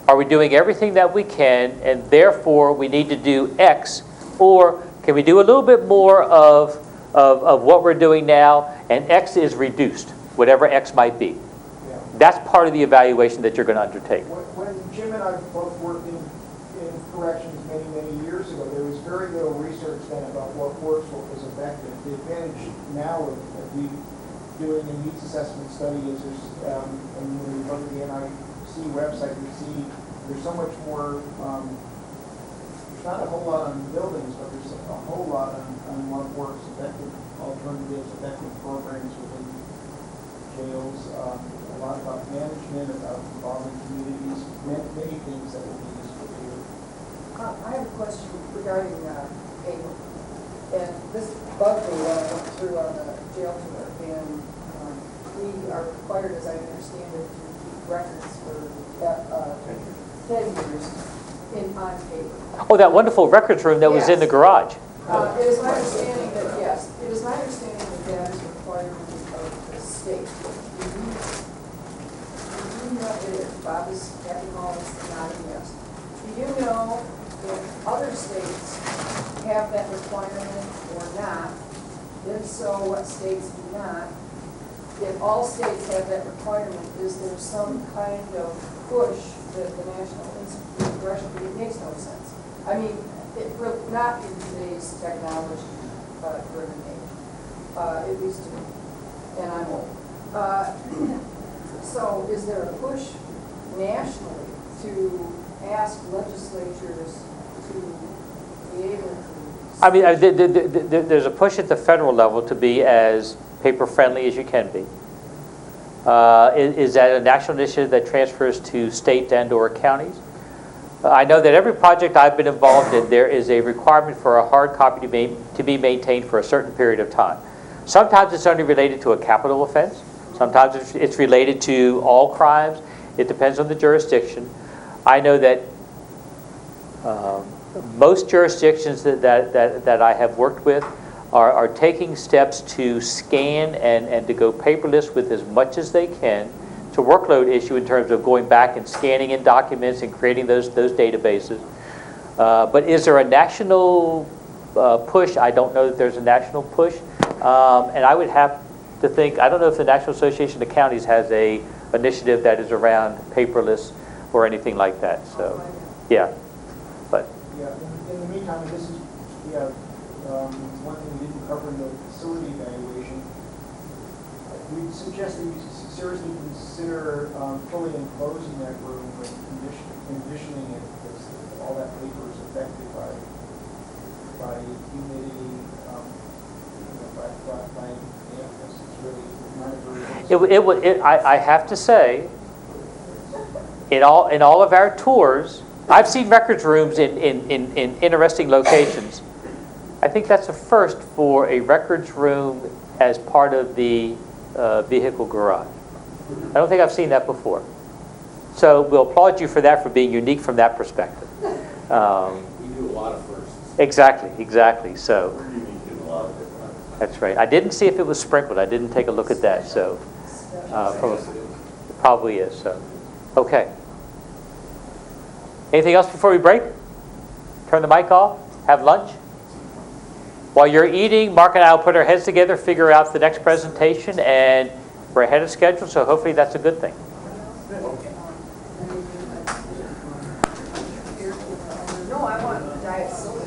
are we doing everything that we can, and therefore we need to do X, or can we do a little bit more of what we're doing now, and X is reduced, whatever X might be? Yeah. That's part of the evaluation that you're going to undertake. When Jim and I both worked in corrections many years ago, there was very little research then about what works, what was effective. The advantage now of doing a needs assessment study is there's, and when we look at the NIC website, we see there's so much more, there's not a whole lot on buildings, but there's a whole lot on what works, effective alternatives, effective programs within jails, a lot about management, about involving communities, many things that will be useful to you. I have a question regarding payment. And this bugged me when I went through on the jail tour. And we are required, as I understand it, to keep records for 10 years on paper. Oh, that wonderful records room that was in the garage. It is my understanding that, yes, it is my understanding that is required of the state. Do you know, Bob is having all this nodding yes. Do you know if other states have that requirement or not? If so, what states do not? If all states have that requirement, is there some kind of push that the National Institute of Correction, it makes no sense. I mean, not in today's technology driven age, at least to me, and I'm old. So is there a push nationally to ask legislatures to be able to? I mean, there's a push at the federal level to be as paper-friendly as you can be. Is that a national initiative that transfers to state and or counties? I know that every project I've been involved in, there is a requirement for a hard copy to be maintained for a certain period of time. Sometimes it's only related to a capital offense. Sometimes it's related to all crimes. It depends on the jurisdiction. I know that Most jurisdictions that I have worked with are taking steps to scan and to go paperless with as much as they can. It's a workload issue in terms of going back and scanning in documents and creating those databases. But is there a national push? I don't know that there's a national push. And I would have to think, I don't know if the National Association of Counties has a initiative that is around paperless or anything like that. So, yeah. But Yeah, in the meantime, this is, one thing we didn't cover in the facility evaluation. We'd suggest that you seriously consider fully enclosing that room and conditioning it, because all that paper is affected by humidity, by dampness. It's really not a very... I have to say, in all of our tours, I've seen records rooms in interesting locations. I think that's a first for a records room as part of the vehicle garage. I don't think I've seen that before. So we'll applaud you for that, for being unique from that perspective. We do a lot of firsts. Exactly. So We're unique in a lot of different ways. that's right. I didn't see if it was sprinkled. I didn't take a look at that. So probably is. So okay. Anything else before we break? Turn the mic off? Have lunch? While you're eating, Mark and I will put our heads together, figure out the next presentation, and we're ahead of schedule, so hopefully that's a good thing. No, I want Diet Soda.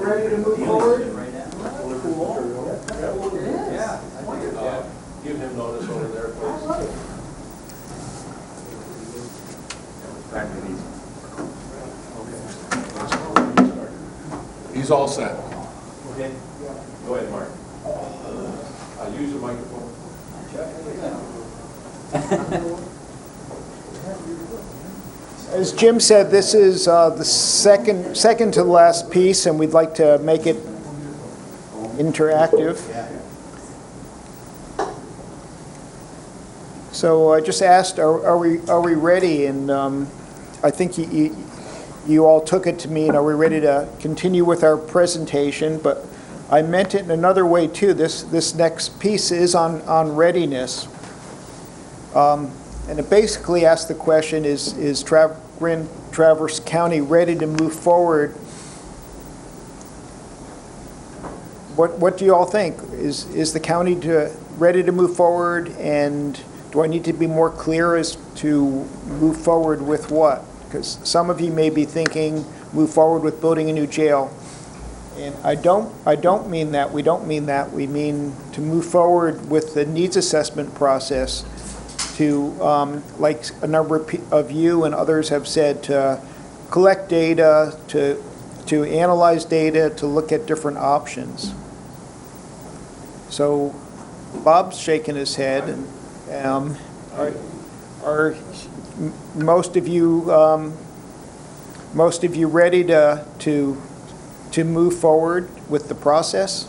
ready to move forward? Give him notice over there, please. He's all set. Okay. Go ahead, Mark. Use your microphone. As Jim said, this is the second to the last piece, and we'd like to make it interactive. So I just asked, are we ready? And I think you all took it to mean, are we ready to continue with our presentation? But I meant it in another way too. This next piece is on readiness. And it basically asks the question, is Grand Traverse County ready to move forward? What do you all think? Is the county ready to move forward? And do I need to be more clear as to move forward with what? Because some of you may be thinking, move forward with building a new jail. And I don't mean that. We don't mean that. We mean to move forward with the needs assessment process to, like a number of you and others have said, to collect data, to analyze data, to look at different options. So Bob's shaking his head. And are most of you ready to move forward with the process?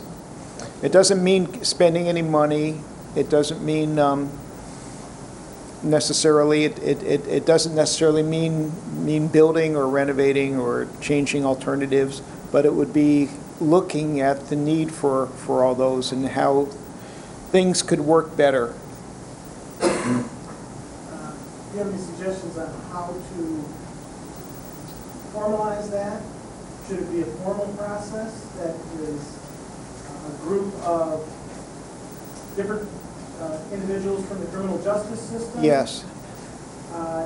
It doesn't mean spending any money. It doesn't mean necessarily. It doesn't necessarily mean building or renovating or changing alternatives. But it would be looking at the need for all those and how things could work better. Do you have any suggestions on how to formalize that? Should it be a formal process that is a group of different individuals from the criminal justice system? Yes.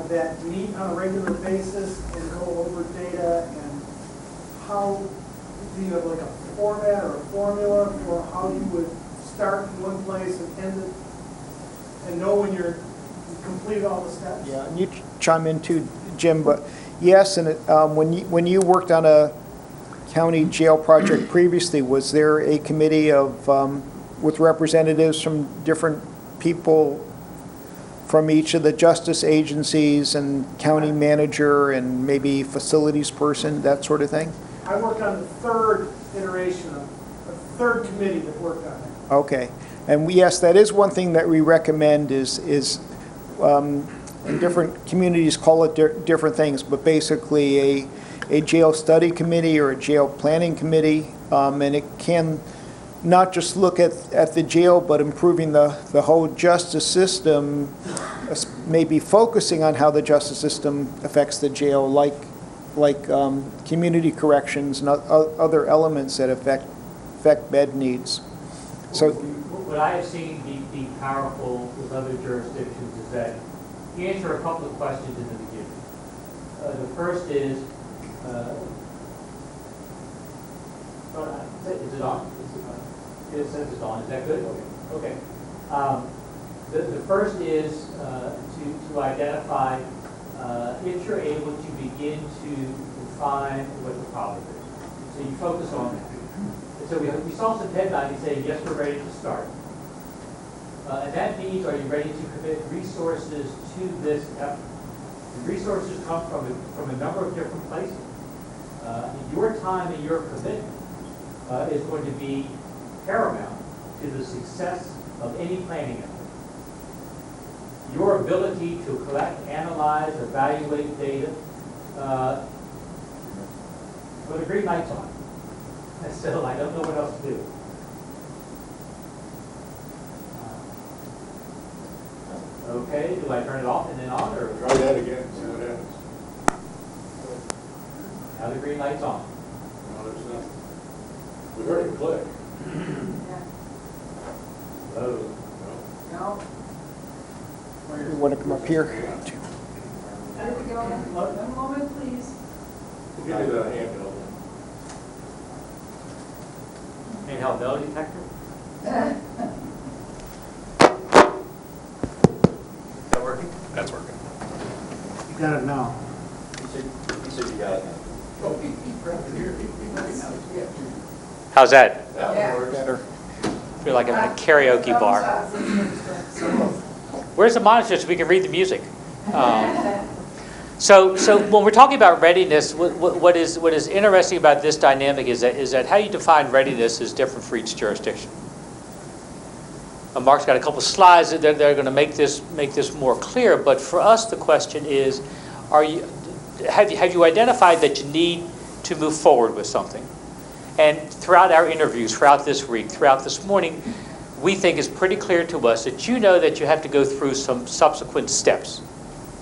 That meet on a regular basis and go over data, and how, do you have like a format or a formula for how you would start in one place and end it, and know when you've completed all the steps? Yeah, and you chime in too, Jim, but yes, and when you worked on a county jail project previously, was there a committee of, with representatives from different people from each of the justice agencies and county manager and maybe facilities person, that sort of thing? I worked on the third iteration of a third committee that worked on it. Okay, and yes, that is one thing that we recommend is and different communities call it different things, but basically a jail study committee or a jail planning committee, and it can not just look at the jail, but improving the whole justice system, maybe focusing on how the justice system affects the jail, like community corrections and other elements that affect bed needs. So, what I have seen be powerful with other jurisdictions is that you answer a couple of questions in the beginning. The first is it on? It says it's on. Is that good? Okay. The first is to identify if you're able to begin to define what the problem is. So you focus on that. And so we saw some headlines saying, yes, we're ready to start. And that means, are you ready to commit resources to this effort? The resources come from a number of different places. Your time and your commitment is going to be paramount to the success of any planning effort. Your ability to collect, analyze, evaluate data, well, the green light's on. So I don't know what else to do. Okay, do I turn it off and then on, or? Try that again, see what happens. Now the green light's on. No, there's nothing. We heard it click. Oh. No. you want to come up here? There we go. One moment, please. Give me the handheld. handheld metal detector? Is that working? That's working. You got it now. He said you got it. How's that? Better. I feel like I'm in a karaoke bar. Where's the monitor so we can read the music? So when we're talking about readiness, what is interesting about this dynamic is that how you define readiness is different for each jurisdiction. Mark's got a couple slides that are going to make this more clear. But for us, the question is, have you identified that you need to move forward with something? And throughout our interviews, throughout this week, throughout this morning, we think it's pretty clear to us that you know that you have to go through some subsequent steps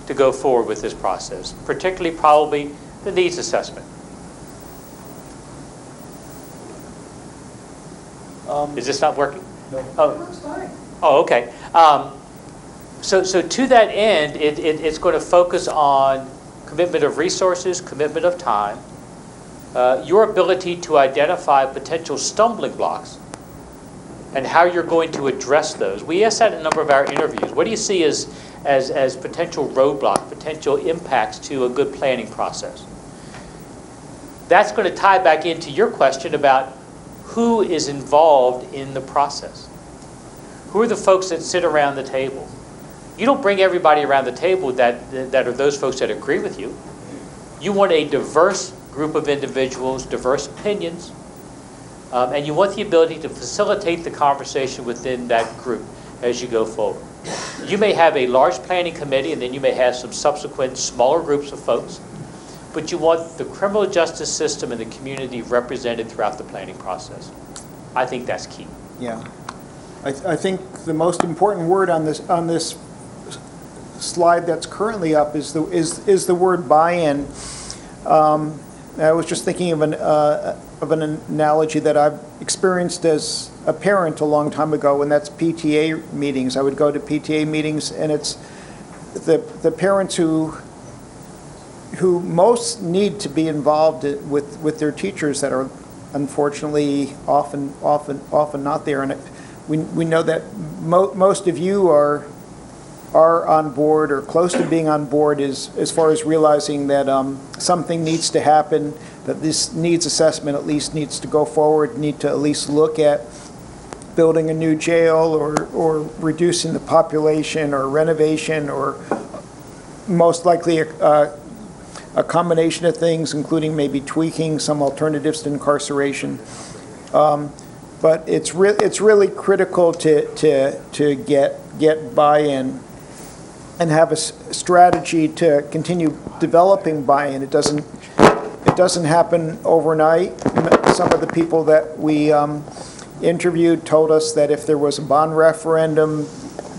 to go forward with this process, particularly probably the needs assessment. Is this not working? No. Oh, okay. So to that end, it's going to focus on commitment of resources, commitment of time, your ability to identify potential stumbling blocks, and how you're going to address those. We asked that in a number of our interviews. What do you see as potential roadblocks, potential impacts to a good planning process? That's going to tie back into your question about who is involved in the process. Who are the folks that sit around the table? You don't bring everybody around the table that are those folks that agree with you. You want a diverse group of individuals, diverse opinions, and you want the ability to facilitate the conversation within that group as you go forward. You may have a large planning committee, and then you may have some subsequent smaller groups of folks, but you want the criminal justice system and the community represented throughout the planning process. I think that's key. Yeah. I think the most important word on this slide that's currently up is the word buy-in. I was just thinking of an analogy that I've experienced as a parent a long time ago, and that's PTA meetings. I would go to PTA meetings, and it's the parents who most need to be involved with their teachers that are unfortunately often not there. And we know that most of you are on board or close to being on board as far as realizing that something needs to happen, that this needs assessment at least needs to go forward, need to at least look at building a new jail or reducing the population or renovation or most likely a combination of things, including maybe tweaking some alternatives to incarceration. But it's really critical to get buy-in and have a strategy to continue developing buy-in. It doesn't happen overnight. Some of the people that we interviewed told us that if there was a bond referendum,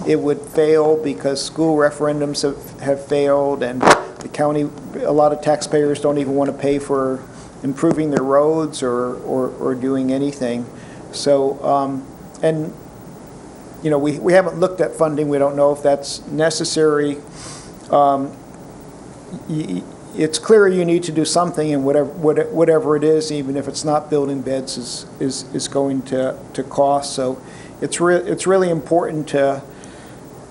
it would fail because school referendums have failed, and the county, a lot of taxpayers don't even want to pay for improving their roads or doing anything. So, and you know, we haven't looked at funding. We don't know if that's necessary. It's clear you need to do something, and whatever it is, even if it's not building beds, is going to cost. So it's really important to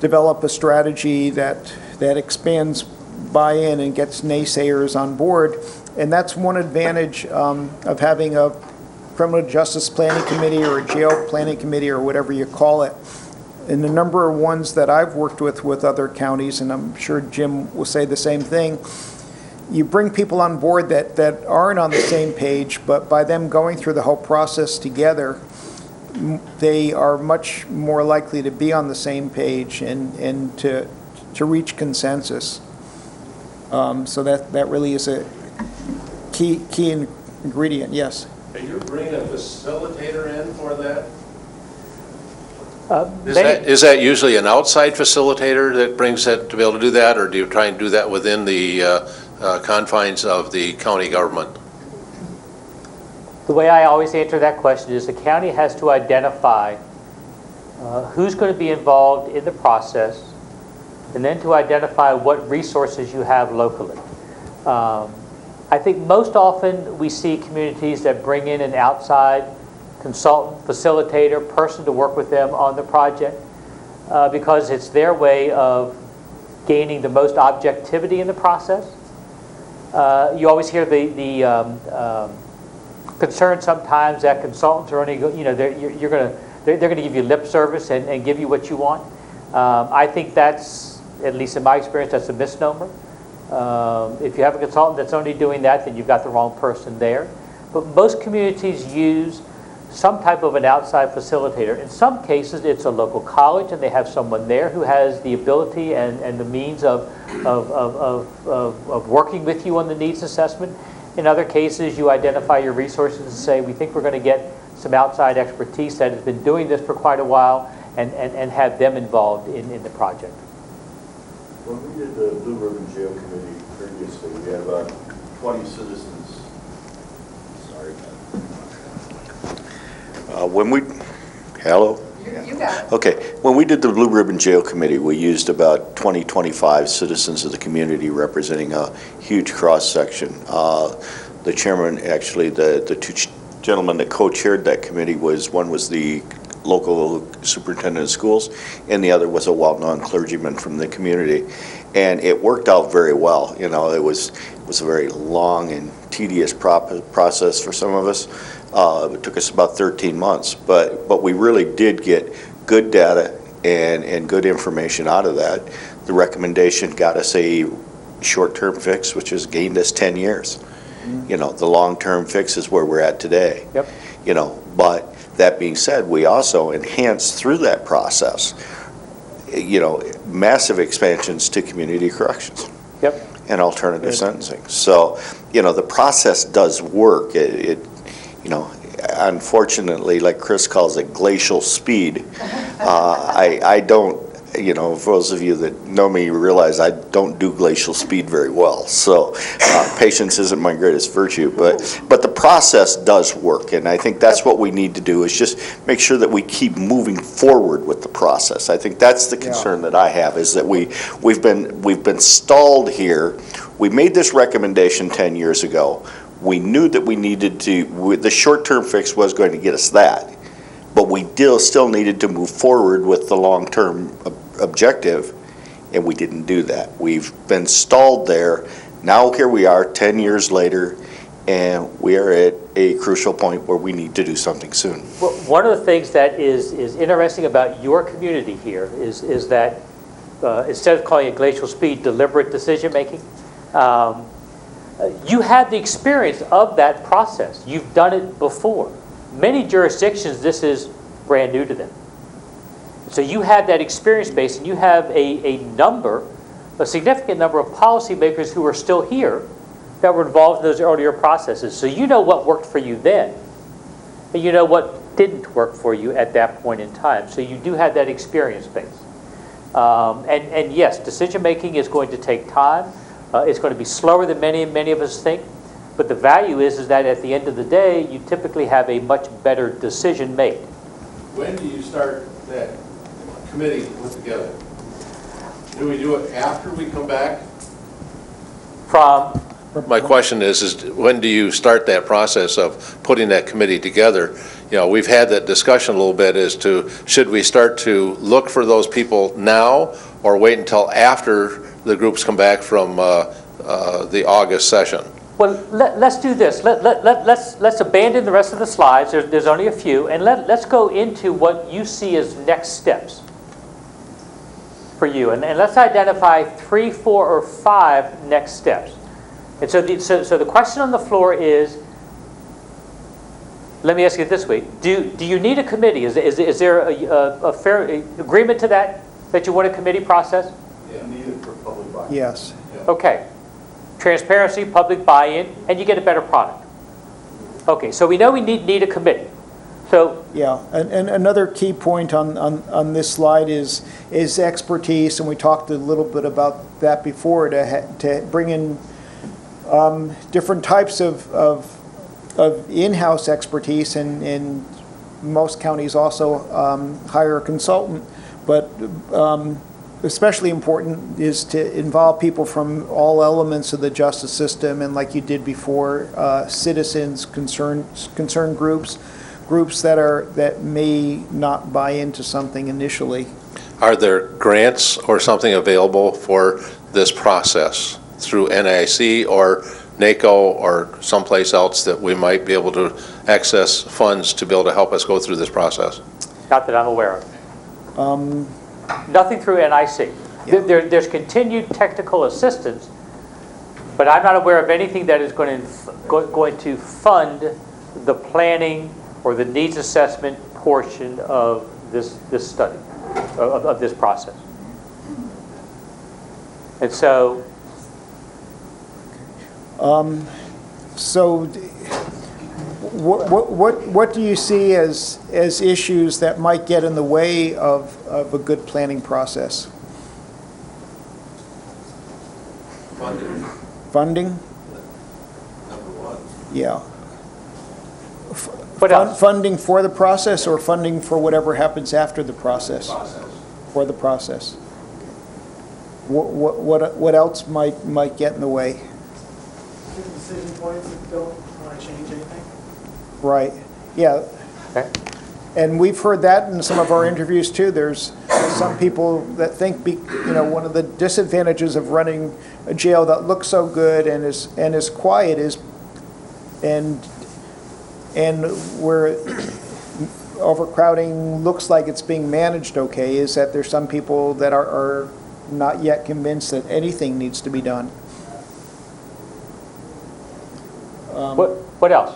develop a strategy that expands buy-in and gets naysayers on board. And that's one advantage of having a criminal justice planning committee or a jail planning committee or whatever you call it. And the number of ones that I've worked with other counties, and I'm sure Jim will say the same thing, you bring people on board that aren't on the same page, but by them going through the whole process together, they are much more likely to be on the same page and to reach consensus. So that really is a key ingredient. Yes. Are you bringing a facilitator in for that? Is that usually an outside facilitator that brings that to be able to do that, or do you try and do that within the confines of the county government? The way I always answer that question is the county has to identify who's going to be involved in the process, and then to identify what resources you have locally. I think most often we see communities that bring in an outside consultant, facilitator, person to work with them on the project, because it's their way of gaining the most objectivity in the process. You always hear the concern sometimes that consultants are only, they're going to give you lip service and give you what you want. I think that's, at least in my experience, that's a misnomer. If you have a consultant that's only doing that, then you've got the wrong person there. But most communities use some type of an outside facilitator. In some cases, it's a local college, and they have someone there who has the ability and the means of working with you on the needs assessment. In other cases, you identify your resources and say, we think we're going to get some outside expertise that has been doing this for quite a while, and have them involved in the project. When we did the Blue Ribbon Jail Committee previously, we had about 20 citizens. Sorry. Hello? You got it. Okay. When we did the Blue Ribbon Jail Committee, we used about 25 citizens of the community representing a huge cross-section. The chairman, actually, the two gentlemen that co-chaired that committee one was the local superintendent of schools, and the other was a well-known clergyman from the community. And it worked out very well. You know, it was a very long and tedious process for some of us. It took us about 13 months, but we really did get good data and good information out of that. The recommendation got us a short-term fix, which has gained us 10 years. You know, the long-term fix is where we're at today. Yep. You know, but that being said, we also enhanced through that process, you know, massive expansions to community corrections. Yep. And alternative sentencing. So, you know, the process does work. You know, unfortunately, like Chris calls it, glacial speed. I don't, you know, for those of you that know me, you realize I don't do glacial speed very well. So patience isn't my greatest virtue, but the process does work, and I think that's what we need to do, is just make sure that we keep moving forward with the process. I think that's the concern that I have, is that we've been stalled here. We made this recommendation 10 years ago. We knew that we needed to, the short-term fix was going to get us that, but we still needed to move forward with the long-term objective, and we didn't do that. We've been stalled there. Now here we are 10 years later, and we are at a crucial point where we need to do something soon. Well, one of the things that is interesting about your community here is that instead of calling it glacial speed, deliberate decision-making, you had the experience of that process. You've done it before. Many jurisdictions, this is brand new to them. So you have that experience base, and you have a significant number of policymakers who are still here that were involved in those earlier processes. So you know what worked for you then, and you know what didn't work for you at that point in time. So you do have that experience base. And yes, decision-making is going to take time. It's going to be slower than many of us think. But the value is that at the end of the day, you typically have a much better decision made. When do you start that committee put together? Do we do it after we come back? My question is when do you start that process of putting that committee together? You know, we've had that discussion a little bit as to should we start to look for those people now or wait until after the groups come back from the August session? Well, let's do this. Let's abandon the rest of the slides. There's only a few, and let's go into what you see as next steps for you, and let's identify 3, 4, or 5 next steps. And so the question on the floor is, let me ask you it this way: Do you need a committee? Is there a fair agreement to that you want a committee process? Yeah, needed for public buy-in. Yes. Okay. Transparency, public buy-in, and you get a better product. Okay, so we know we need a committee. So yeah, and another key point on this slide is expertise, and we talked a little bit about that before, to bring in different types of in-house expertise, and most counties also hire a consultant, but especially important is to involve people from all elements of the justice system, and like you did before, citizens, concerned groups groups that may not buy into something initially. Are there grants or something available for this process through NIC or NACO or someplace else that we might be able to access funds to be able to help us go through this process? Not that I'm aware of. Nothing through NIC. There's continued technical assistance, but I'm not aware of anything that is going to fund the planning or the needs assessment portion of this study, of this process. And so... So what do you see as issues that might get in the way of a good planning process? Funding. Funding? Number one. Yeah. What else? Funding for the process or funding for whatever happens after the process? For the process. What else might get in the way? Decision points that don't want to change anything. Right, yeah. Okay. And we've heard that in some of our interviews too. There's some people that think, one of the disadvantages of running a jail that looks so good and is quiet is, and where overcrowding looks like it's being managed okay, is that there's some people that are not yet convinced that anything needs to be done. What else?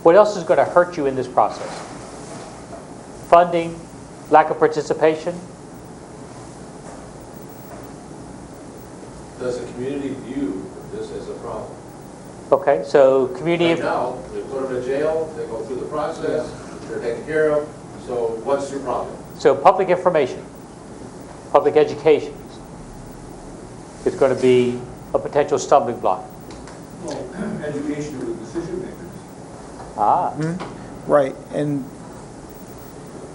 What else is going to hurt you in this process? Funding, lack of participation? Does the community view this as a problem? Okay, so community... Right now, we put them in jail, they go through the process, they're taken care of, so what's your problem? So public information, public education is going to be a potential stumbling block. Well, education of the decision makers. Right, and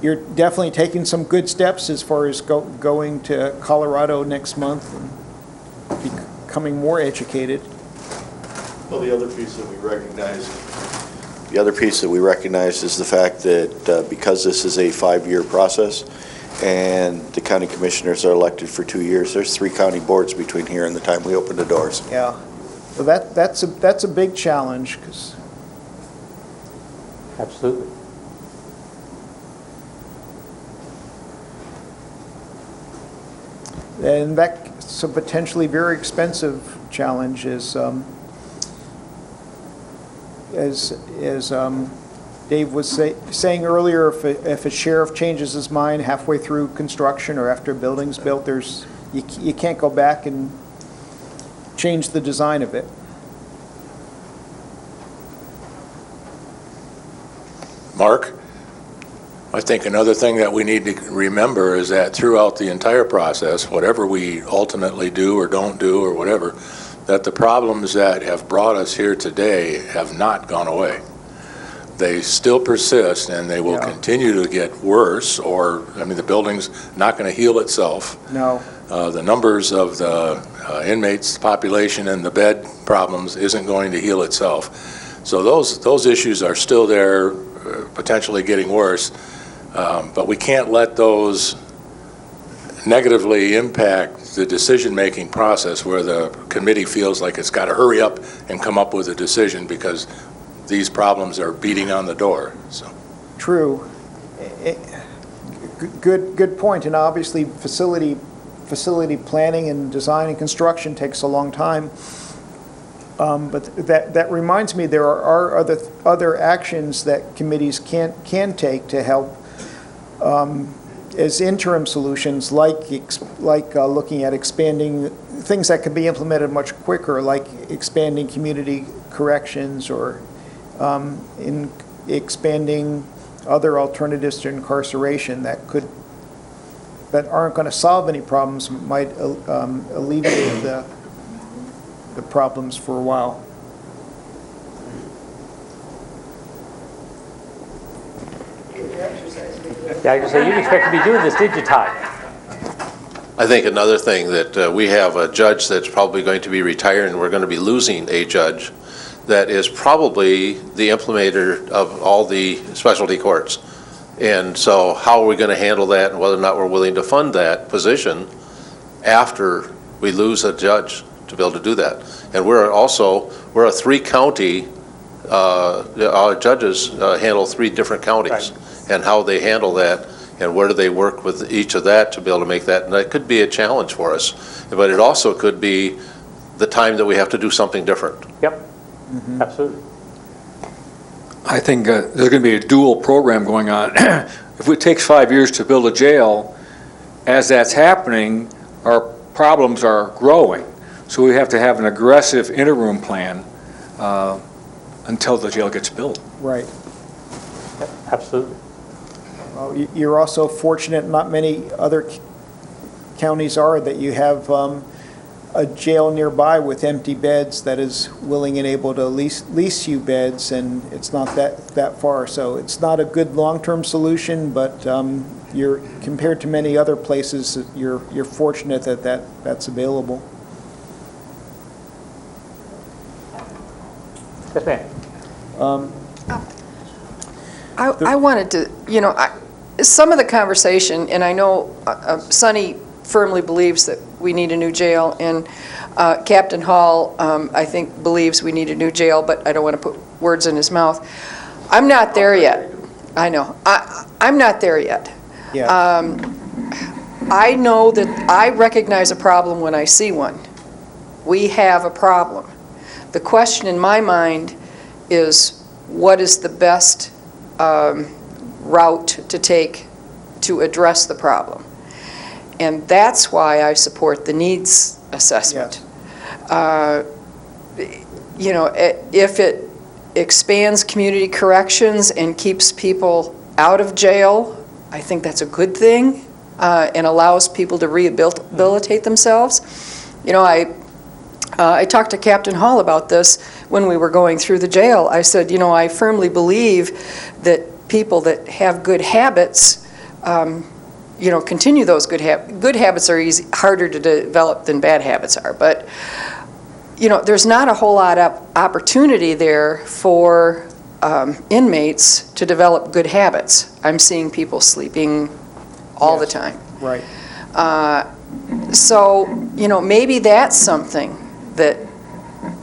you're definitely taking some good steps as far as going to Colorado next month and becoming more educated. Well, the other piece that we recognize is the fact that because this is a 5-year process and the county commissioners are elected for 2 years, there's 3 county boards between here and the time we open the doors. Yeah, so that's a big challenge. Absolutely. And that's a potentially very expensive challenge, as Dave was saying earlier. If a sheriff changes his mind halfway through construction or after a building's built, you can't go back and change the design of it. Mark, I think another thing that we need to remember is that throughout the entire process, whatever we ultimately do or don't do or whatever, that the problems that have brought us here today have not gone away. They still persist, and they will continue to get worse, the building's not going to heal itself. No. The numbers of the inmates, population, and the bed problems isn't going to heal itself. So those issues are still there, potentially getting worse, but we can't let those negatively impact the decision-making process where the committee feels like it's got to hurry up and come up with a decision because these problems are beating on the door. So. True. Good point. And obviously, facility planning and design and construction takes a long time. But that reminds me, there are other actions that committees can take to help as interim solutions, like looking at expanding things that can be implemented much quicker, like expanding community corrections or in expanding other alternatives to incarceration that aren't going to solve any problems, might alleviate the problems for a while. Yeah, I was going to say, you didn't expect to be doing this, did you, Todd? I think another thing that we have a judge that's probably going to be retiring, and we're going to be losing a judge that is probably the implementer of all the specialty courts. And so how are we going to handle that, and whether or not we're willing to fund that position after we lose a judge to be able to do that? And we're a 3-county, our judges handle 3 different counties. Right. And how they handle that, and where do they work with each of that to be able to make that, and that could be a challenge for us. But it also could be the time that we have to do something different. Yep, absolutely. I think there's going to be a dual program going on. If it takes 5 years to build a jail, as that's happening, our problems are growing. So we have to have an aggressive interim plan until the jail gets built. Right. Yep, absolutely. Well, you're also fortunate, not many other counties are, that you have a jail nearby with empty beds that is willing and able to lease you beds, and it's not that far. So it's not a good long-term solution, but you're, compared to many other places, you're fortunate that's available. Yes, ma'am. I wanted to, some of the conversation, and I know Sonny firmly believes that we need a new jail, and Captain Hall, I think, believes we need a new jail, but I don't want to put words in his mouth. I'm not there yet. I know. I'm not there yet. Yeah. I know that I recognize a problem when I see one. We have a problem. The question in my mind is, what is the best route to take to address the problem? And that's why I support the needs assessment. If it expands community corrections and keeps people out of jail, I think that's a good thing, and allows people to rehabilitate themselves. I talked to Captain Hall about this when we were going through the jail. I said, I firmly believe that people that have good habits, continue those good habits. Good habits are harder to develop than bad habits are, but there's not a whole lot of opportunity there for inmates to develop good habits. I'm seeing people sleeping all the time. Right. So, maybe that's something that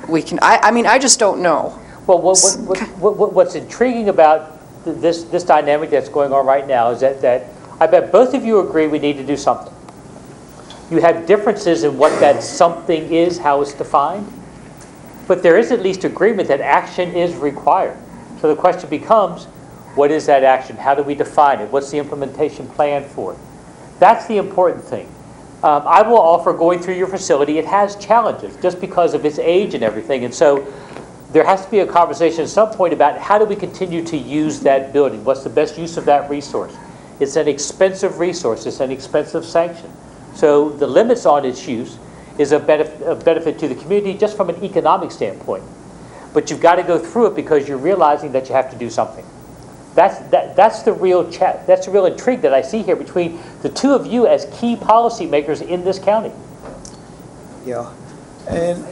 we can, I just don't know. Well, what's intriguing about this dynamic that's going on right now is that I bet both of you agree we need to do something. You have differences in what that something is, how it's defined, but there is at least agreement that action is required. So the question becomes, what is that action? How do we define it? What's the implementation plan for it? That's the important thing. I will offer, going through your facility, it has challenges just because of its age and everything. And so there has to be a conversation at some point about how do we continue to use that building? What's the best use of that resource? It's an expensive resource. It's an expensive sanction. So the limits on its use is a benefit to the community just from an economic standpoint. But you've got to go through it because you're realizing that you have to do something. That's the real chat. That's the real intrigue that I see here between the two of you as key policymakers in this county. Yeah. And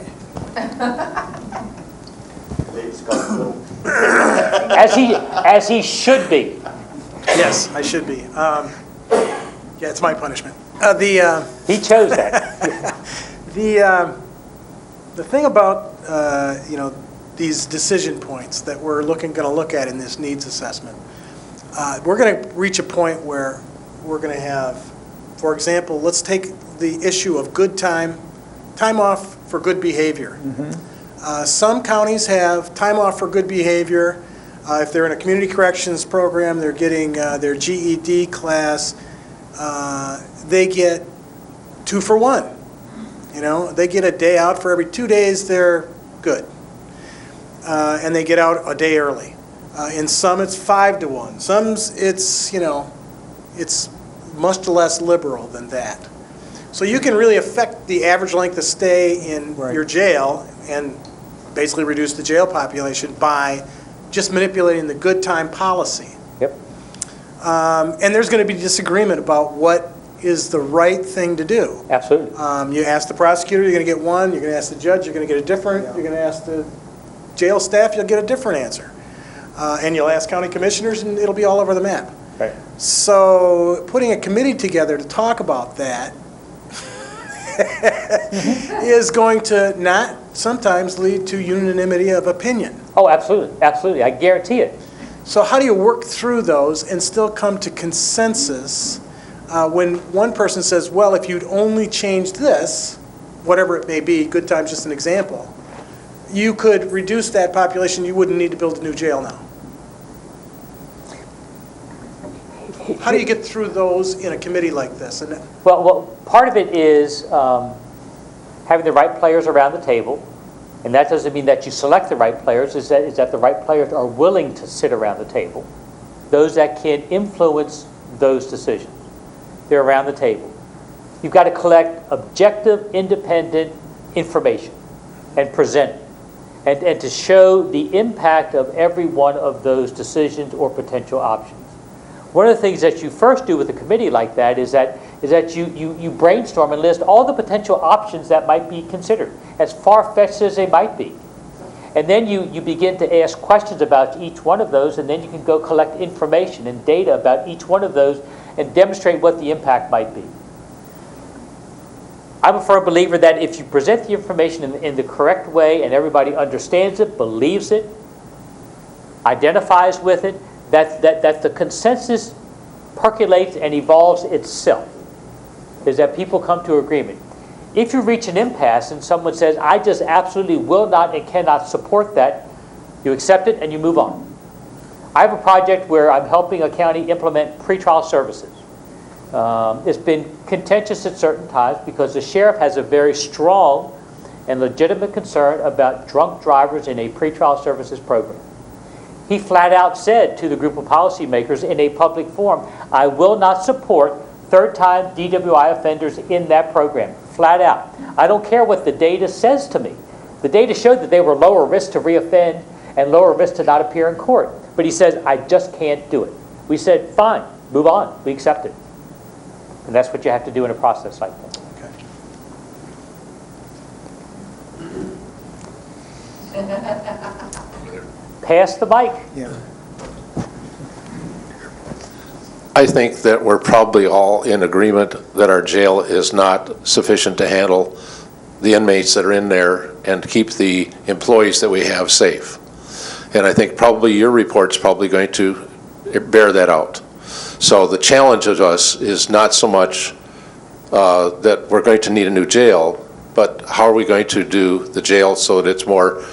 as he should be. Yes, I should be. Yeah, it's my punishment. He chose that. The thing about these decision points that we're going to look at in this needs assessment, we're going to reach a point where we're going to have, for example, let's take the issue of good time off for good behavior. Some counties have time off for good behavior. If they're in a community corrections program, they're getting their GED class, they get 2 for 1. They get a day out for every 2 days, they're good. And they get out a day early. In some, it's 5 to 1. Some, it's much less liberal than that. So you can really affect the average length of stay in your jail and basically reduce the jail population by just manipulating the good time policy. Yep. And there's going to be disagreement about what is the right thing to do. Absolutely. You ask the prosecutor, you're going to get one. You're going to ask the judge, you're going to get a different. You're going to ask the jail staff, you'll get a different answer. And you'll ask county commissioners, and it'll be all over the map. Right. So putting a committee together to talk about that is going to not sometimes lead to unanimity of opinion. Oh, absolutely, absolutely. I guarantee it. So how do you work through those and still come to consensus when one person says, well, if you'd only changed this, whatever it may be, good time's just an example, you could reduce that population, you wouldn't need to build a new jail now. How do you get through those in a committee like this? And Well, part of it is having the right players around the table, and that doesn't mean that you select the right players, is that the right players are willing to sit around the table. Those that can influence those decisions. They're around the table. You've got to collect objective, independent information and present it, and to show the impact of every one of those decisions or potential options. One of the things that you first do with a committee like that is that you brainstorm and list all the potential options that might be considered, as far-fetched as they might be. And then you begin to ask questions about each one of those, and then you can go collect information and data about each one of those and demonstrate what the impact might be. I'm a firm believer that if you present the information in the correct way and everybody understands it, believes it, identifies with it, that the consensus percolates and evolves itself, is that people come to agreement. If you reach an impasse and someone says, I just absolutely will not and cannot support that, you accept it and you move on. I have a project where I'm helping a county implement pretrial services. It's been contentious at certain times because the sheriff has a very strong and legitimate concern about drunk drivers in a pretrial services program. He flat out said to the group of policymakers in a public forum, I will not support third-time DWI offenders in that program. Flat out. I don't care what the data says to me. The data showed that they were lower risk to reoffend and lower risk to not appear in court. But he says, I just can't do it. We said, fine, move on. We accept it. And that's what you have to do in a process like that. Pass the mic. Yeah. I think that we're probably all in agreement that our jail is not sufficient to handle the inmates that are in there and keep the employees that we have safe. And I think probably your report's probably going to bear that out. So the challenge of us is not so much that we're going to need a new jail, but how are we going to do the jail so that it's more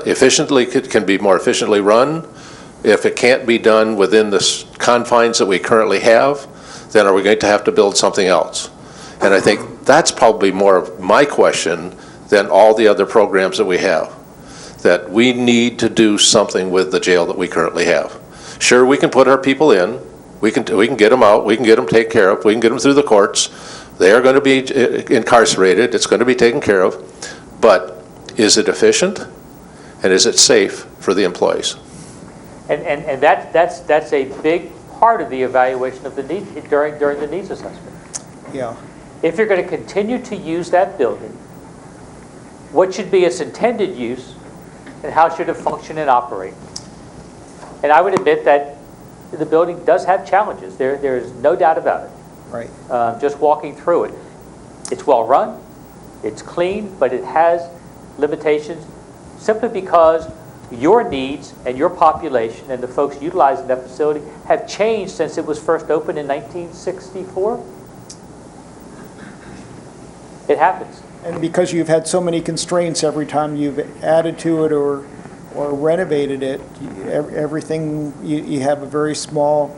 efficiently, can be more efficiently run? If it can't be done within the confines that we currently have, then are we going to have to build something else? And I think that's probably more of my question than all the other programs that we have. That we need to do something with the jail that we currently have. Sure, we can put our people in, we can get them out, we can get them taken care of, we can get them through the courts. They are going to be incarcerated, it's going to be taken care of, but is it efficient and is it safe for the employees? And that's a big part of the evaluation of the needs during the needs assessment. Yeah. If you're going to continue to use that building, what should be its intended use, and how should it function and operate? And I would admit that the building does have challenges. There is no doubt about it. Right. Just walking through it, it's well run, it's clean, but it has limitations simply because your needs and your population and the folks utilizing that facility have changed since it was first opened in 1964. It happens. And because you've had so many constraints every time you've added to it or renovated it, everything, you have a very small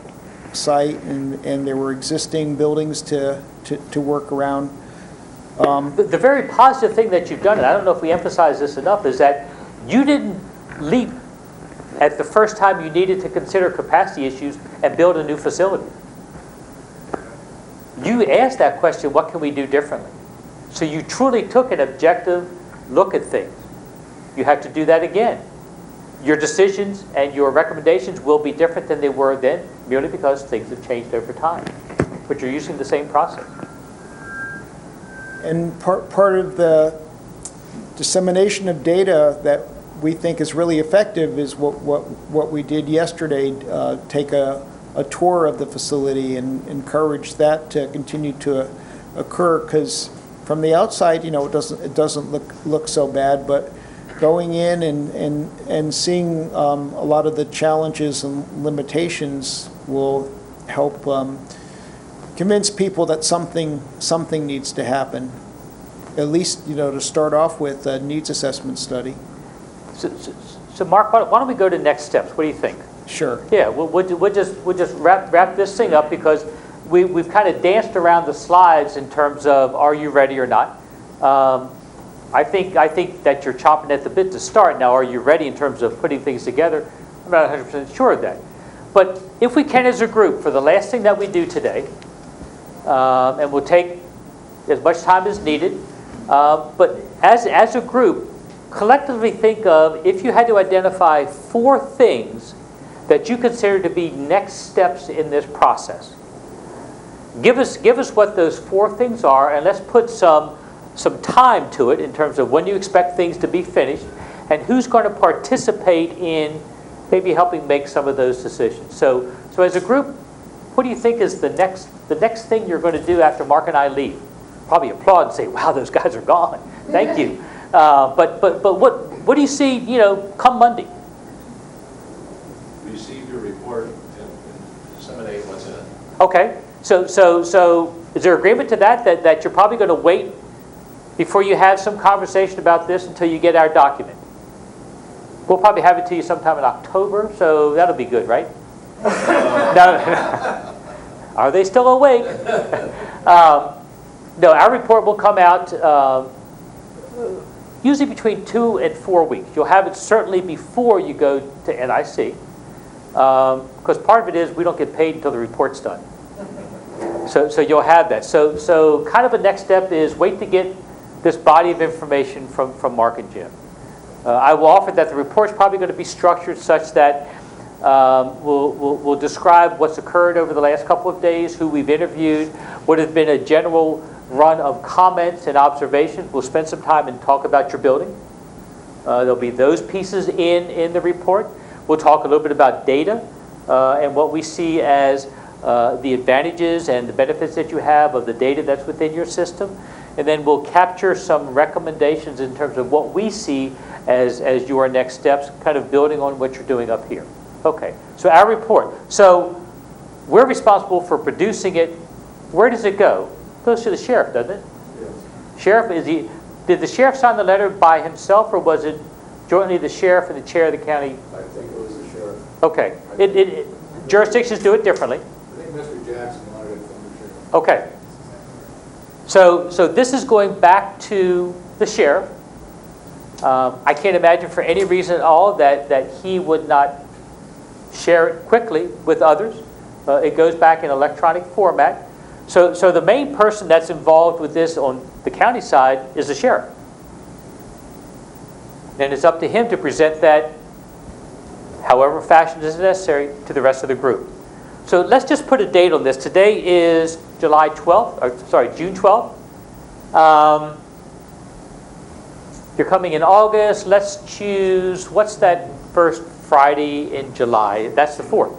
site and there were existing buildings to work around. The very positive thing that you've done, and I don't know if we emphasize this enough, is that you didn't leap at the first time you needed to consider capacity issues and build a new facility. You asked that question, what can we do differently? So you truly took an objective look at things. You have to do that again. Your decisions and your recommendations will be different than they were then, merely because things have changed over time. But you're using the same process. And part of the dissemination of data we think is really effective is what we did yesterday, take a tour of the facility and encourage that to continue to occur, because from the outside, it doesn't look so bad, but going in and seeing a lot of the challenges and limitations will help convince people that something needs to happen. At least, to start off with, a needs assessment study. So Mark, why don't we go to next steps? What do you think? Sure. Yeah, we'll just wrap this thing up, because we've kind of danced around the slides in terms of are you ready or not. I think that you're chomping at the bit to start. Now, are you ready in terms of putting things together? I'm not 100% sure of that. But if we can, as a group, for the last thing that we do today, and we'll take as much time as needed, but as a group, collectively think of, if you had to identify 4 things that you consider to be next steps in this process. Give us what those 4 things are, and let's put some time to it in terms of when you expect things to be finished, and who's going to participate in maybe helping make some of those decisions. So as a group, what do you think is the next thing you're going to do after Mark and I leave? Probably applaud and say, "Wow, those guys are gone. Thank you." But what do you see? Come Monday. Receive your report and disseminate what's in it. Okay. So is there agreement to that you're probably going to wait before you have some conversation about this until you get our document? We'll probably have it to you sometime in October, so that'll be good, right? No. Are they still awake? No, our report will come out usually between 2 and 4 weeks. You'll have it certainly before you go to NIC, because part of it is we don't get paid until the report's done. So you'll have that. So kind of a next step is wait to get this body of information from Mark and Jim. I will offer that the report's probably going to be structured such that we'll describe what's occurred over the last couple of days, who we've interviewed, what has been a general run of comments and observations. We'll spend some time and talk about your building. There'll be those pieces in the report. We'll talk a little bit about data and what we see as the advantages and the benefits that you have of the data that's within your system. And then we'll capture some recommendations in terms of what we see as your next steps, kind of building on what you're doing up here. Okay, so our report. So we're responsible for producing it. Where does it go? It goes to the sheriff, doesn't it? Yes. Sheriff, did the sheriff sign the letter by himself, or was it jointly the sheriff and the chair of the county? I think it was the sheriff. Okay. Jurisdictions do it differently. I think Mr. Jackson wanted it from the sheriff. Okay. So this is going back to the sheriff. I can't imagine for any reason at all that he would not share it quickly with others. It goes back in electronic format. So the main person that's involved with this on the county side is the sheriff. And it's up to him to present that, however fashion is necessary, to the rest of the group. So let's just put a date on this. Today is June 12th. You're coming in August. Let's choose, what's that first Friday in July? That's the 4th.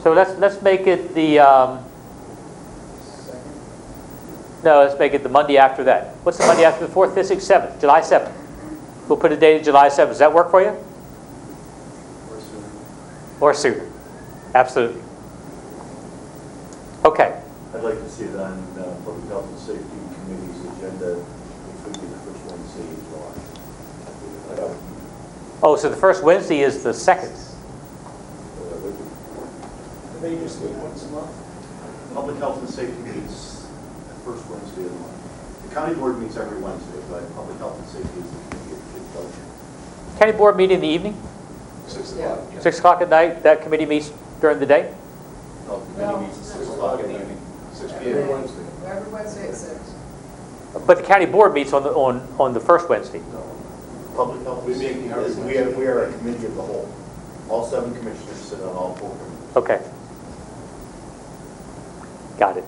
So let's make it the, let's make it the Monday after that. What's the Monday after the 4th, 5th, 6th, 7th? July 7th. We'll put a date of July 7th. Does that work for you? Or sooner. Absolutely. Okay. I'd like to see it on Public Health and Safety Committee's agenda, which would be the first Wednesday in July. Oh, so the first Wednesday is the 2nd. They just meet once a month. Public Health and Safety meets the first Wednesday of the month. The county board meets every Wednesday, but Public Health and Safety is the committee. County board meet in the evening? 6 o'clock. 6 o'clock at night. That committee meets during the day? No, the committee meets at 6 o'clock in the evening. 6 p.m. Every Wednesday at 6. But the county board meets on the first Wednesday. Public Health and Safety is, we are a committee of the whole. All 7 commissioners sit on all 4 committees. Okay. Got it.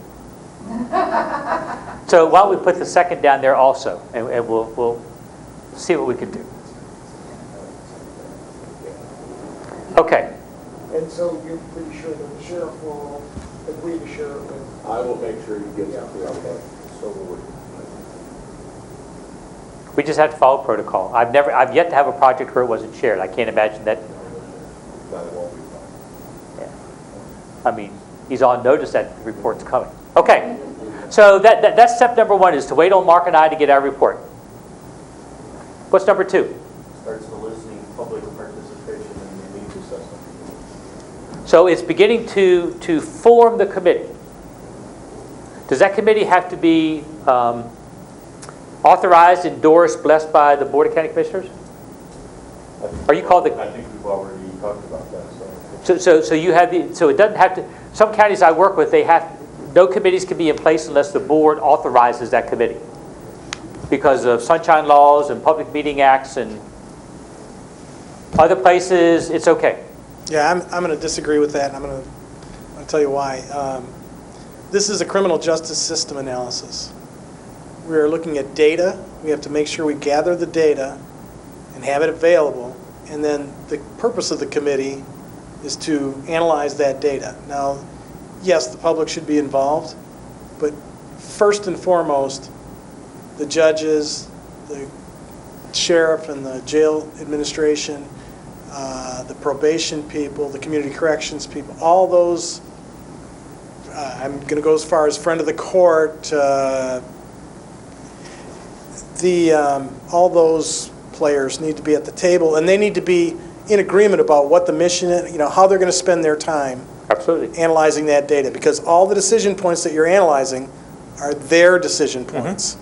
So why don't we put the 2nd down there also, and we'll see what we can do. Okay. And so you're pretty sure that the sheriff will agree to share it with? I will make sure he gets it to everybody. So will we. We just have to follow protocol. I've yet to have a project where it wasn't shared. I can't imagine that. That won't be fine. I mean, he's on notice that the report's coming. Okay. So that's step number one, is to wait on Mark and I to get our report. What's number two? Starts the listening, public participation, and the needs assessment. So it's beginning to form the committee. Does that committee have to be authorized, endorsed, blessed by the Board of County Commissioners? Are you called the? I think we've already talked about that. So you have the. So it doesn't have to. Some counties I work with, they have no committees can be in place unless the board authorizes that committee, because of sunshine laws and public meeting acts, and other places it's okay. Yeah, I'm going to disagree with that, and I'm going to tell you why. This is a criminal justice system analysis. We are looking at data. We have to make sure we gather the data and have it available, and then the purpose of the committee is to analyze that data. Now, yes, the public should be involved, but first and foremost, the judges, the sheriff and the jail administration, the probation people, the community corrections people, all those, I'm going to go as far as friend of the court, all those players need to be at the table, and they need to be in agreement about what the mission is, how they're going to spend their time. Absolutely. Analyzing that data, because all the decision points that you're analyzing are their decision points.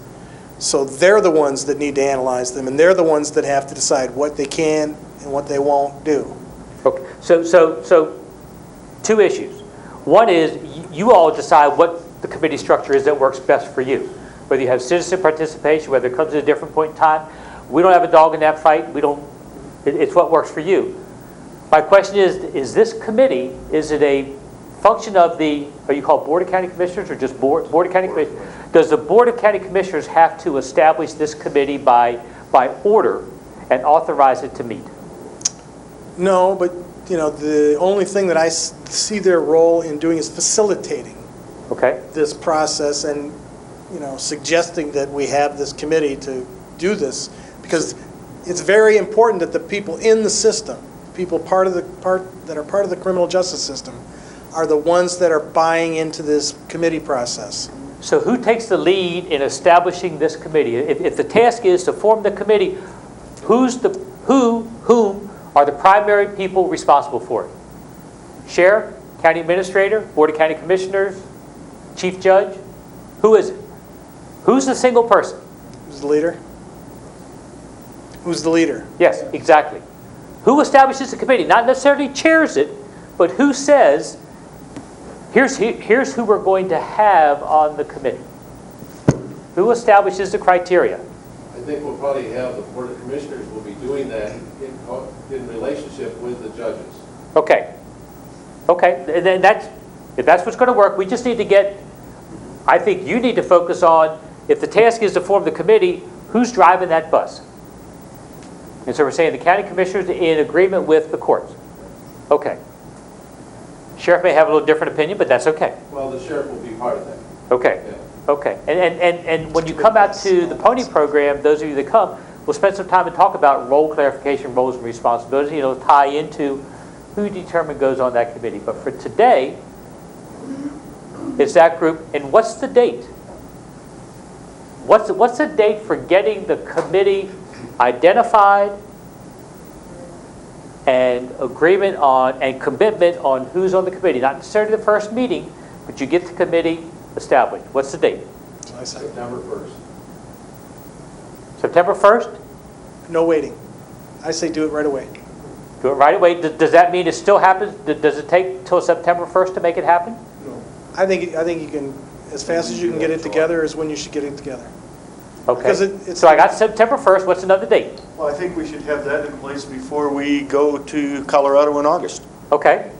So they're the ones that need to analyze them, and they're the ones that have to decide what they can and what they won't do. Okay. So two issues. One is you all decide what the committee structure is that works best for you. Whether you have citizen participation, whether it comes at a different point in time, we don't have a dog in that fight. It's what works for you. My question is this committee, is it a function of the, are you called Board of County Commissioners or just Board of County Commissioners? Does the Board of County Commissioners have to establish this committee by order and authorize it to meet? No, but the only thing that I see their role in doing is facilitating this process and suggesting that we have this committee to do this, because it's very important that the people in the system, people that are part of the criminal justice system, are the ones that are buying into this committee process. So who takes the lead in establishing this committee? If the task is to form the committee, whom are the primary people responsible for it? Sheriff, County Administrator, Board of County Commissioners, Chief Judge? Who is it? Who's the single person? Who's the leader? Who's the leader? Yes, exactly. Who establishes the committee? Not necessarily chairs it, but who says, here's who we're going to have on the committee? Who establishes the criteria? I think we'll probably have the Board of Commissioners will be doing that in relationship with the judges. Okay. Okay, and then if that's what's going to work, we just need to get, I think you need to focus on, if the task is to form the committee, who's driving that bus? And so we're saying the county commissioners in agreement with the courts. Okay. Sheriff may have a little different opinion, but that's okay. Well, the sheriff will be part of that. Okay. Yeah. Okay. And when you come out to the Pony program, those of you that come, we'll spend some time and talk about role clarification, roles and responsibilities, tie into who determined goes on that committee. But for today, it's that group. And what's the date? What's the date for getting the committee identified and agreement on and commitment on who's on the committee? Not necessarily the first meeting, but you get the committee established. What's the date? September 1st. September 1st? No waiting. I say do it right away. Do it right away. Does that mean it still happens? Does it take till September 1st to make it happen? No. I think you can, as fast as you can get it together is when you should get it together. Okay. So I got September 1st. What's another date? Well, I think we should have that in place before we go to Colorado in August. Okay.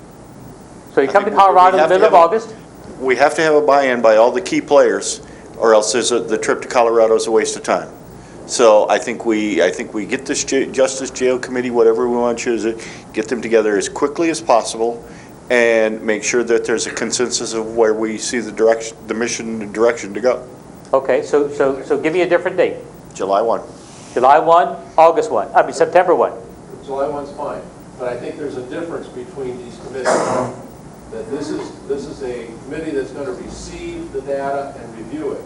So you come to Colorado in the middle of August? We have to have a buy-in by all the key players, or else the trip to Colorado is a waste of time. So I think we get this Justice Jail Committee, whatever we want to choose it, get them together as quickly as possible and make sure that there's a consensus of where we see the direction, the mission and direction to go. Okay, so give me a different date. July 1. July 1, August 1, I mean September 1. July 1's fine, but I think there's a difference between these committees. That this is a committee that's going to receive the data and review it.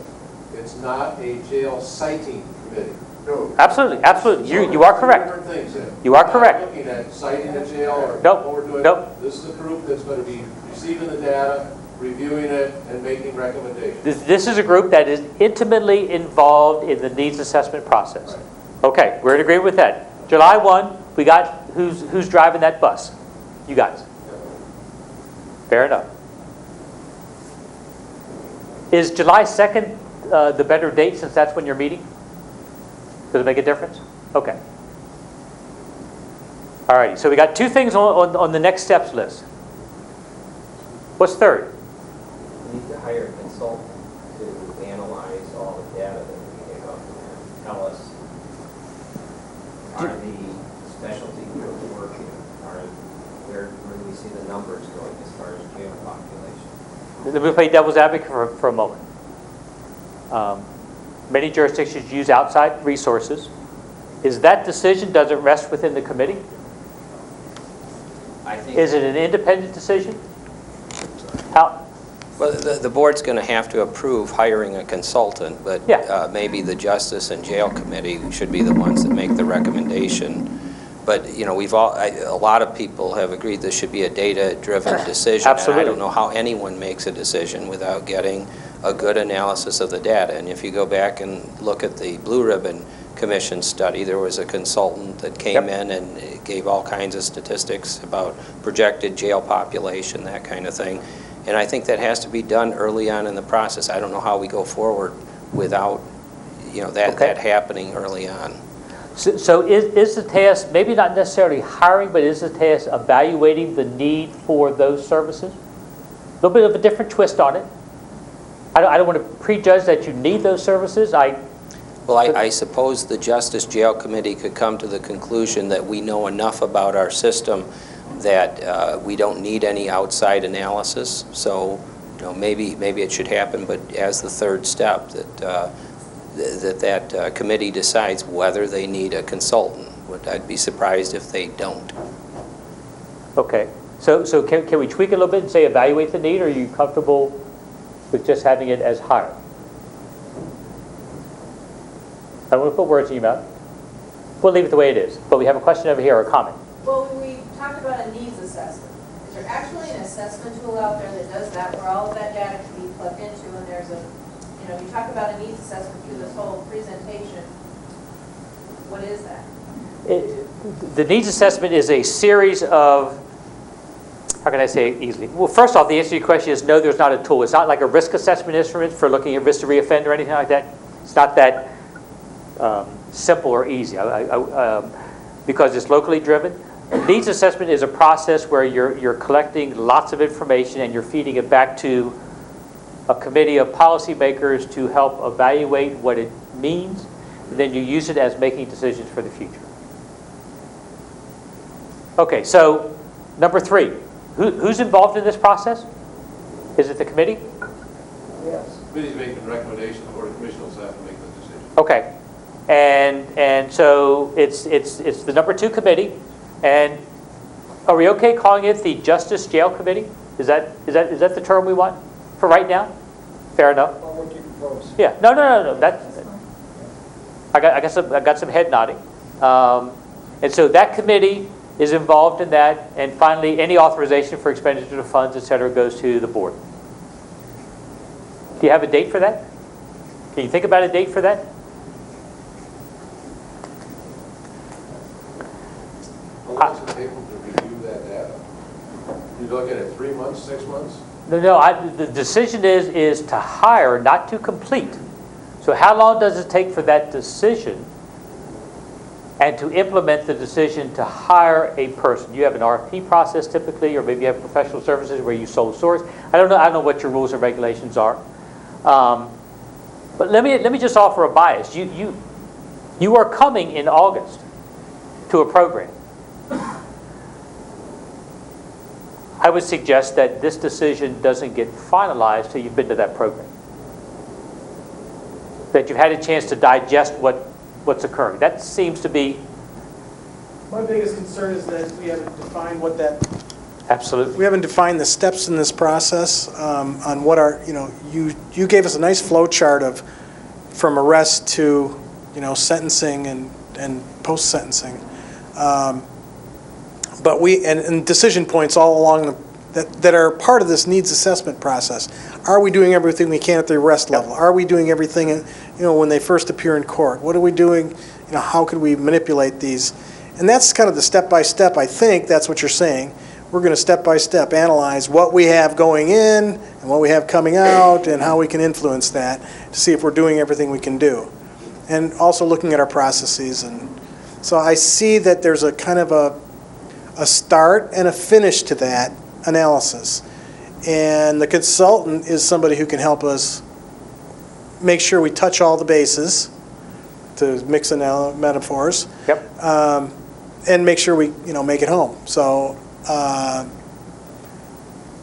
It's not a jail citing committee. No. Absolutely, absolutely. You are correct. Different things there. You are correct. Not looking at citing the jail or Nope, what we're doing. nope. This is a group that's going to be receiving the data, reviewing it, and making recommendations. This is a group that is intimately involved in the needs assessment process. Okay, we're in agreement with that. July 1, we got who's driving that bus? You guys. Fair enough. Is July 2nd the better date since that's when you're meeting? Does it make a difference? Okay. All righty, so we got two things on the next steps list. What's third? We need to hire a consultant to analyze all the data that we get up and tell us, are the specialty groups working? Where do we see the numbers going as far as jail population? Let me play devil's advocate for a moment. Many jurisdictions use outside resources. Is that decision, does it rest within the committee? I think. Is it an independent decision? How? Well, the board's going to have to approve hiring a consultant, but Yeah. maybe the Justice and Jail Committee should be the ones that make the recommendation. But, you know, a lot of people have agreed this should be a data-driven decision. Absolutely. And I don't know how anyone makes a decision without getting a good analysis of the data. And if you go back and look at the Blue Ribbon Commission study, there was a consultant that came in and gave all kinds of statistics about projected jail population, that kind of thing. And I think that has to be done early on in the process. I don't know how we go forward without, you know, that happening early on. So is the task, maybe not necessarily hiring, but is the task evaluating the need for those services? A little bit of a different twist on it. I don't want to prejudge that you need those services. Well, I suppose the Justice Jail Committee could come to the conclusion that we know enough about our system that we don't need any outside analysis. So, you know, maybe it should happen, but as the third step, that committee decides whether they need a consultant. I'd be surprised if they don't. Okay. So can we tweak it a little bit and say evaluate the need, or are you comfortable with just having it as hire? I don't want to put words in your mouth. We'll leave it the way it is. But we have a question over here, or a comment. Well, we talked about a needs assessment. Is there actually an assessment tool out there that does that, where all of that data can be plugged into, and there's a, you know, you talk about a needs assessment through this whole presentation. What is that? The needs assessment is a series of, how can I say it easily? Well, first off, the answer to your question is no, there's not a tool. It's not like a risk assessment instrument for looking at risk to reoffend or anything like that. It's not that simple or easy because it's locally driven. Needs assessment is a process where you're collecting lots of information and you're feeding it back to a committee of policymakers to help evaluate what it means, and then you use it as making decisions for the future. Okay, so number 3, who's involved in this process? Is it the committee? Yes. The committee's making recommendations, the Board of Commissioners have to make the decision. Okay, and so it's the number 2 committee, and are we okay calling it the Justice Jail Committee? Is that the term we want for right now? Fair enough. Well, what you propose? Yeah. No. I got some head nodding, and so that committee is involved in that, and finally, any authorization for expenditure of funds, et cetera, goes to the board. Do you have a date for that? Can you think about a date for that? How long does it take them to review that data? You look at it 3 months, 6 months? No. The decision is to hire, not to complete. So how long does it take for that decision and to implement the decision to hire a person? You have an RFP process typically, or maybe you have professional services where you sole source. I don't know what your rules and regulations are. But let me just offer a bias. You are coming in August to a program. I would suggest that this decision doesn't get finalized till you've been to that program. That you've had a chance to digest what's occurring. That seems to be... My biggest concern is that we haven't defined what that... Absolutely. We haven't defined the steps in this process on what are, you gave us a nice flow chart of from arrest to, sentencing and post-sentencing. But and decision points all along that are part of this needs assessment process. Are we doing everything we can at the arrest level? Are we doing everything, when they first appear in court? What are we doing? How could we manipulate these? And that's kind of the step-by-step, I think, that's what you're saying. We're going to step-by-step analyze what we have going in and what we have coming out and how we can influence that to see if we're doing everything we can do. And also looking at our processes. And so I see that there's a kind of a start and a finish to that analysis. And the consultant is somebody who can help us make sure we touch all the bases, to mix metaphors. Yep. And make sure we, make it home. So,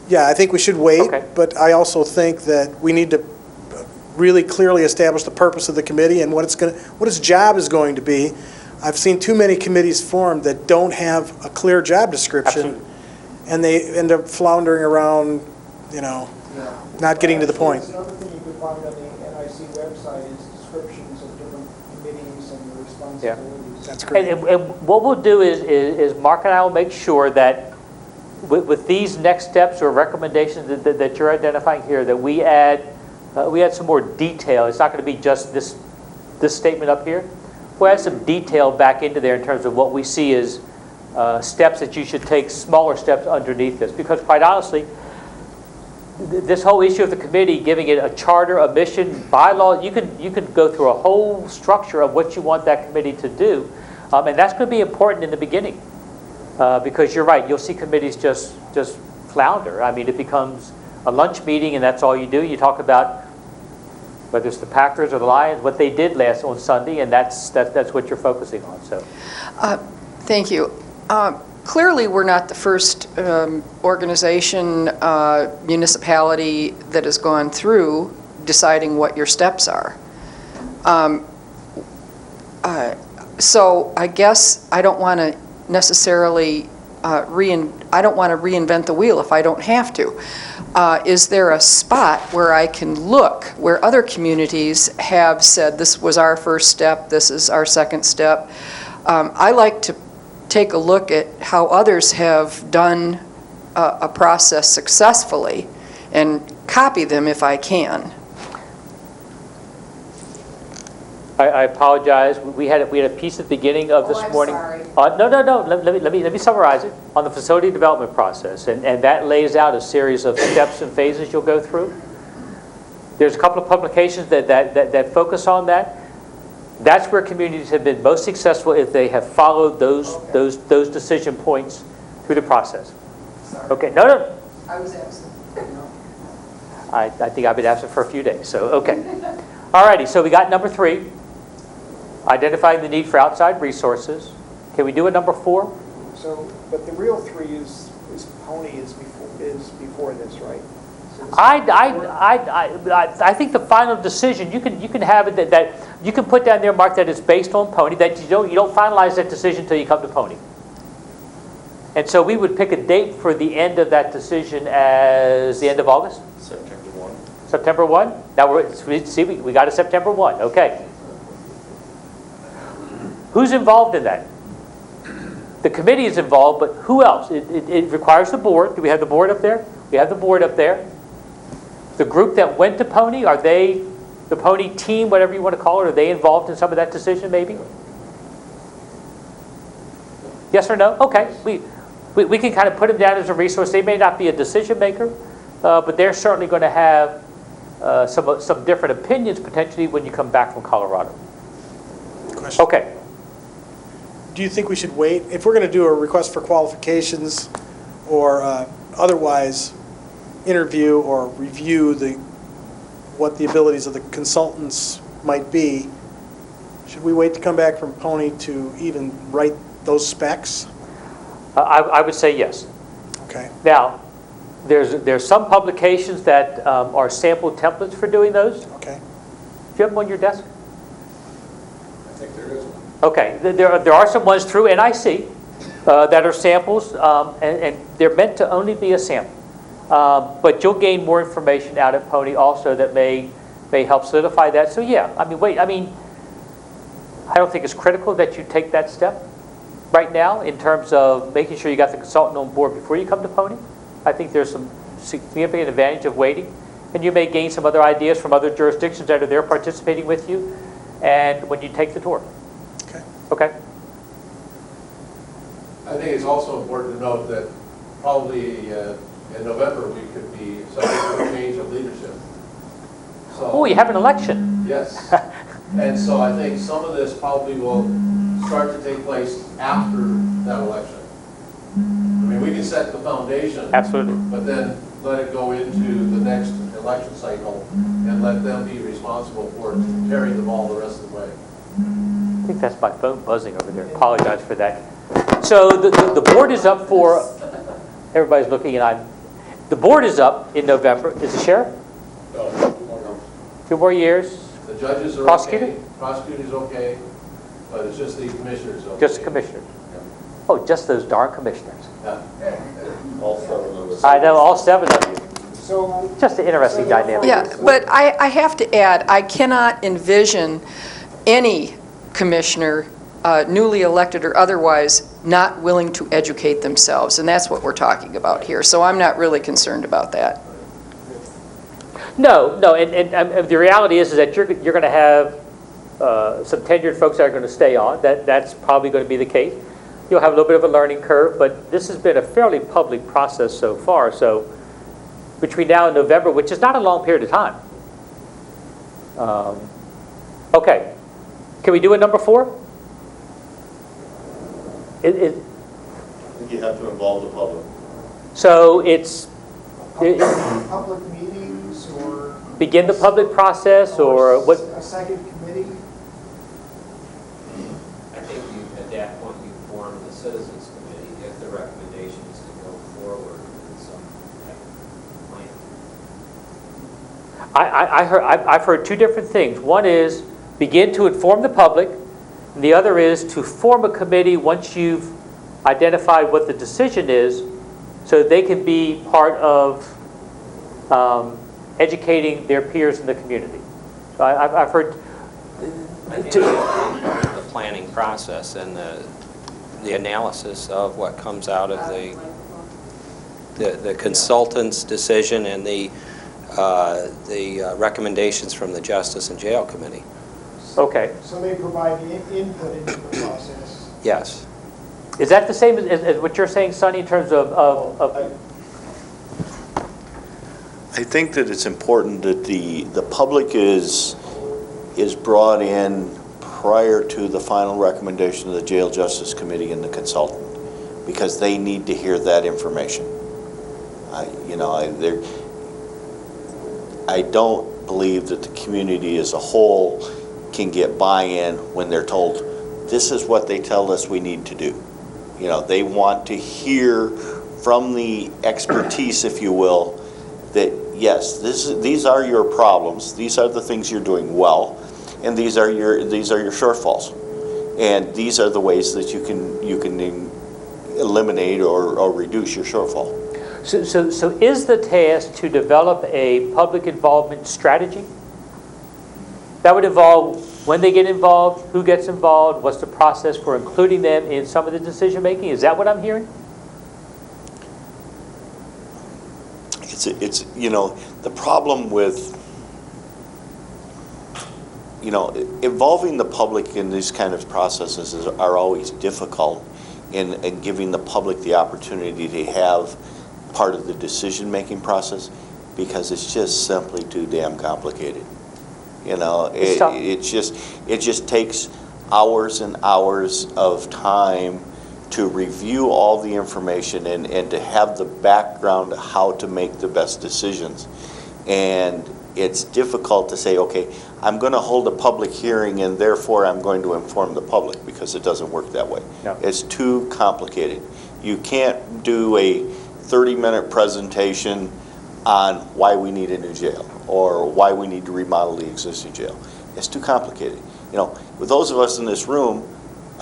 yeah, I think we should wait, Okay. but I also think that we need to really clearly establish the purpose of the committee and what its job is going to be. I've seen too many committees formed that don't have a clear job description, Absolutely. and they end up floundering around, not getting to the point. Another thing you could find on the NIC website is descriptions of different committees and their responsibilities. That's great. And what we'll do is Mark and I will make sure that with these next steps or recommendations that you're identifying here, that we add some more detail. It's not going to be just this statement up here. We'll add some detail back into there in terms of what we see as steps that you should take, smaller steps underneath this. Because quite honestly, this whole issue of the committee, giving it a charter, a mission, bylaw, you could go through a whole structure of what you want that committee to do. And that's going to be important in the beginning. Because you're right, you'll see committees just flounder. I mean, it becomes a lunch meeting and that's all you do. You talk about whether it's the Packers or the Lions, what they did last on Sunday, and that's what you're focusing on. So, thank you. Clearly, we're not the first organization, municipality that has gone through deciding what your steps are. So I guess I don't want to necessarily I don't want to reinvent the wheel if I don't have to. Is there a spot where I can look where other communities have said this was our first step, this is our second step? I like to take a look at how others have done a process successfully and copy them if I can. I apologize. We had a piece at the beginning of this morning. Sorry. No. Let me summarize it on the facility development process, and that lays out a series of steps and phases you'll go through. There's a couple of publications that focus on that. That's where communities have been most successful if they have followed those decision points through the process. Sorry. Okay. No. I was absent. I think I've been absent for a few days. So okay. All righty. So we got number 3. Identifying the need for outside resources. Can we do a number 4? So, but the real 3 is Pony is before this, right? So this I think the final decision you can have it that you can put down there, Mark, that it's based on Pony. That you don't finalize that decision until you come to Pony. And so we would pick a date for the end of that decision as the end of August. September 1. September 1. Now we got a September 1. Okay. Who's involved in that? The committee is involved, but who else? It requires the board. Do we have the board up there? We have the board up there. The group that went to Pony, are they, the Pony team, whatever you want to call it, are they involved in some of that decision maybe? Yes or no? Okay. We can kind of put them down as a resource. They may not be a decision maker, but they're certainly going to have some different opinions potentially when you come back from Colorado. Question. Okay. Do you think we should wait? If we're going to do a request for qualifications or otherwise interview or review what the abilities of the consultants might be, Should we wait to come back from Pony to even write those specs? I would say yes. Okay. Now, there's some publications that are sample templates for doing those. Okay. Do you have them on your desk? I think there is one. Okay, there are some ones through NIC that are samples, and they're meant to only be a sample. But you'll gain more information out at Pony also that may help solidify that. So yeah, I don't think it's critical that you take that step right now in terms of making sure you got the consultant on board before you come to Pony. I think there's some significant advantage of waiting, and you may gain some other ideas from other jurisdictions that are there participating with you, and when you take the tour. Okay. Okay. I think it's also important to note that probably in November, we could be subject to a change of leadership. Oh, you have an election. Yes. And so I think some of this probably will start to take place after that election. I mean, we can set the foundation. Absolutely. But then let it go into the next election cycle and let them be responsible for carrying the ball the rest of the way. I think that's my phone buzzing over there. Apologize for that. So the board is up for, everybody's looking and the board is up in November. Is the sheriff? No. 2 more years? The judges are Prosecutor? okay. Prosecutor's okay, but it's just the commissioners okay. Just the commissioners? Oh, just those darn commissioners. Yeah. All 7 of us. I know, all 7 of you. So, Just an interesting dynamic. Yeah, but I have to add, I cannot envision any commissioner, newly elected or otherwise, not willing to educate themselves, and that's what we're talking about here. So I'm not really concerned about that. No, and the reality is that you're going to have some tenured folks that are going to stay on. That's probably going to be the case. You'll have a little bit of a learning curve, but this has been a fairly public process so far. So between now and November, which is not a long period of time. Okay, can we do a number 4? I think you have to involve the public. So it's public meetings or? begin the public process, or what? A second committee? I think you, at that point, you form the citizens committee if the recommendation is to go forward with some type of plan. I've heard 2 different things. One is begin to inform the public, and the other is to form a committee once you've identified what the decision is, so they can be part of educating their peers in the community. So I've heard. I think the planning process and the analysis of what comes out of the consultant's decision and the recommendations from the Justice and Jail Committee. Okay. Somebody provide input into the process. Yes. Is that the same as what you're saying, Sonny, in terms of I think that it's important that the public is brought in prior to the final recommendation of the Jail Justice Committee and the consultant, because they need to hear that information. I don't believe that the community as a whole can get buy-in when they're told, this is what they tell us we need to do. They want to hear from the expertise, if you will, that yes, these are your problems, these are the things you're doing well, and these are your shortfalls, and these are the ways that you can eliminate or reduce your shortfall. So is the task to develop a public involvement strategy? That would involve when they get involved, who gets involved, what's the process for including them in some of the decision making? Is that what I'm hearing? It's the problem with involving the public in these kind of processes are always difficult in giving the public the opportunity to have part of the decision-making process, because it's just simply too damn complicated. It just takes hours and hours of time to review all the information and to have the background of how to make the best decisions. And it's difficult to say, okay, I'm going to hold a public hearing and therefore I'm going to inform the public, because it doesn't work that way. No. It's too complicated. You can't do a 30-minute presentation on why we need a new jail or why we need to remodel the existing jail. It's too complicated. You know, with those of us in this room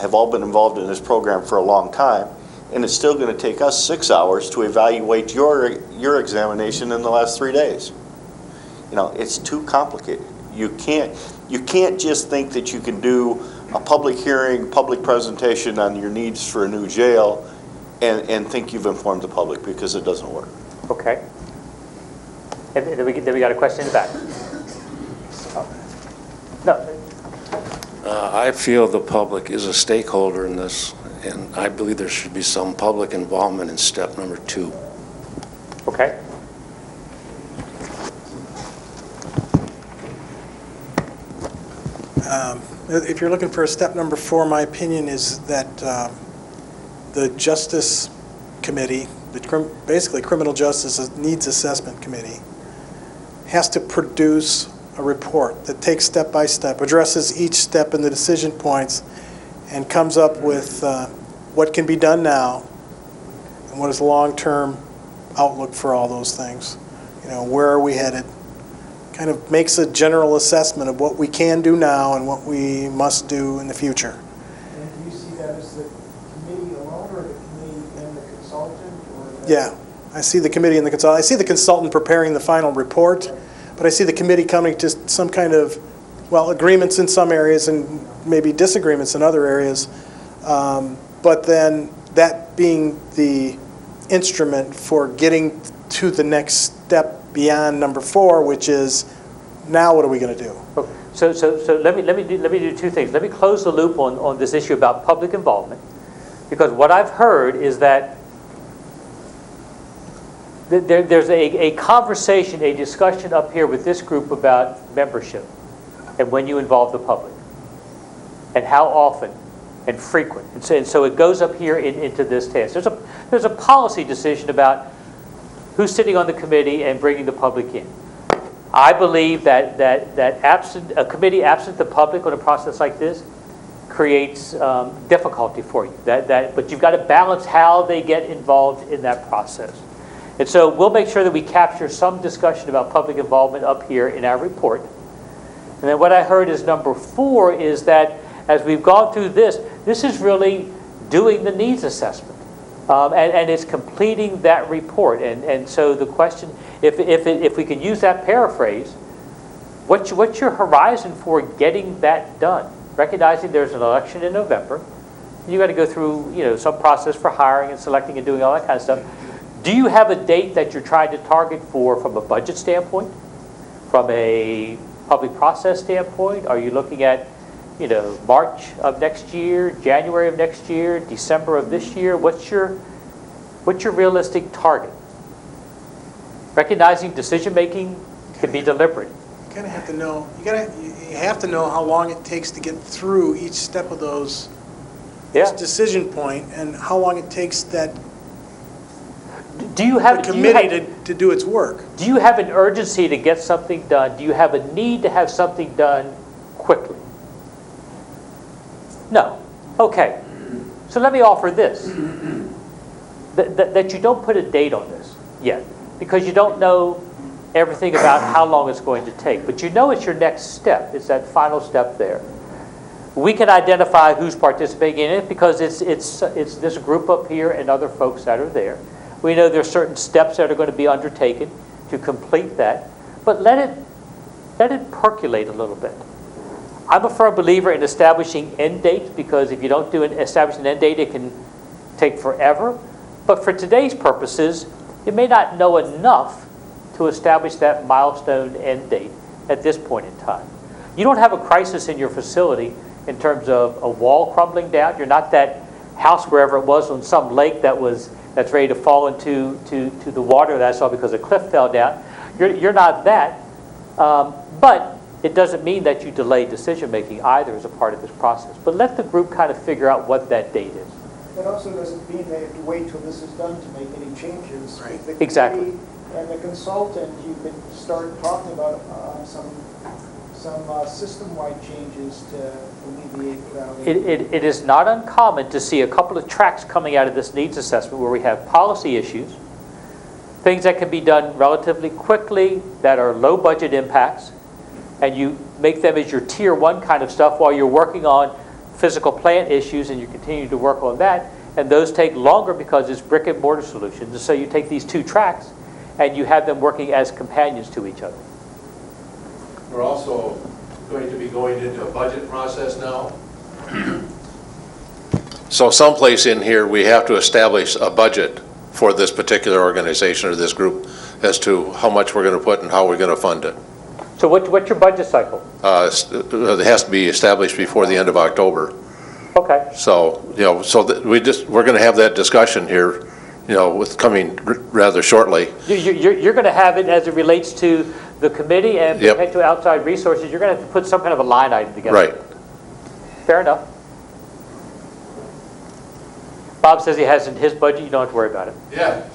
have all been involved in this program for a long time, and it's still going to take us 6 hours to evaluate your examination in the last 3 days. You know, it's too complicated. You can't just think that you can do a public hearing, public presentation on your needs for a new jail and think you've informed the public, because it doesn't work. Okay. And then we got a question in the back. No. I feel the public is a stakeholder in this, and I believe there should be some public involvement in step number 2. Okay. If you're looking for a step number 4, my opinion is that the Justice Committee, basically Criminal Justice Needs Assessment Committee, has to produce a report that takes step by step, addresses each step in the decision points, and comes up with what can be done now and what is the long-term outlook for all those things. You know, where are we headed? Kind of makes a general assessment of what we can do now and what we must do in the future. And do you see that as the committee alone, or the committee and the consultant? Or Yeah, I see the committee and the consultant. I see the consultant preparing the final report, but I see the committee coming to some kind of, well, agreements in some areas and maybe disagreements in other areas. But then that being the instrument for getting to the next step beyond number 4, which is, now what are we going to do? Okay. So let me do 2 things. Let me close the loop on this issue about public involvement, because what I've heard is that there's a conversation, a discussion up here with this group about membership and when you involve the public and how often and frequent. And so it goes up here into this task. There's a policy decision about who's sitting on the committee and bringing the public in. I believe that a committee absent the public on a process like this creates difficulty for you. But you've got to balance how they get involved in that process. And so we'll make sure that we capture some discussion about public involvement up here in our report. And then what I heard is number 4 is that as we've gone through this is really doing the needs assessment. And it's completing that report. And so the question, if we can use that paraphrase, what's your horizon for getting that done? Recognizing there's an election in November, you got to go through some process for hiring and selecting and doing all that kind of stuff. Do you have a date that you're trying to target for from a budget standpoint, from a public process standpoint? Are you looking at March of next year, January of next year, December of this year? What's your realistic target? Recognizing decision-making can be deliberate. You kind of have to know, you have to know how long it takes to get through each step of those each decision point, and how long it takes that committee to do its work. Do you have an urgency to get something done? Do you have a need to have something done quickly? No. Okay. So let me offer this. That you don't put a date on this yet, because you don't know everything about how long it's going to take. But you know it's your next step. It's that final step there. We can identify who's participating in it because it's this group up here and other folks that are there. We know there's certain steps that are going to be undertaken to complete that. But let it percolate a little bit. I'm a firm believer in establishing end dates, because if you don't establish an end date, it can take forever. But for today's purposes, you may not know enough to establish that milestone end date at this point in time. You don't have a crisis in your facility in terms of a wall crumbling down. You're not that house wherever it was on some lake that's ready to fall into the water that I saw because a cliff fell down. You're not that. But it doesn't mean that you delay decision-making either as a part of this process. But let the group kind of figure out what that date is. That also doesn't mean they have to wait till this is done to make any changes. Right. The Exactly. committee and the consultant, you could start talking about some some system-wide changes to alleviate crowding. It is not uncommon to see a couple of tracks coming out of this needs assessment where we have policy issues, things that can be done relatively quickly that are low budget impacts, and you make them as your tier one kind of stuff while you're working on physical plant issues and you continue to work on that, and those take longer because it's brick and mortar solutions. And so you take these two tracks and you have them working as companions to each other. We're also going to be going into a budget process now. So someplace in here, we have to establish a budget for this particular organization or this group as to how much we're going to put and how we're going to fund it. So what's your budget cycle? It has to be established before the end of October. Okay. So, we're going to have that discussion here, with coming rather shortly. You're going to have it as it relates to the committee and Yep. potential outside resources. You're going to have to put some kind of a line item together. Right. Fair enough. Bob says he has in his budget. You don't have to worry about it. Yeah.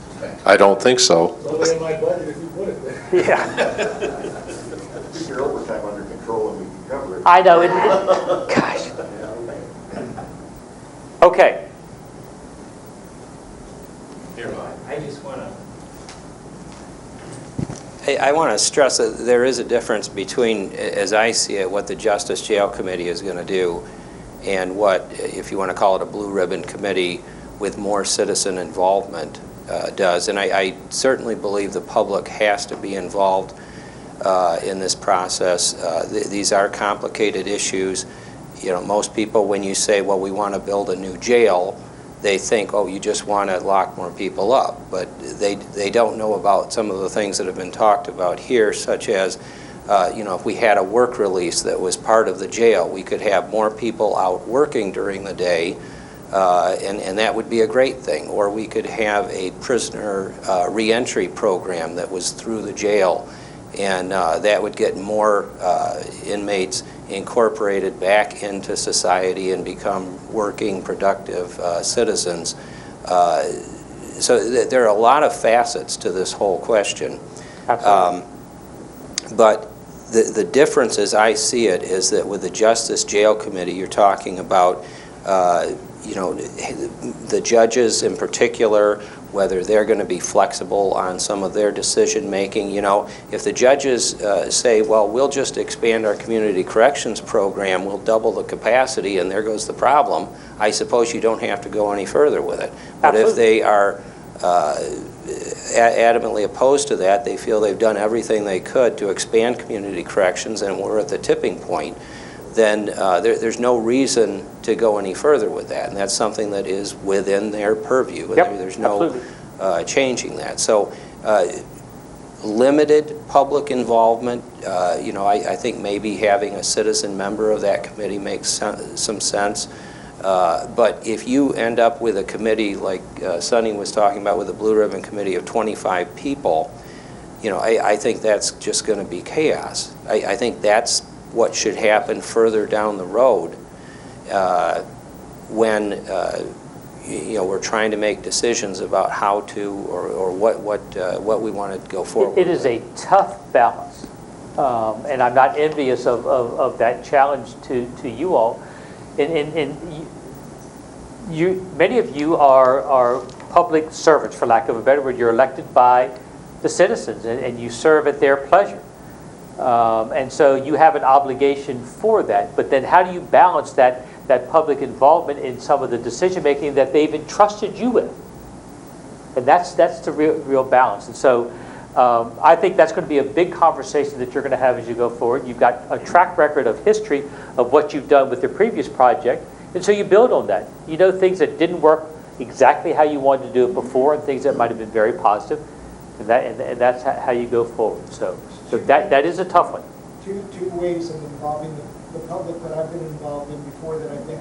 I don't think so. Nobody in my budget if you put it there. Yeah. Keep your overtime under control and we can cover it. I know. Gosh. Okay. I just want to... I want to stress that there is a difference between, as I see it, what the Justice Jail Committee is going to do and what, if you want to call it a blue ribbon committee with more citizen involvement does. And I certainly believe the public has to be involved in this process. These are complicated issues. Most people, when you say, well, we want to build a new jail, they think, oh, you just want to lock more people up. But they don't know about some of the things that have been talked about here, such as, if we had a work release that was part of the jail, we could have more people out working during the day, and that would be a great thing. Or we could have a prisoner reentry program that was through the jail, and that would get more inmates incorporated back into society and become working, productive citizens. So there are a lot of facets to this whole question. Absolutely. But the difference as I see it is that with the Justice Jail Committee, you're talking about the judges in particular, whether they're going to be flexible on some of their decision-making. If the judges say, well, we'll just expand our community corrections program, we'll double the capacity, and there goes the problem, I suppose you don't have to go any further with it. But if they are adamantly opposed to that, they feel they've done everything they could to expand community corrections and we're at the tipping point, then there's no reason to go any further with that. And that's something that is within their purview. Yep, There's no changing that. So limited public involvement, I think maybe having a citizen member of that committee makes some sense. But if you end up with a committee like Sonny was talking about with a Blue Ribbon Committee of 25 people, I think that's just going to be chaos. I think that's what should happen further down the road when we're trying to make decisions about how to or what we want to go forward. It is a tough balance, and I'm not envious of that challenge to you all. Many of you are public servants, for lack of a better word. You're elected by the citizens, and you serve at their pleasure. And so you have an obligation for that. But then how do you balance that public involvement in some of the decision-making that they've entrusted you with? And that's the real balance. And so I think that's going to be a big conversation that you're going to have as you go forward. You've got a track record of history of what you've done with the previous project. And so you build on that. You know things that didn't work exactly how you wanted to do it before and things that might have been very positive. And that's how you go forward. So that is a tough one. Two ways of involving the public that I've been involved in before that I think.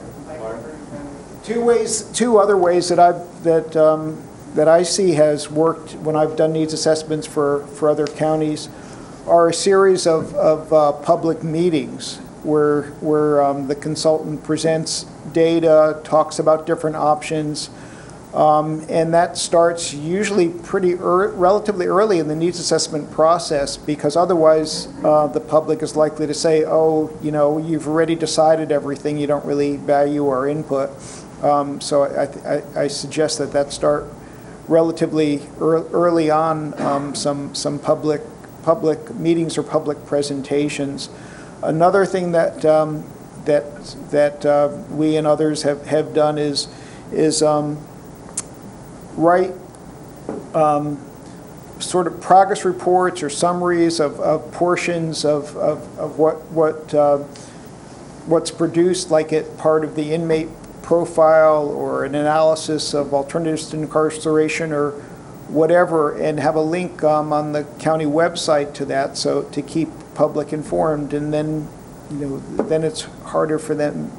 Two other ways that I see has worked when I've done needs assessments for other counties are a series of public meetings where the consultant presents data, talks about different options, And that starts usually relatively early in the needs assessment process, because otherwise the public is likely to say, oh, you know, you've already decided everything, you don't really value our input. So I suggest that start relatively early on, some public meetings or public presentations. Another thing that we and others have done is write sort of progress reports or summaries of portions of what's produced, like at part of the inmate profile or an analysis of alternatives to incarceration or whatever, and have a link on the county website to that, so to keep public informed. And then, you know, then it's harder for them.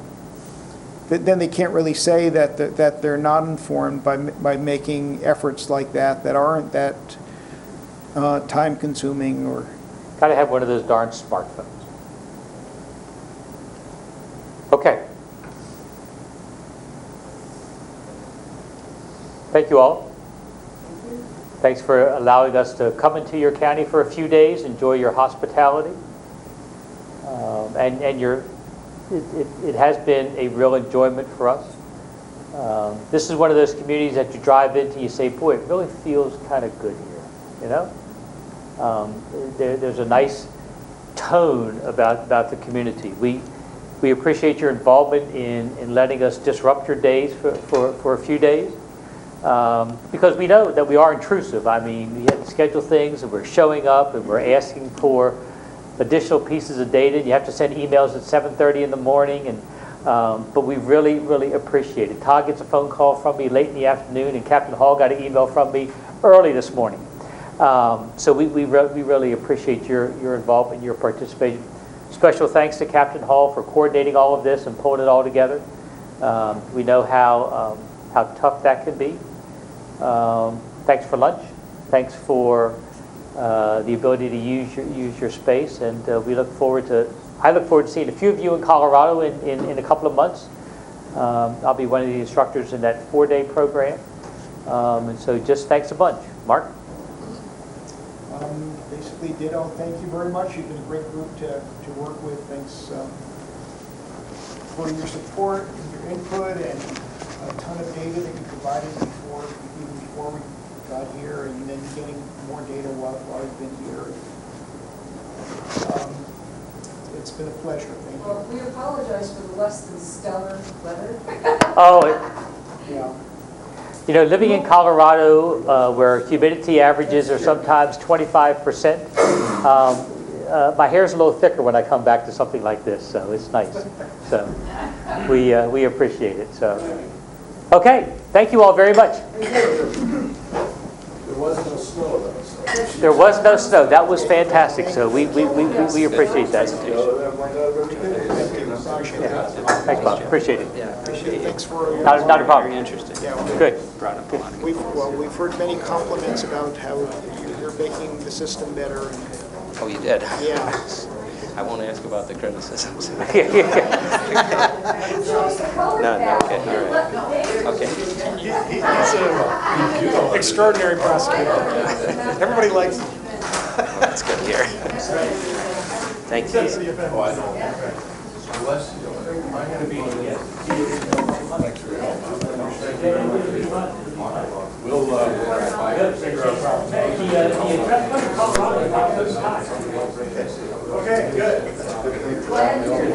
Then they can't really say that they're not informed by making efforts like that aren't that time consuming. Or gotta have one of those darn smartphones. Okay. Thank you all. Thanks for allowing us to come into your county for a few days, enjoy your hospitality. It has been a real enjoyment for us. This is one of those communities that you drive into, you say, boy, it really feels kind of good here, you know? There's a nice tone about the community. We appreciate your involvement in letting us disrupt your days for a few days. Because we know that we are intrusive. I mean, we have to schedule things, and we're showing up, and we're asking for additional pieces of data. You have to send emails at 7:30 in the morning, and but we really, really appreciate it. Todd gets a phone call from me late in the afternoon, and Captain Hall got an email from me early this morning. So we really appreciate your involvement, your participation. Special thanks to Captain Hall for coordinating all of this and pulling it all together. We know how tough that can be. Thanks for lunch. Thanks for the ability to use your space, and I look forward to seeing a few of you in Colorado in a couple of months. I'll be one of the instructors in that 4-day program, and so just thanks a bunch. Mark? Basically ditto. Thank you very much. You've been a great group to work with. Thanks for your support and your input and a ton of data that you provided even before we got here, and then getting more data while I've been here. It's been a pleasure. Thank you. Well, we apologize for the less than stellar weather. Yeah. You know, living in Colorado, where humidity averages are sometimes 25%, my hair's a little thicker when I come back to something like this, so it's nice. So we appreciate it. So, okay, thank you all very much. There was no snow, though. There was no snow. That was fantastic. So we appreciate that. Yeah. Thanks, Bob. Appreciate it. Yeah, appreciate it. Thanks for not a problem. Very interesting. Yeah, good. Brought up a lot. We've heard many compliments about how you're making the system better. Oh, you did? Yeah. I won't ask about the criticisms. Shows the color No, palette. okay, all right. Okay. He's an extraordinary prosecutor. Everybody likes him. Well, that's good to hear. Thank you. Oh, I know. Unless, I'm going to be, we'll figure out. Okay, good. Glad you're here.